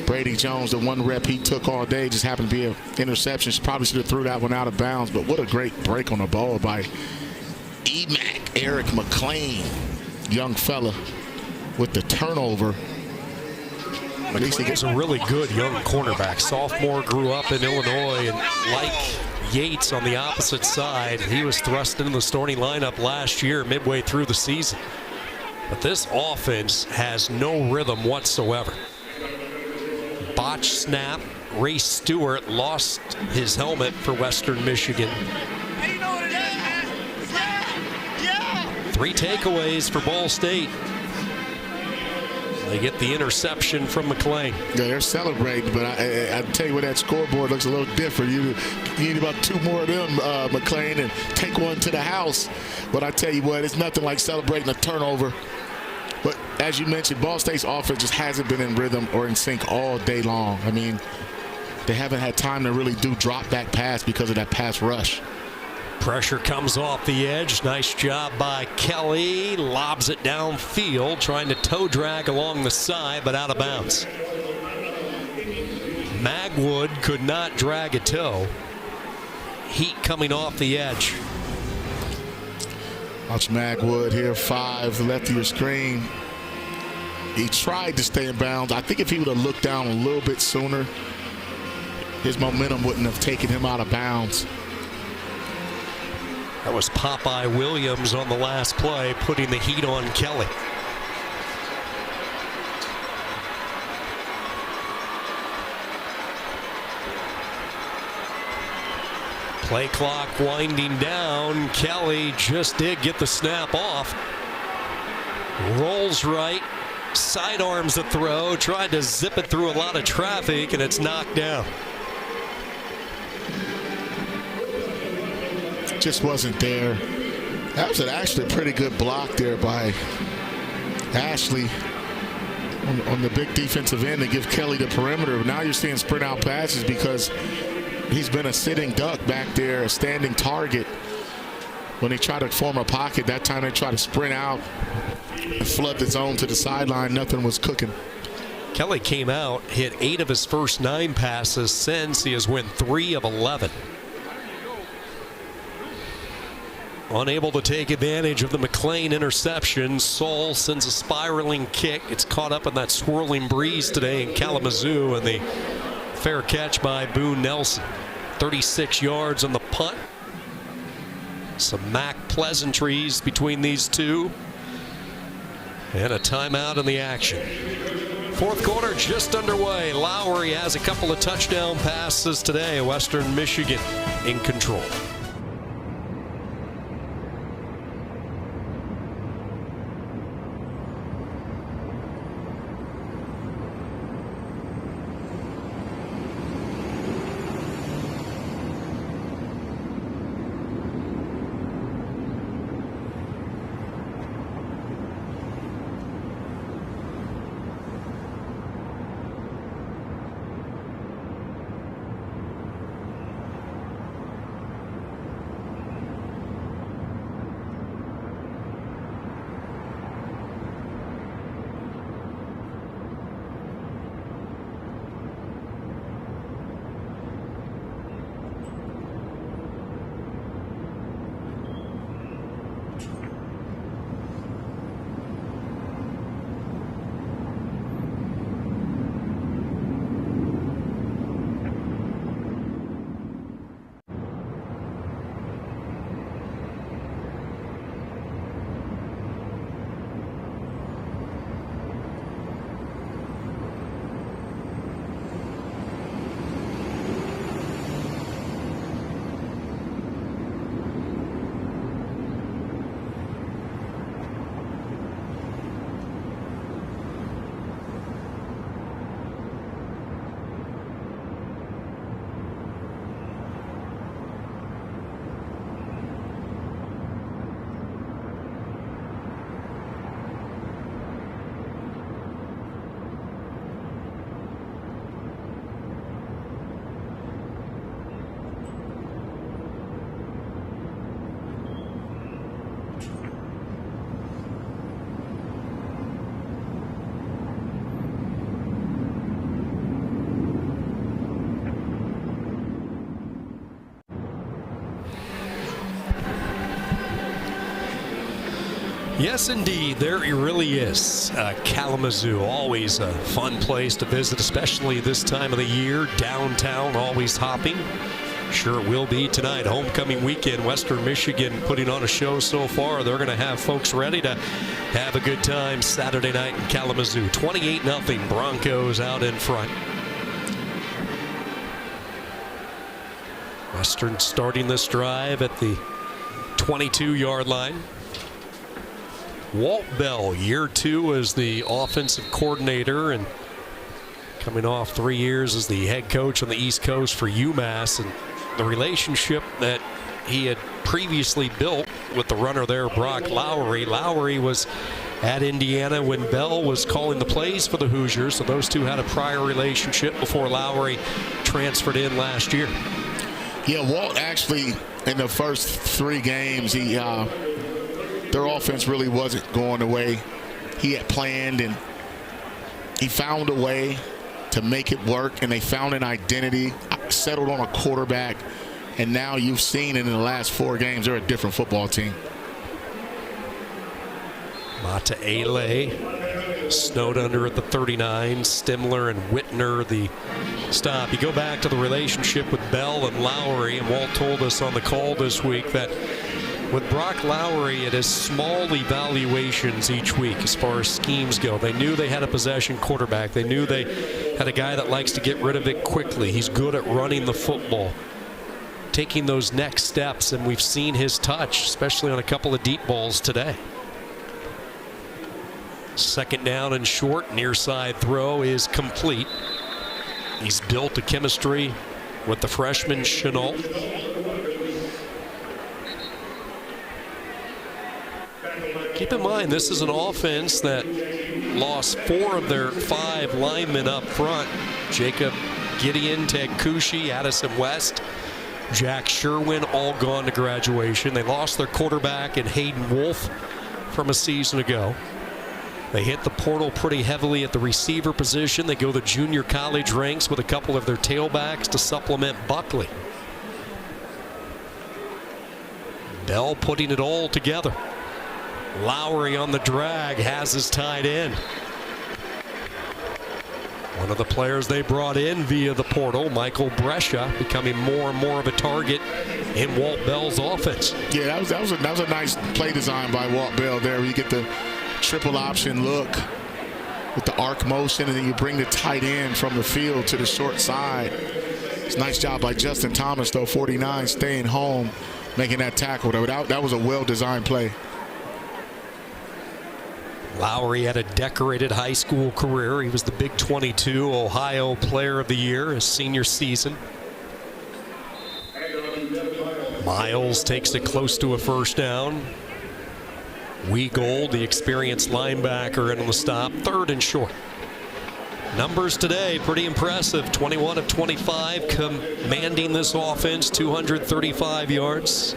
S2: Brady Jones, the one rep he took all day, just happened to be an interception. She probably should have threw that one out of bounds, but what a great break on the ball by EMAC, Eric McLean, young fella with the turnover.
S1: He's a really good young cornerback. Sophomore, grew up in Illinois, and like Yates on the opposite side, he was thrust into the starting lineup last year midway through the season. But this offense has no rhythm whatsoever. Botch snap. Ray Stewart lost his helmet for Western Michigan. 3 takeaways for Ball State. They get the interception from McLean.
S2: Yeah, they're celebrating, but I tell you what, that scoreboard looks a little different. You need about 2 more of them, McLean, and take one to the house. But I tell you what, it's nothing like celebrating a turnover. But as you mentioned, Ball State's offense just hasn't been in rhythm or in sync all day long. I mean, they haven't had time to really do drop-back pass because of that pass rush.
S1: Pressure comes off the edge. Nice job by Kelly. Lobs it downfield, trying to toe drag along the side, but out of bounds. Magwood could not drag a toe. Heat coming off the edge.
S2: Watch Magwood here, 5 left of your screen. He tried to stay in bounds. I think if he would have looked down a little bit sooner, his momentum wouldn't have taken him out of bounds.
S1: That was Popeye Williams on the last play, putting the heat on Kelly. Play clock winding down. Kelly just did get the snap off. Rolls right, sidearms the throw, tried to zip it through a lot of traffic, and it's knocked down.
S2: Just wasn't there. That was actually a pretty good block there by Ashley on the big defensive end to give Kelly the perimeter. Now you're seeing sprint out passes because he's been a sitting duck back there, a standing target. When they try to form a pocket, that time they try to sprint out and flood the zone to the sideline. Nothing was cooking.
S1: Kelly came out, hit 8 of his first 9 passes since. He has won 3 of 11. Unable to take advantage of the McLean interception. Saul sends a spiraling kick. It's caught up in that swirling breeze today in Kalamazoo, and the fair catch by Boone Nelson. 36 yards on the punt. Some Mac pleasantries between these two. And a timeout in the action. Fourth quarter just underway. Lowry has a couple of touchdown passes today. Western Michigan in control. Yes, indeed. There it really is. Kalamazoo, always a fun place to visit, especially this time of the year. Downtown, always hopping. Sure it will be tonight. Homecoming weekend. Western Michigan putting on a show so far. They're going to have folks ready to have a good time Saturday night in Kalamazoo. 28-0 Broncos out in front. Western starting this drive at the 22-yard line. Walt Bell, year 2 as the offensive coordinator and coming off 3 years as the head coach on the East Coast for UMass, and the relationship that he had previously built with the runner there, Brock Lowry. Lowry was at Indiana when Bell was calling the plays for the Hoosiers, so those two had a prior relationship before Lowry transferred in last year.
S2: Yeah, Walt actually, in the first 3 games, their offense really wasn't going the way he had planned, and he found a way to make it work, and they found an identity, settled on a quarterback, and now you've seen it in the last 4 games. They're a different football team.
S1: Mataele snowed under at the 39. Stimler and Whitner the stop. You go back to the relationship with Bell and Lowry, and Walt told us on the call this week that with Brock Lowry, it is small evaluations each week as far as schemes go. They knew they had a possession quarterback. They knew they had a guy that likes to get rid of it quickly. He's good at running the football, taking those next steps, and we've seen his touch, especially on a couple of deep balls today. Second down and short, near side throw is complete. He's built a chemistry with the freshman Chenault. Keep in mind, this is an offense that lost 4 of their 5 linemen up front. Jacob Gideon, Ted Kushi, Addison West, Jack Sherwin, all gone to graduation. They lost their quarterback in Hayden Wolf from a season ago. They hit the portal pretty heavily at the receiver position. They go the junior college ranks with a couple of their tailbacks to supplement Buckley. Bell putting it all together. Lowry on the drag, has his tight end. One of the players they brought in via the portal, Michael Brescia, becoming more and more of a target in Walt Bell's offense.
S2: Yeah, that was a nice play design by Walt Bell there. You get the triple option look with the arc motion, and then you bring the tight end from the field to the short side. It's a nice job by Justin Thomas, though, 49, staying home, making that tackle. That was a well-designed play.
S1: Lowry had a decorated high school career. He was the Big 22 Ohio Player of the Year his senior season. Miles takes it close to a first down. Weagold, the experienced linebacker, in on the stop. 3rd and short. Numbers today pretty impressive. 21 of 25 commanding this offense, 235 yards.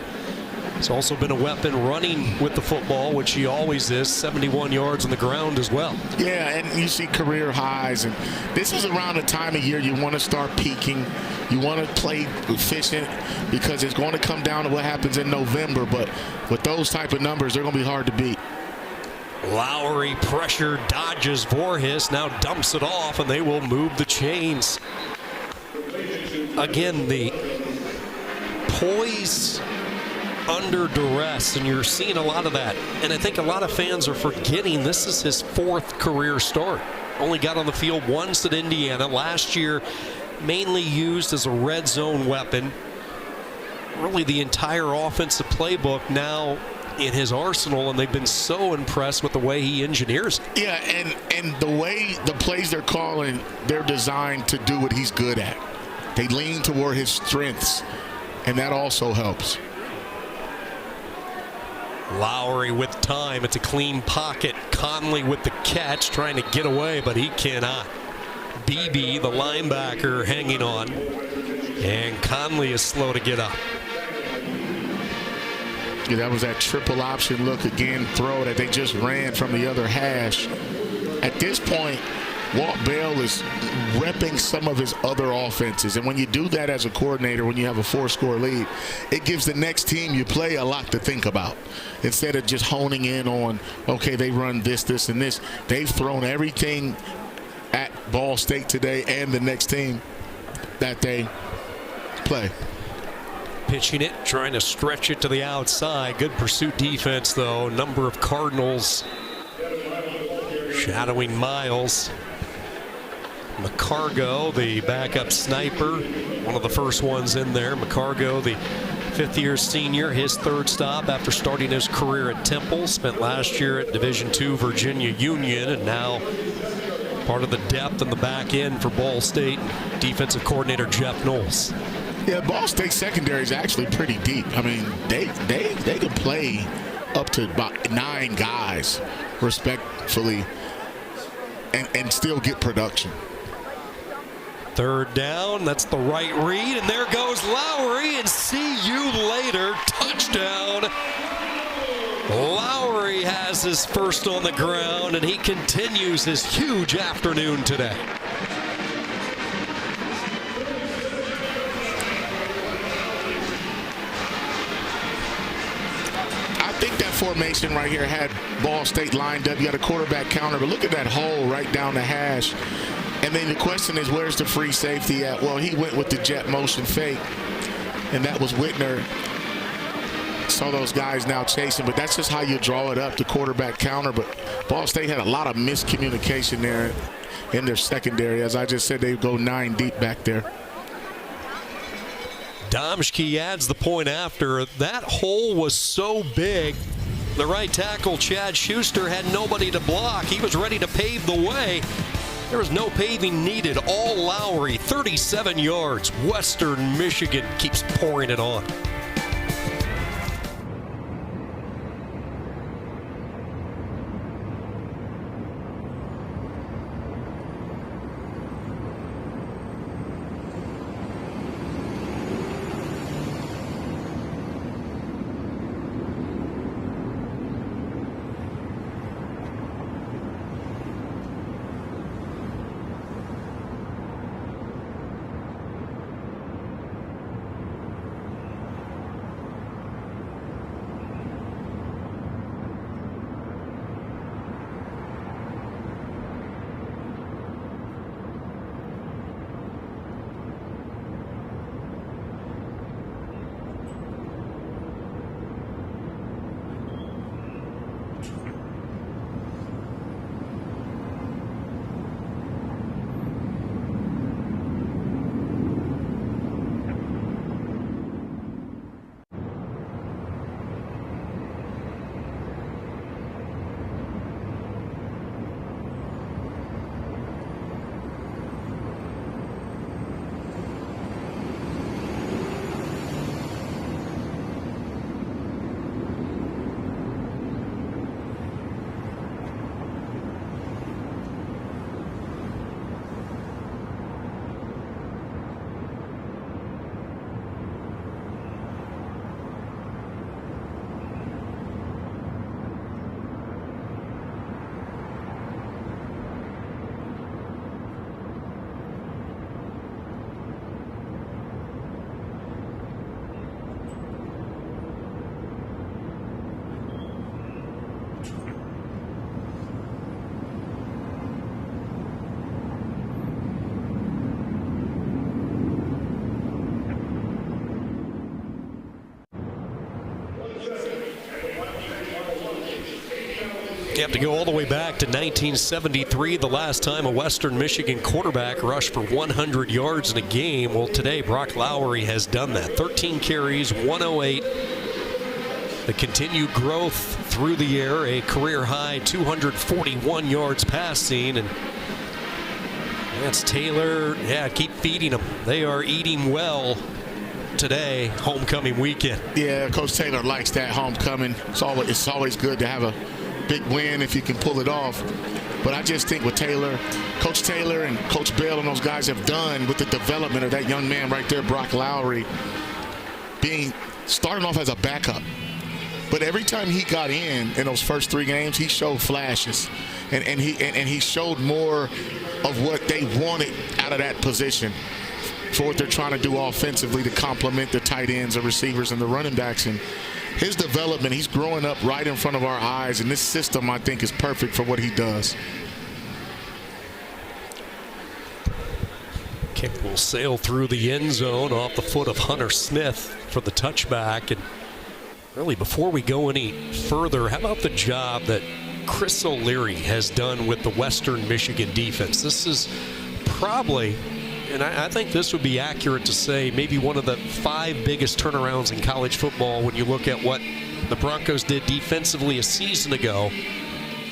S1: He's also been a weapon running with the football, which he always is, 71 yards on the ground as well.
S2: Yeah, and you see career highs, and this is around the time of year you want to start peaking. You want to play efficient because it's going to come down to what happens in November, but with those type of numbers, they're going to be hard to beat.
S1: Lowry pressure, dodges Voorhis, now dumps it off, and they will move the chains. Again, the poise under duress, and you're seeing a lot of that. And I think a lot of fans are forgetting this is his 4th career start. Only got on the field once at Indiana. Last year, mainly used as a red zone weapon. Really the entire offensive playbook now in his arsenal, and they've been so impressed with the way he engineers it.
S2: Yeah, and the way the plays they're calling, they're designed to do what he's good at. They lean toward his strengths, and that also helps.
S1: Lowry with time. It's a clean pocket. Conley with the catch, trying to get away, but he cannot. Beebe, the linebacker, hanging on. And Conley is slow to get up.
S2: Yeah, that was that triple option look again, throw that they just ran from the other hash. At this point, Walt Bell is repping some of his other offenses. And when you do that as a coordinator, when you have a 4-score lead, it gives the next team you play a lot to think about. Instead of just honing in on, okay, they run this, this, and this. They've thrown everything at Ball State today and the next team that they play.
S1: Pitching it, trying to stretch it to the outside. Good pursuit defense, though. Number of Cardinals shadowing Miles. McCargo, the backup sniper, one of the first ones in there. McCargo, the fifth-year senior, his third stop after starting his career at Temple. Spent last year at Division II Virginia Union, and now part of the depth in the back end for Ball State. Defensive coordinator Jeff Knowles.
S2: Yeah, Ball State secondary is actually pretty deep. I mean, they can play up to about 9 guys, respectfully, and still get production.
S1: Third down, that's the right read, and there goes Lowry, and see you later. Touchdown. Lowry has his first on the ground, and he continues his huge afternoon today.
S2: I think that formation right here had Ball State lined up. You got a quarterback counter, but look at that hole right down the hash. And then the question is, where's the free safety at? Well, he went with the jet motion fake, and that was Whitner. Saw those guys now chasing, but that's just how you draw it up, the quarterback counter. But Ball State had a lot of miscommunication there in their secondary. As I just said, they go 9 deep back there.
S1: Domschke adds the point after. That hole was so big, the right tackle, Chad Schuster, had nobody to block. He was ready to pave the way. There was no paving needed. All Lowry, 37 yards. Western Michigan keeps pouring it on. You have to go all the way back to 1973, the last time a Western Michigan quarterback rushed for 100 yards in a game. Well, today Brock Lowry has done that. 13 carries, 108. The continued growth through the air, a career high 241 yards passing, and that's Taylor. Yeah, keep feeding them. They are eating well today, homecoming weekend.
S2: Yeah, Coach Taylor likes that homecoming. It's always good to have a big win if you can pull it off. But I just think what Coach Taylor and Coach Bell and those guys have done with the development of that young man right there, Brock Lowry, starting off as a backup But every time he got in those first 3 games, he showed flashes, and he showed more of what they wanted out of that position for what they're trying to do offensively to complement the tight ends, the receivers, and the running backs. And his development, he's growing up right in front of our eyes, and this system, I think, is perfect for what he does.
S1: Kick will sail through the end zone off the foot of Hunter Smith for the touchback. And really, before we go any further, how about the job that Chris O'Leary has done with the Western Michigan defense? This is probably, and I think this would be accurate to say, maybe one of the 5 biggest turnarounds in college football when you look at what the Broncos did defensively a season ago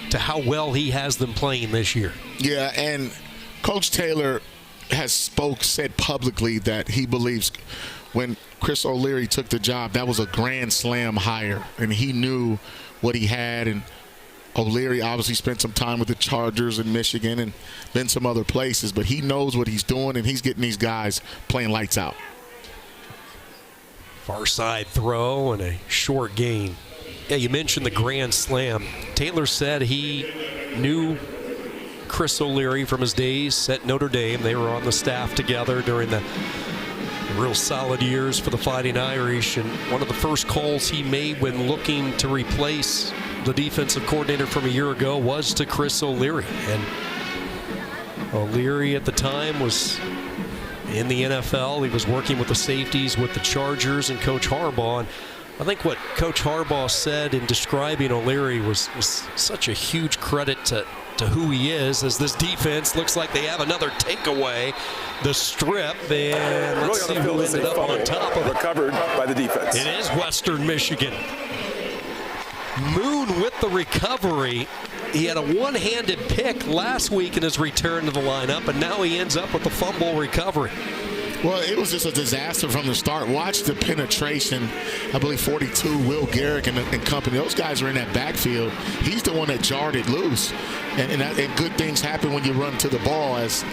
S1: to how well he has them playing this year.
S2: Yeah, and Coach Taylor has said publicly that he believes when Chris O'Leary took the job, that was a grand slam hire, and he knew what he had. And O'Leary obviously spent some time with the Chargers in Michigan and been some other places, but he knows what he's doing, and he's getting these guys playing lights out.
S1: Far side throw and a short gain. Yeah, you mentioned the grand slam. Taylor said he knew Chris O'Leary from his days at Notre Dame. They were on the staff together during the real solid years for the Fighting Irish, and one of the first calls he made when looking to replace the defensive coordinator from a year ago was to Chris O'Leary. And O'Leary at the time was in the NFL. He was working with the safeties with the Chargers and Coach Harbaugh. And I think what Coach Harbaugh said in describing O'Leary was such a huge credit to who he is, as this defense looks like they have another takeaway, the strip, and let's see who ended up on top of it.
S3: Recovered by the defense.
S1: It is Western Michigan. Moon with the recovery. He had a one-handed pick last week in his return to the lineup, and now he ends up with the fumble recovery.
S2: Well, it was just a disaster from the start. Watch the penetration. I believe 42, Will Garrick and company. Those guys are in that backfield. He's the one that jarred it loose. And good things happen when you run to the ball, as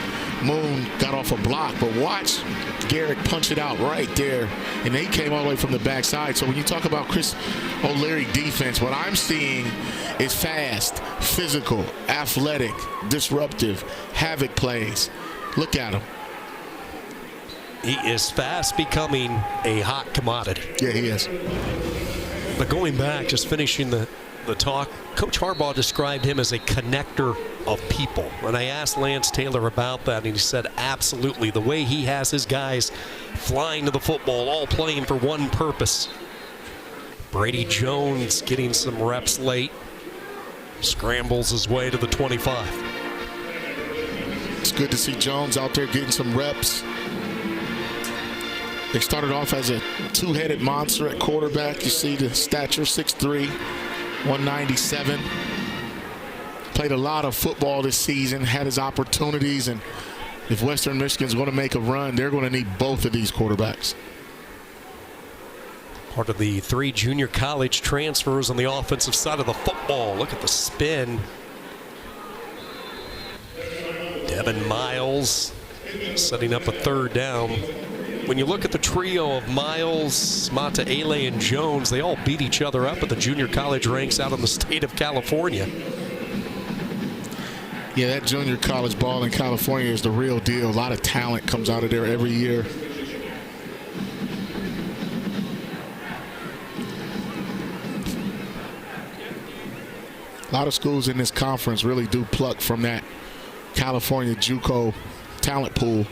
S2: Moon got off a block. But watch Garrick punch it out right there. And he came all the way from the backside. So when you talk about Chris O'Leary defense, what I'm seeing is fast, physical, athletic, disruptive, havoc plays. Look at him.
S1: He is fast becoming a hot commodity.
S2: Yeah, he is.
S1: But going back, just finishing the talk, Coach Harbaugh described him as a connector of people. And I asked Lance Taylor about that, and he said absolutely. The way he has his guys flying to the football, all playing for one purpose. Brady Jones getting some reps late. Scrambles his way to the 25.
S2: It's good to see Jones out there getting some reps. They started off as a 2-headed monster at quarterback. You see the stature, 6'3", 197. Played a lot of football this season, had his opportunities, and if Western Michigan's going to make a run, they're going to need both of these quarterbacks.
S1: Part of the 3 junior college transfers on the offensive side of the football. Look at the spin. Devin Miles setting up a 3rd down. When you look at the trio of Miles, Mataele, and Jones, they all beat each other up at the junior college ranks out in the state of California.
S2: Yeah, that junior college ball in California is the real deal. A lot of talent comes out of there every year. A lot of schools in this conference really do pluck from that California JUCO talent pool.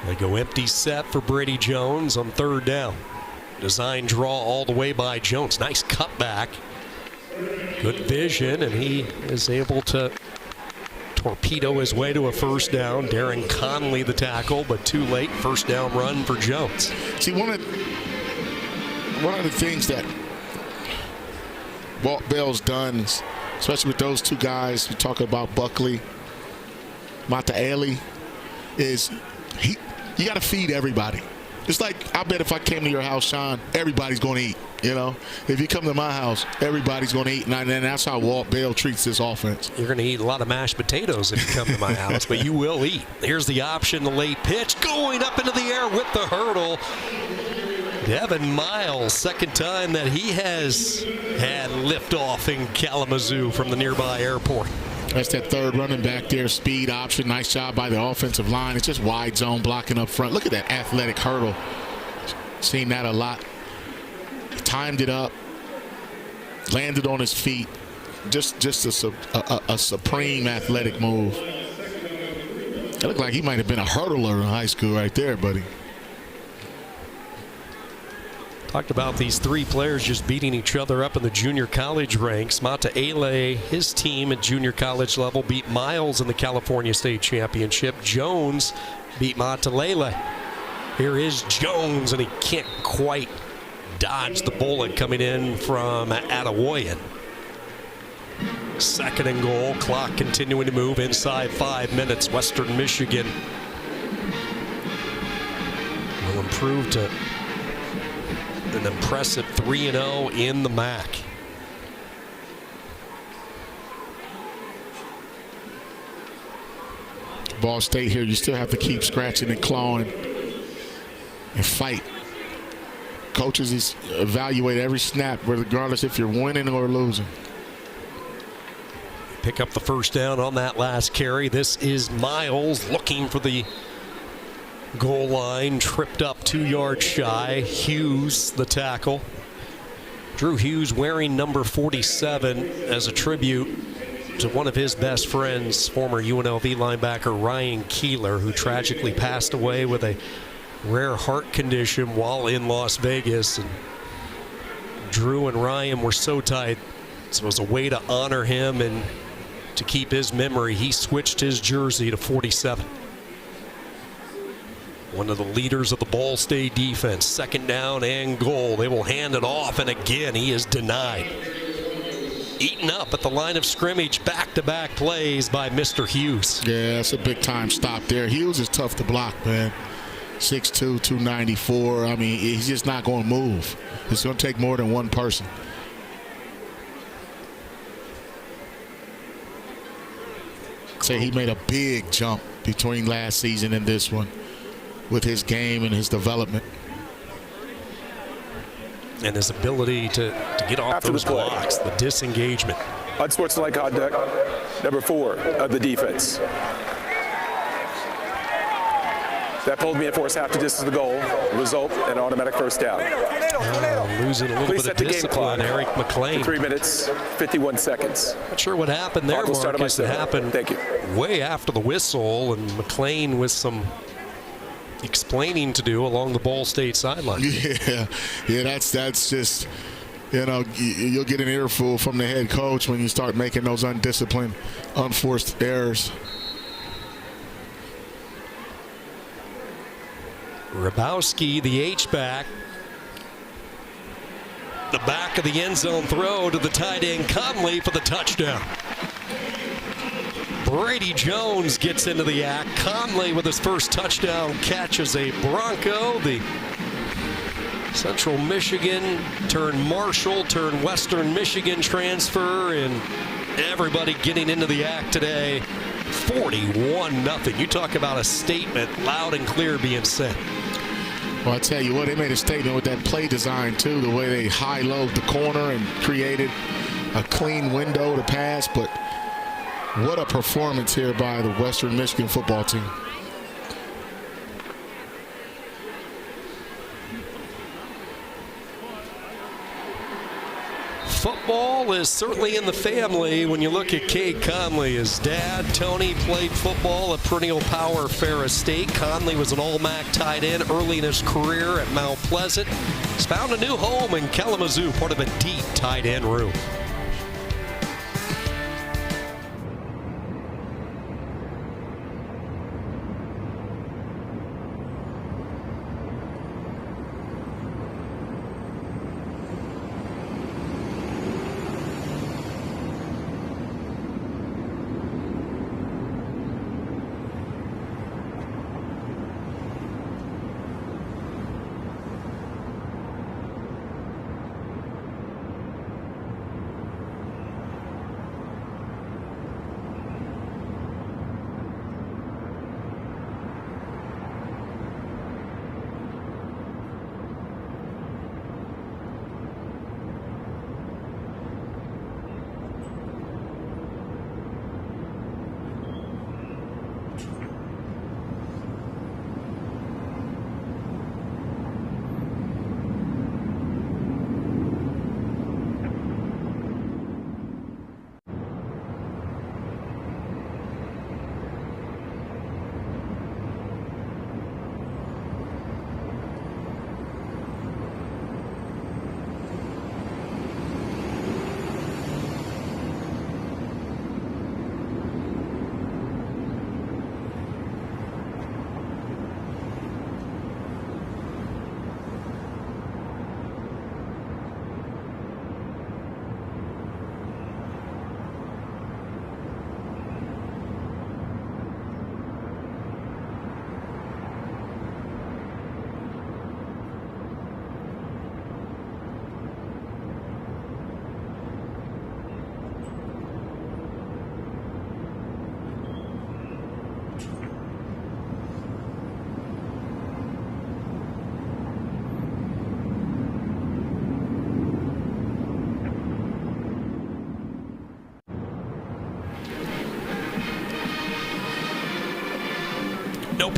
S1: They go empty set for Brady Jones on 3rd down. Design draw all the way by Jones. Nice cutback. Good vision, and he is able to torpedo his way to a 1st down. Darren Conley the tackle, but too late. 1st down run for Jones.
S2: See, one of the things that Walt Bell's done, especially with those 2 guys, we talk about Buckley, Mataele, is you got to feed everybody. It's like, I bet if I came to your house, Sean, everybody's going to eat. You know, if you come to my house, everybody's going to eat, and that's how Walt Bell treats this offense.
S1: You're going to eat a lot of mashed potatoes if you come to my house, but you will eat. Here's the option, the late pitch, going up into the air with the hurdle. Devin Miles, second time that he has had liftoff in Kalamazoo from the nearby airport.
S2: That's that third running back there, speed option. Nice job by the offensive line. It's just wide zone blocking up front. Look at that athletic hurdle. Seen that a lot. Timed it up, landed on his feet. Just a supreme athletic move. It looked like he might have been a hurdler in high school right there, buddy.
S1: Talked about these three players just beating each other up in the junior college ranks. Mata Ele, his team at junior college level, beat Miles in the California State Championship. Jones beat Mata Lele. Here is Jones, and he can't quite dodge the bullet coming in from Atawoyan. Second and goal, clock continuing to move inside 5 minutes. Western Michigan will improve to an impressive 3-0 in the MAC.
S2: Ball State here, you still have to keep scratching and clawing and fight. Coaches evaluate every snap, regardless if you're winning or losing.
S1: Pick up the first down on that last carry. This is Miles looking for the goal line, tripped up 2 yards shy. Hughes, the tackle. Drew Hughes wearing number 47 as a tribute to one of his best friends, former UNLV linebacker Ryan Keeler, who tragically passed away with a rare heart condition while in Las Vegas. And Drew and Ryan were so tight, so it was a way to honor him and to keep his memory. He switched his jersey to 47. One of the leaders of the Ball State defense. Second down and goal. They will hand it off, and again he is denied. Eaten up at the line of scrimmage. Back-to-back plays by Mr. Hughes.
S2: Yeah, that's a big-time stop there. Hughes is tough to block, man. 6'2", 294. I mean, he's just not going to move. It's going to take more than one person. Say he made a big jump between last season and this one with his game and his development.
S1: And his ability to get off those blocks, the disengagement.
S3: Unsportsmanlike conduct, number 4 of the defense. That pulled me at force half the distance of the goal. Result, an automatic first down.
S1: Losing a little bit of discipline, Eric McLean.
S3: 3 minutes, 51 seconds.
S1: Not sure what happened there, Marcus. It happened way after the whistle, and McLean with some explaining to do along the Ball State sideline.
S2: Yeah, that's just, you know, you'll get an earful from the head coach when you start making those undisciplined, unforced errors.
S1: Rabowski, the H-back. The back of the end zone throw to the tight end Conley for the touchdown. Brady Jones gets into the act. Conley with his first touchdown catch as a Bronco. The Central Michigan turned Marshall, turned Western Michigan transfer, and everybody getting into the act today. 41-0. You talk about a statement loud and clear being said.
S2: Well, I tell you what, they made a statement with that play design, too, the way they high-lowed the corner and created a clean window to pass. But what a performance here by the Western Michigan football team.
S1: Football is certainly in the family when you look at Cade Conley. His dad, Tony, played football at perennial power Ferris State. Conley was an All-MAC tight end early in his career at Mount Pleasant. He's found a new home in Kalamazoo, part of a deep tight end room.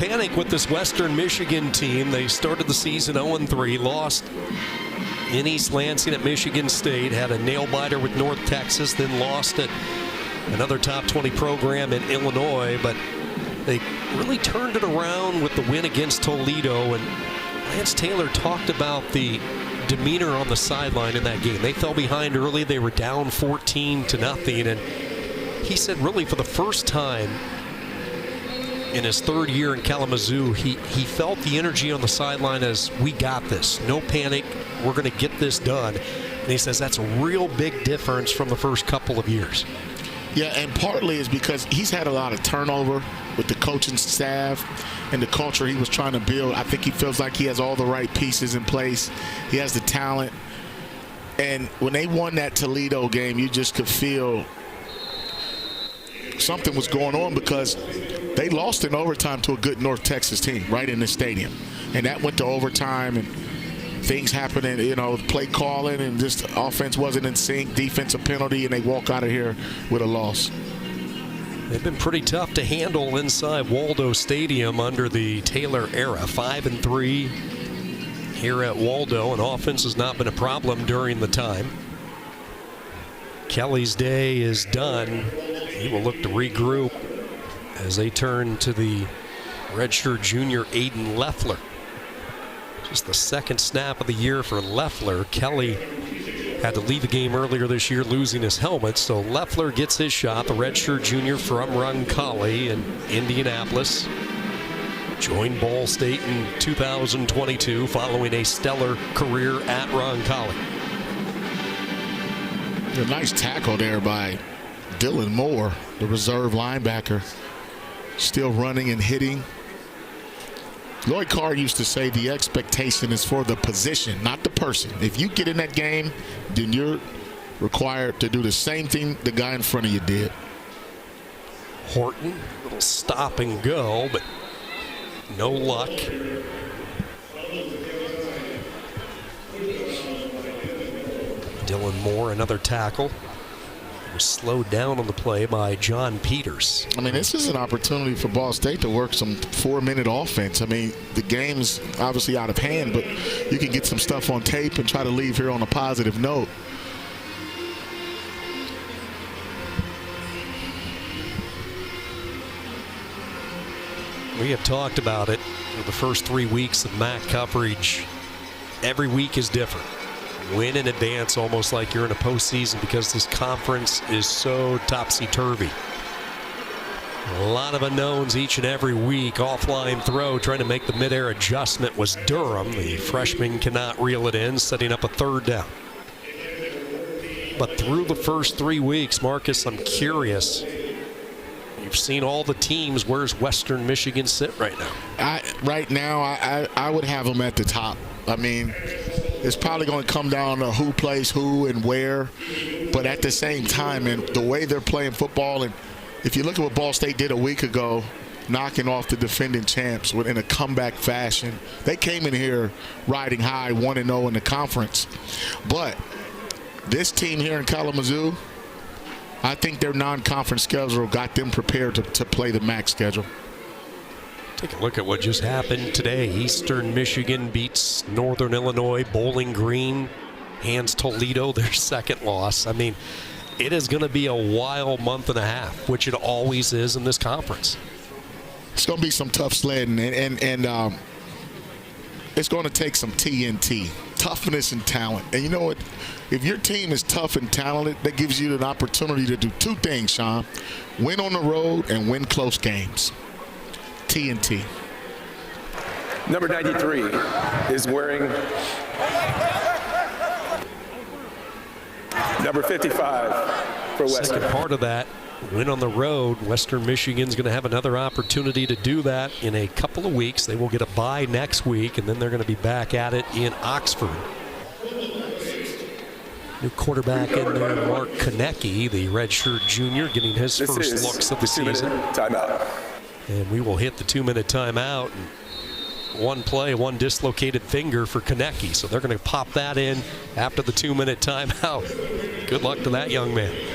S1: panic with this Western Michigan team. They started the season 0-3, lost in East Lansing at Michigan State, had a nail-biter with North Texas, then lost at another top 20 program in Illinois, but they really turned it around with the win against Toledo. And Lance Taylor talked about the demeanor on the sideline in that game. They fell behind early. They were down 14-0, and he said really for the first time in his third year in Kalamazoo, he felt the energy on the sideline as, we got this, no panic, we're going to get this done. And he says that's a real big difference from the first couple of years.
S2: Yeah, and partly is because he's had a lot of turnover with the coaching staff and the culture he was trying to build. I think he feels like he has all the right pieces in place. He has the talent. And when they won that Toledo game, you just could feel something was going on, because they lost in overtime to a good North Texas team right in the stadium. And that went to overtime, and things happening, play calling, and just offense wasn't in sync, defensive penalty, and they walk out of here with a loss.
S1: They've been pretty tough to handle inside Waldo Stadium under the Taylor era. 5-3 here at Waldo, and offense has not been a problem during the time. Kelly's day is done. He will look to regroup as they turn to the redshirt junior Aiden Leffler. Just the second snap of the year for Leffler. Kelly had to leave the game earlier this year, losing his helmet, so Leffler gets his shot. The redshirt junior from Roncalli in Indianapolis joined Ball State in 2022 following a stellar career at Roncalli.
S2: A nice tackle there by Dylan Moore, the reserve linebacker, still running and hitting. Lloyd Carr used to say the expectation is for the position, not the person. If you get in that game, then you're required to do the same thing the guy in front of you did.
S1: Horton, little stop and go, but no luck. Dylan Moore, another tackle. Was slowed down on the play by John Peters.
S2: I mean, this is an opportunity for Ball State to work some 4-minute offense. I mean, the game's obviously out of hand, but you can get some stuff on tape and try to leave here on a positive note.
S1: We have talked about it for the first 3 weeks of MAC coverage. Every week is different. Win in advance almost like you're in a postseason, because this conference is so topsy-turvy. A lot of unknowns each and every week. Offline throw, trying to make the midair adjustment, was Durham. The freshman cannot reel it in, setting up a third down. But through the first 3 weeks, Marcus, I'm curious. You've seen all the teams. Where's Western Michigan sit right now?
S2: Right now, I would have them at the top. I mean, it's probably going to come down to who plays who and where. But at the same time, and the way they're playing football, and if you look at what Ball State did a week ago, knocking off the defending champs in a comeback fashion, they came in here riding high, 1-0 in the conference. But this team here in Kalamazoo, I think their non-conference schedule got them prepared to play the MAC schedule.
S1: Take a look at what just happened today. Eastern Michigan beats Northern Illinois. Bowling Green hands Toledo their second loss. I mean, it is going to be a wild month and a half, which it always is in this conference.
S2: It's going to be some tough sledding, and it's going to take some TNT, toughness and talent. And you know what? If your team is tough and talented, that gives you an opportunity to do two things, Sean. Win on the road and win close games. TNT.
S3: Number 93 is wearing number 55 for Western.
S1: Second part of that, win on the road. Western Michigan's going to have another opportunity to do that in a couple of weeks. They will get a bye next week, and then they're going to be back at it in Oxford. New quarterback in there, Mark Konecki, the redshirt junior, getting his first looks of the season.
S3: Timeout.
S1: And we will hit the 2-minute timeout. And one play, one dislocated finger for Konecki. So they're going to pop that in after the 2-minute timeout. Good luck to that young man. –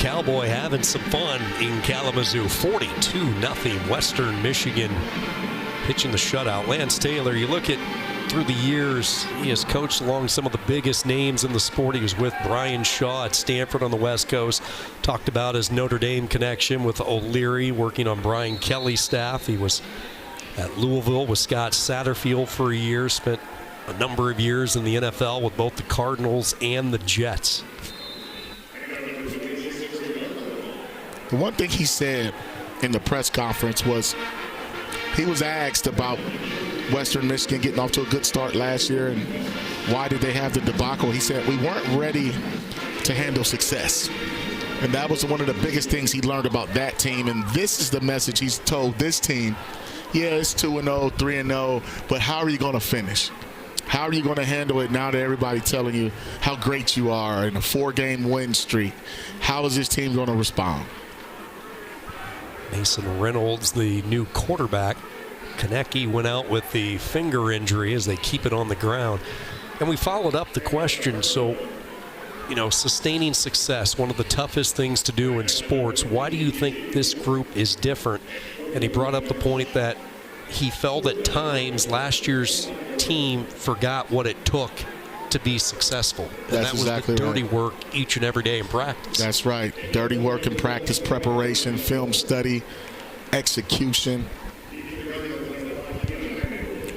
S1: Cowboy having some fun in Kalamazoo. 42-0 Western Michigan pitching the shutout. Lance Taylor, you look at through the years, he has coached along some of the biggest names in the sport. He was with Brian Shaw at Stanford on the West Coast. Talked about his Notre Dame connection with O'Leary, working on Brian Kelly's staff. He was at Louisville with Scott Satterfield for a year. Spent a number of years in the NFL with both the Cardinals and the Jets.
S2: The one thing he said in the press conference was he was asked about Western Michigan getting off to a good start last year and why did they have the debacle. He said, we weren't ready to handle success. And that was one of the biggest things he learned about that team. And this is the message he's told this team. Yeah, it's 2-0, 3-0, but how are you going to finish? How are you going to handle it now that everybody's telling you how great you are in a 4-game win streak? How is this team going to respond?
S1: Mason Reynolds, the new quarterback. Konecki went out with the finger injury as they keep it on the ground. And we followed up the question, so, you know, sustaining success, one of the toughest things to do in sports. Why do you think this group is different? And he brought up the point that he felt at times last year's team forgot what it took to be successful. And
S2: That's
S1: that was
S2: exactly
S1: the dirty
S2: right.
S1: work each and every day in practice.
S2: That's right. Dirty work in practice, preparation, film study, execution.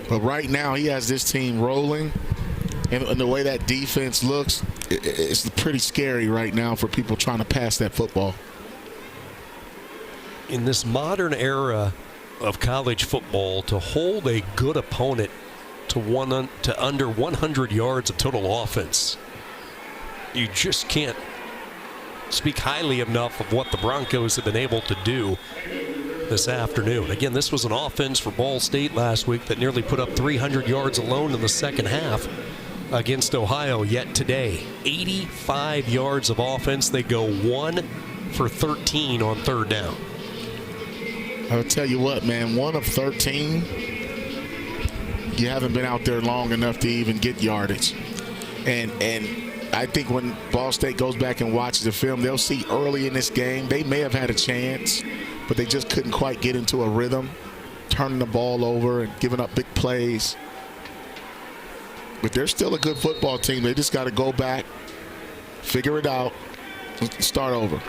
S2: But right now he has this team rolling, and the way that defense looks, it's pretty scary right now for people trying to pass that football.
S1: In this modern era of college football, to hold a good opponent to under 100 yards of total offense, you just can't speak highly enough of what the Broncos have been able to do this afternoon. Again, this was an offense for Ball State last week that nearly put up 300 yards alone in the second half against Ohio. Yet today, 85 yards of offense. They go 1 for 13 on third down.
S2: I'll tell you what, man, 1 of 13, you haven't been out there long enough to even get yardage. And I think when Ball State goes back and watches the film, they'll see early in this game they may have had a chance, but they just couldn't quite get into a rhythm, turning the ball over and giving up big plays. But they're still a good football team. They just got to go back, figure it out, and start over.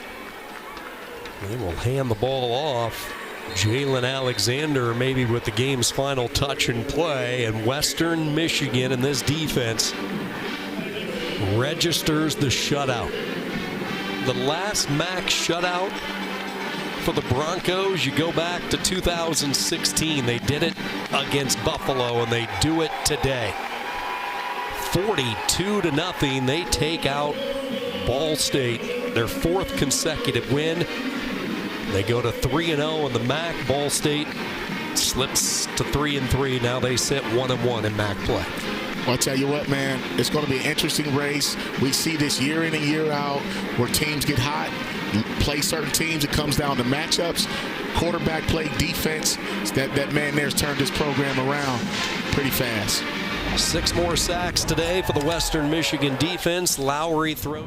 S1: They will hand the ball off. Jalen Alexander maybe with the game's final touch and play, and Western Michigan in this defense registers the shutout. The last MAC shutout for the Broncos, you go back to 2016. They did it against Buffalo, and they do it today. 42-0. They take out Ball State, their 4th consecutive win. They go to 3-0 in the MAC. Ball State slips to 3-3. Now they sit 1-1 in MAC play.
S2: Well, I'll tell you what, man, it's going to be an interesting race. We see this year in and year out where teams get hot, play certain teams. It comes down to matchups, quarterback play, defense. That man there's turned this program around pretty fast.
S1: 6 more sacks today for the Western Michigan defense. Lowry throws.